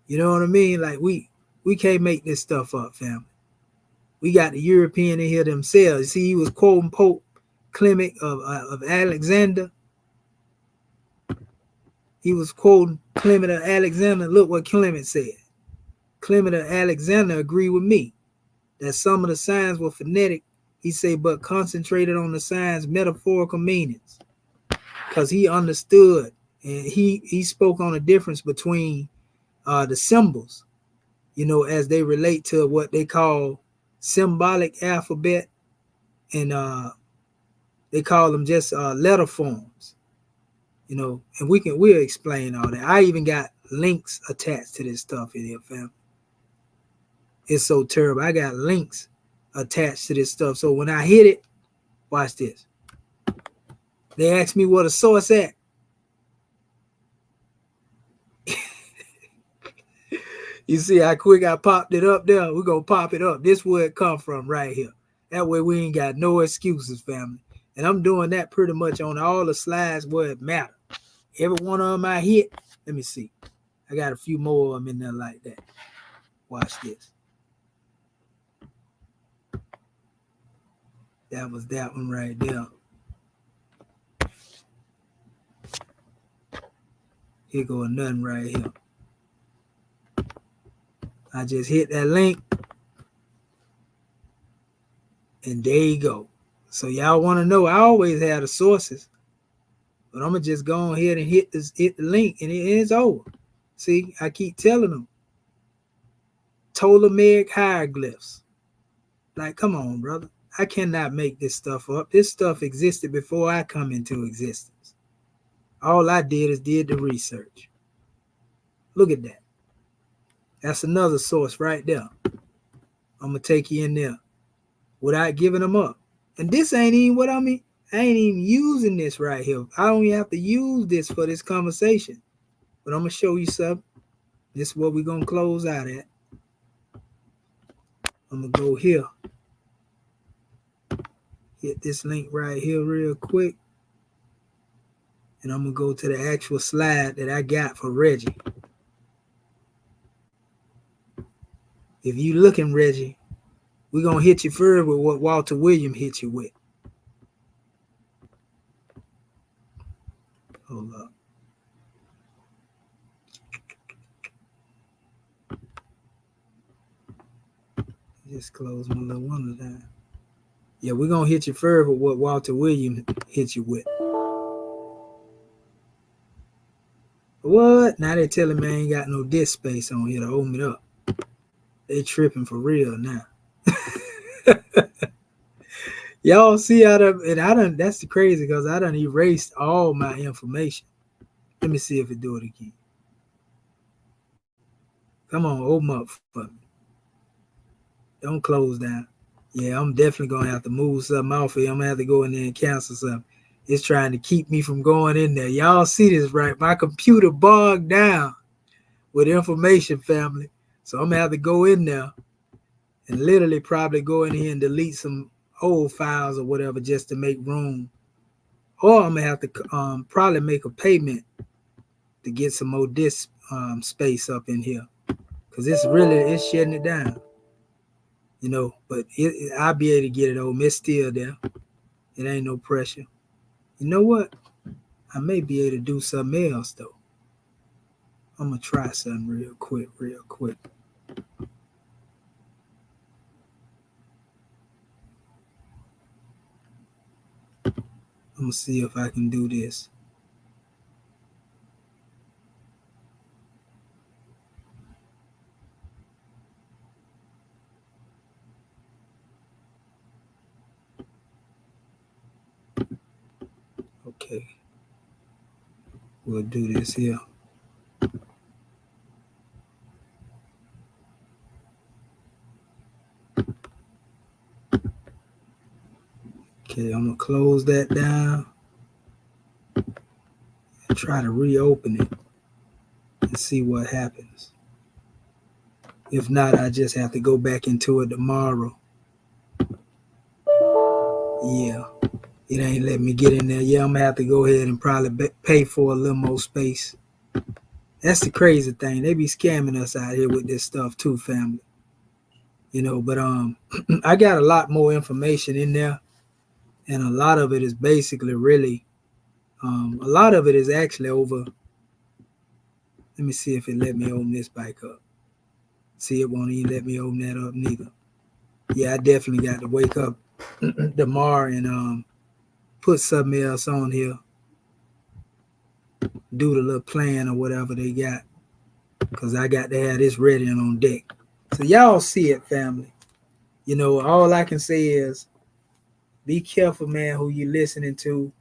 Speaker 2: You know what I mean? Like we can't make this stuff up, family. We got the European in here themselves. See, he was quoting Pope Clement of Alexander. He was quoting Clement of Alexander. Look what Clement said. Clement of Alexander agreed with me that some of the signs were phonetic. He said, but concentrated on the signs' metaphorical meanings, because he understood and he spoke on the difference between the symbols, you know, as they relate to what they call symbolic alphabet, and they call them just letter forms, you know, and we'll explain all that. I even got links attached to this stuff in here, fam. It's so terrible. I got links attached to this stuff. So when I hit it, watch this. They asked me what a source at. You see how quick I popped it up there? We're going to pop it up. This where it come from right here. That way we ain't got no excuses, family. And I'm doing that pretty much on all the slides where it matters. Every one of them I hit. Let me see. I got a few more of them in there like that. Watch this. That was that one right there. Here go nothing right here. I just hit that link. And there you go. So y'all want to know, I always have the sources. But I'm going to just go ahead and hit the link and it's over. See, I keep telling them. Ptolemaic hieroglyphs. Like, come on, brother. I cannot make this stuff up. This stuff existed before I come into existence. All I did is did the research. Look at that. That's another source right there. I'm going to take you in there without giving them up. And this ain't even what I I ain't even using this right here. I don't even have to use this for this conversation. But I'm gonna show you something. This is what we're gonna close out at. I'm gonna go here. Hit this link right here real quick. And I'm gonna go to the actual slide that I got for Reggie. If you looking, Reggie, we're gonna hit you further with what Walter Williams hit you with. Hold up. Just close my little one down. Yeah, we're gonna hit you further with what Walter Williams hit you with. What? Now they telling me I ain't got no disk space on here to open it up. They tripping for real now. Y'all see how that's the crazy because I done erased all my information. Let me see if it do it again. Come on, open up for me. Don't close down. Yeah, I'm definitely gonna have to move something off here. I'm gonna have to go in there and cancel something. It's trying to keep me from going in there. Y'all see this, right? My computer bogged down with information, family. So I'm gonna have to go in there and literally probably go in here and delete some old files or whatever just to make room. Or I'm gonna have to probably make a payment to get some more disk space up in here. Cause it's shutting it down. You know, but I'll be able to get it over. It's still there. It ain't no pressure. You know what? I may be able to do something else though. I'm gonna try something real quick. I'm gonna see if I can do this. Okay. We'll do this here. Okay, I'm gonna close that down and try to reopen it and see what happens. If not, I just have to go back into it tomorrow. Yeah, it ain't letting me get in there. Yeah, I'm gonna have to go ahead and probably pay for a little more space. That's the crazy thing. They be scamming us out here with this stuff too, family. You know, but I got a lot more information in there, and a lot of it is basically really, a lot of it is actually over. Let me see if it let me open this bike up. See, it won't even let me open that up neither. Yeah, I definitely got to wake up tomorrow and put something else on here. Do the little plan or whatever they got. Because I got to have this ready and on deck. So y'all see it, family. You know, all I can say is be careful, man, who you listening to.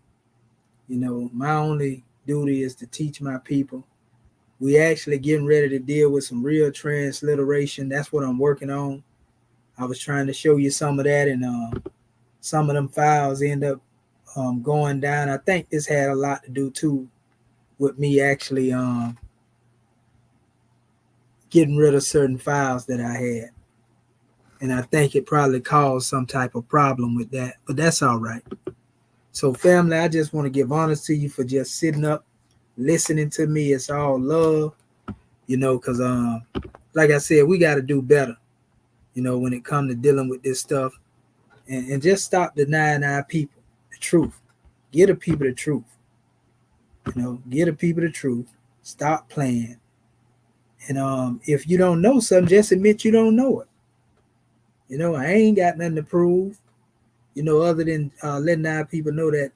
Speaker 2: You know, my only duty is to teach my people. We actually getting ready to deal with some real transliteration. That's what I'm working on. I was trying to show you some of that, and some of them files end up going down. I think this had a lot to do too with me actually getting rid of certain files that I had. And I think it probably caused some type of problem with that, but that's all right. So family, I just want to give honor to you for just sitting up, listening to me. It's all love, you know, because like I said, we got to do better, you know, when it comes to dealing with this stuff, and just stop denying our people the truth. Give the people the truth, you know, give the people the truth. Stop playing. And if you don't know something, just admit you don't know it. You know, I ain't got nothing to prove, you know, other than letting our people know that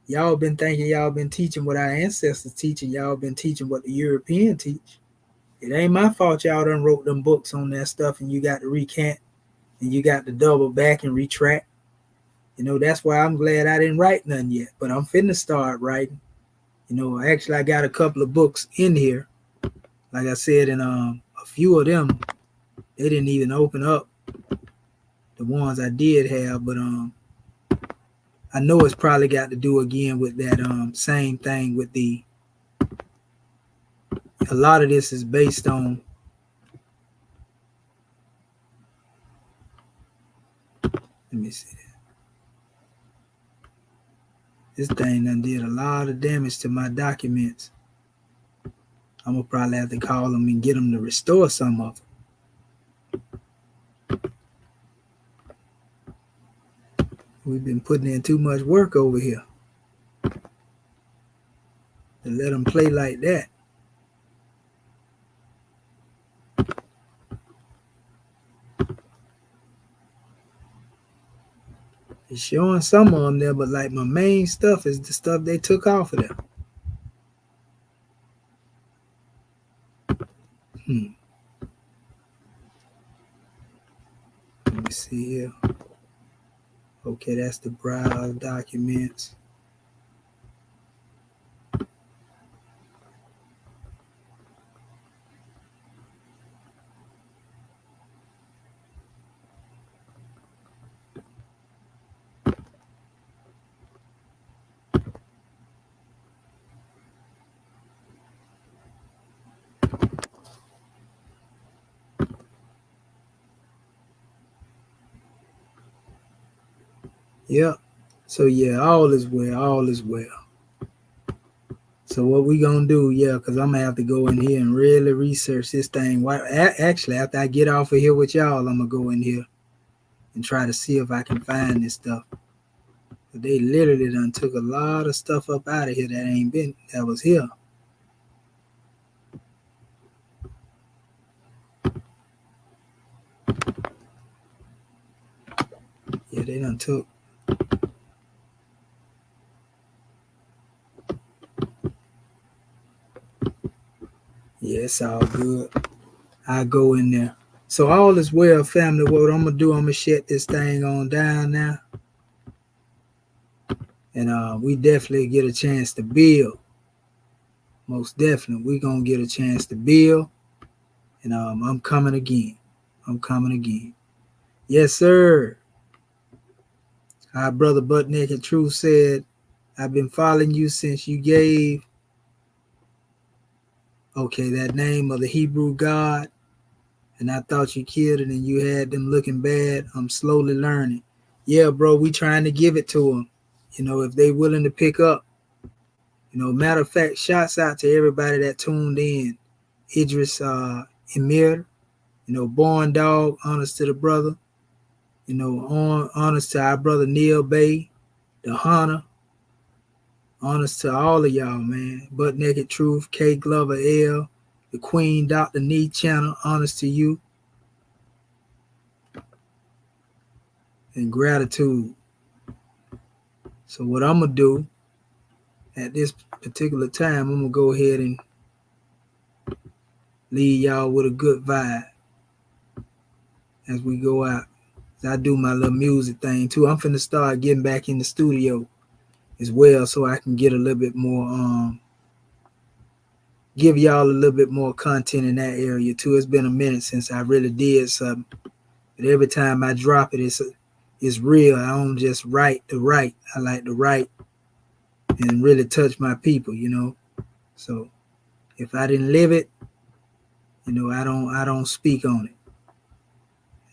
Speaker 2: y'all been thinking y'all been teaching what our ancestors teach, and y'all been teaching what the European teach. It ain't my fault y'all done wrote them books on that stuff and you got to recant and you got to double back and retract. You know, that's why I'm glad I didn't write none yet, but I'm finna start writing. You know, actually I got a couple of books in here. Like I said, and a few of them, they didn't even open up, the ones I did have, but I know it's probably got to do again with that same thing with the, a lot of this is based on, let me see that. This thing done did a lot of damage to my documents. I'm gonna probably have to call them and get them to restore some of them. We've been putting in too much work over here to let them play like that. It's showing some of them there, but like my main stuff is the stuff they took off of there. Let me see here. Okay, that's the browse documents. Yep. So yeah, all is well. All is well. So what we gonna do? Yeah, because I'm gonna have to go in here and really research this thing. Actually, after I get off of here with y'all, I'm gonna go in here and try to see if I can find this stuff. But they literally done took a lot of stuff up out of here that was here. Yeah, they done took. Yeah, it's all good. I go in there. So all is well, family. What I'm gonna do, I'm gonna shut this thing on down now. And we definitely get a chance to build. Most definitely, we gonna get a chance to build. And I'm coming again. I'm coming again. Yes, sir. Our brother Butt Naked Truth said, I've been following you since you gave, okay, that name of the Hebrew God. And I thought you killed it and you had them looking bad. I'm slowly learning. Yeah, bro, we trying to give it to them. You know, if they willing to pick up. You know, matter of fact, shouts out to everybody that tuned in. Idris Emir, you know, Born Dog, honest to the brother. You know, honest to our brother Neil Bay, the Hunter. Honest to all of y'all, man. Butt Naked Truth, K Glover L, the Queen Dr. Nee channel, honest to you. And gratitude. So what I'm going to do at this particular time, I'm going to go ahead and leave y'all with a good vibe as we go out. I do my little music thing too. I'm finna start getting back in the studio as well so I can get a little bit more, give y'all a little bit more content in that area too. It's been a minute since I really did something. But every time I drop it, it's real. I don't just write to write. I like to write and really touch my people, you know. So if I didn't live it, you know, I don't speak on it.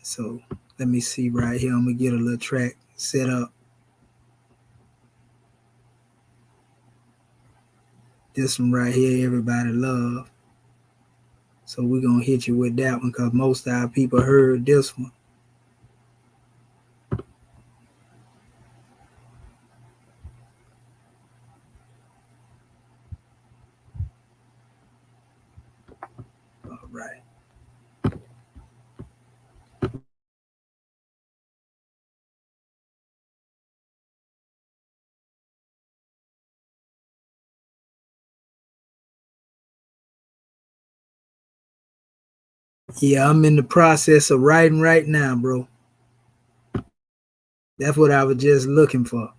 Speaker 2: So let me see right here. I'm gonna get a little track set up. This one right here, everybody love. So we're gonna hit you with that one because most of our people heard this one. All right. Yeah, I'm in the process of writing right now, bro. That's what I was just looking for.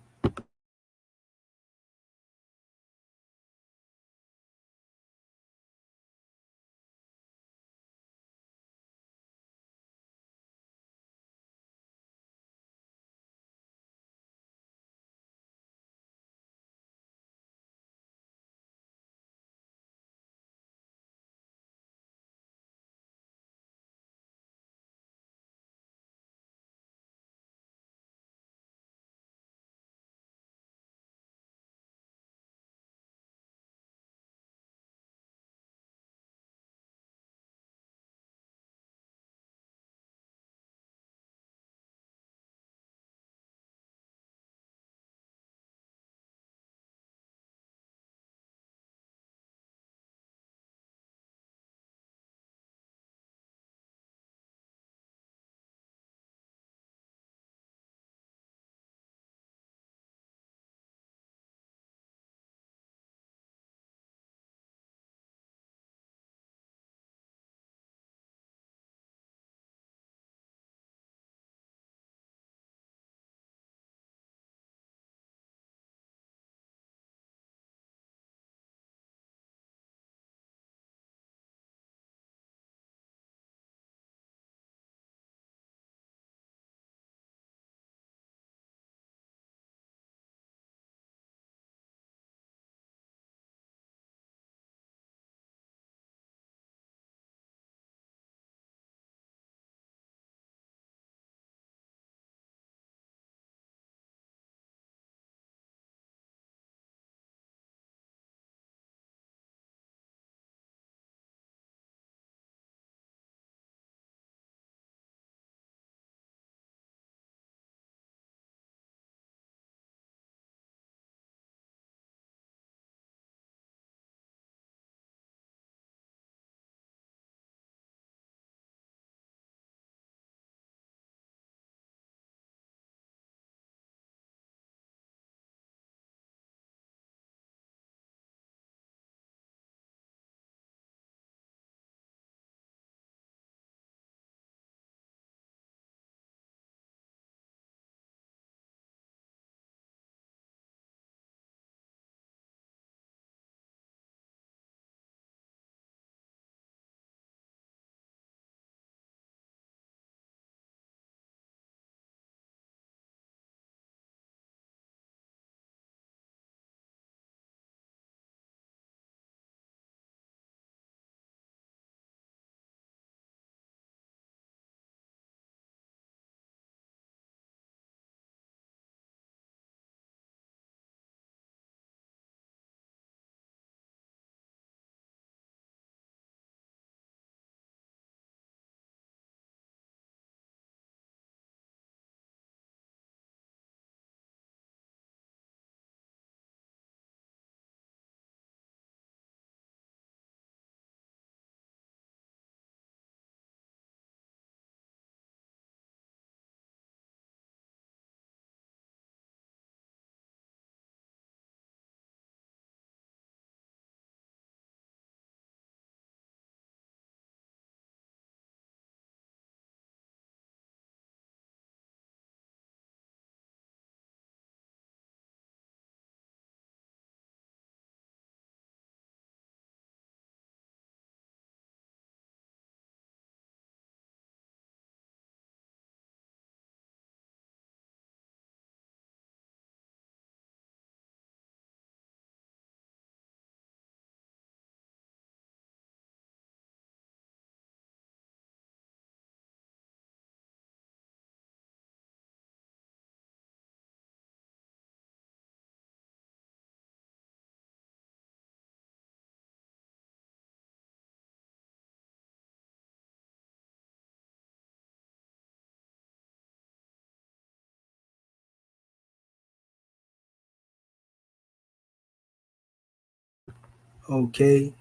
Speaker 2: Okay.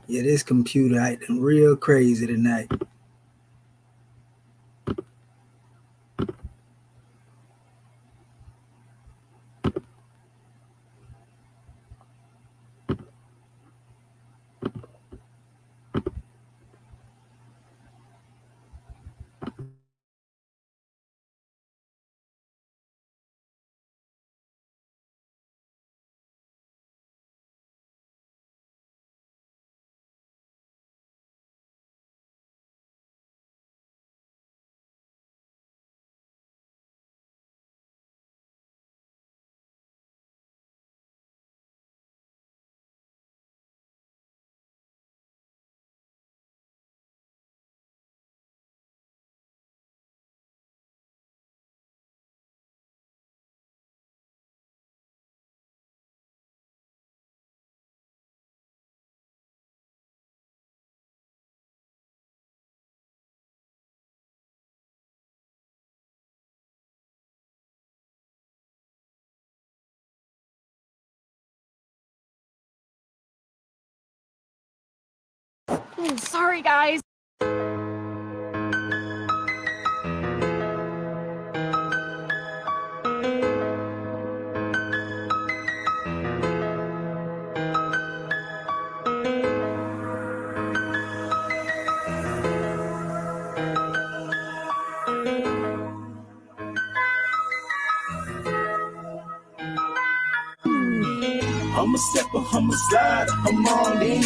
Speaker 2: Yeah, this computer acting real crazy tonight.
Speaker 7: Sorry, guys.
Speaker 1: I'm a stepper, I'm a slider, I'm all in.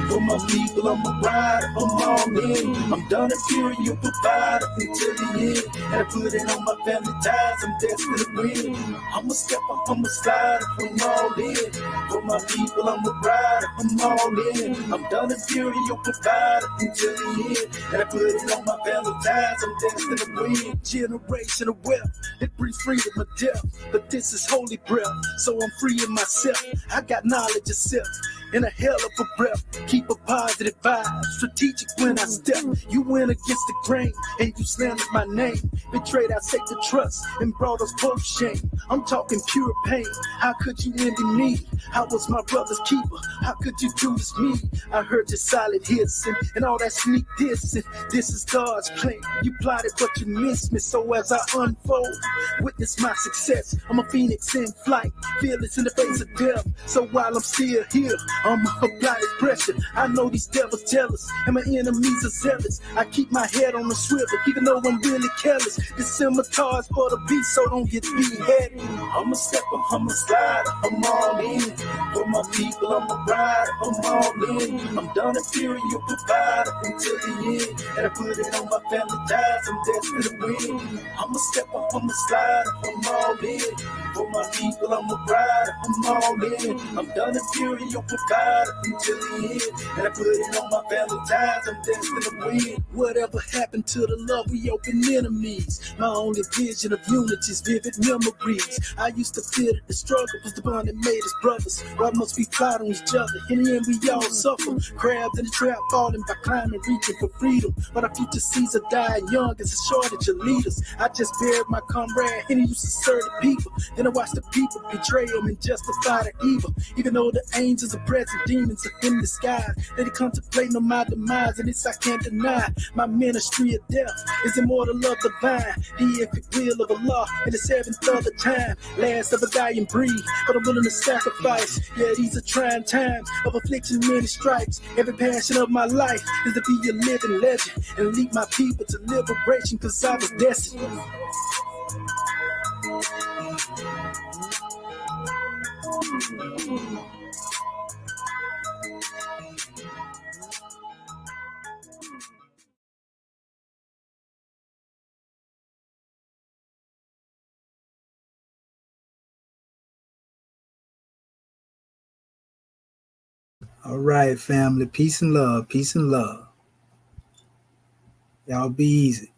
Speaker 1: For my people, I'm a rider, I'm all in. I'm done imperial provider until the end. And I put it on my family ties, I'm destined to win. I'm a stepper, I'm a slider, I'm all in. For my people, I'm a rider, I'm all in. I'm done imperial provider until the end. And I put it on my family ties, I'm destined to win. Generational wealth, it brings freedom of death. But this is holy breath, so I'm freeing myself. I got knowledge of self and a hell of a breath. Keep a positive vibe, strategic when I step. You went against the grain and you slandered my name. Betrayed our sacred trust and brought us both shame. I'm talking pure pain. How could you envy me? I was my brother's keeper. How could you do this me? I heard your solid hits and all that sneak dissing. This is God's plan. You plotted but you missed me. So as I unfold, witness my success. I'm a phoenix in flight, fearless in the face of death. So while I'm still here, I'm apply this pressure. I know these devils jealous, and my enemies are zealous. I keep my head on the swivel, even though I'm really careless. This scimitar's for the beast, so don't get beheaded. I'm a stepper, I'm a slider, I'm all in. For my people, I'm a rider, I'm all in. I'm done imperial provider until the end. And I put it on my family ties, I'm destined to win. I'm a stepper, I'm a slider, I'm all in. For my people, I'm a rider, I'm all in. I'm done imperial provider until the end. And I put it on my family ties, I'm destined to win. Whatever happened to the love, we open enemies. My only vision of unity is vivid memories. I used to fear that the struggle was the bond that made us brothers. Why must we fight on each other? In the end, we all suffer. Crabs in the trap, falling by climbing, reaching for freedom. But our future seeds are dying young, it's a shortage of leaders. I just buried my comrade, and he used to serve the people. Then I watched the people betray him and justify the evil. Even though the angels are present, demons are in the sky. They contemplate on my demise, and this I can't deny. My ministry of death is immortal love divine. The infinite will of Allah in the seventh of the time. Last of a dying breed, but I'm willing to sacrifice. Yeah, these are trying times of affliction, many stripes. Every passion of my life is to be a living legend and lead my people to liberation, cause I was destined.
Speaker 2: All right, family. Peace and love. Peace and love. Y'all be easy.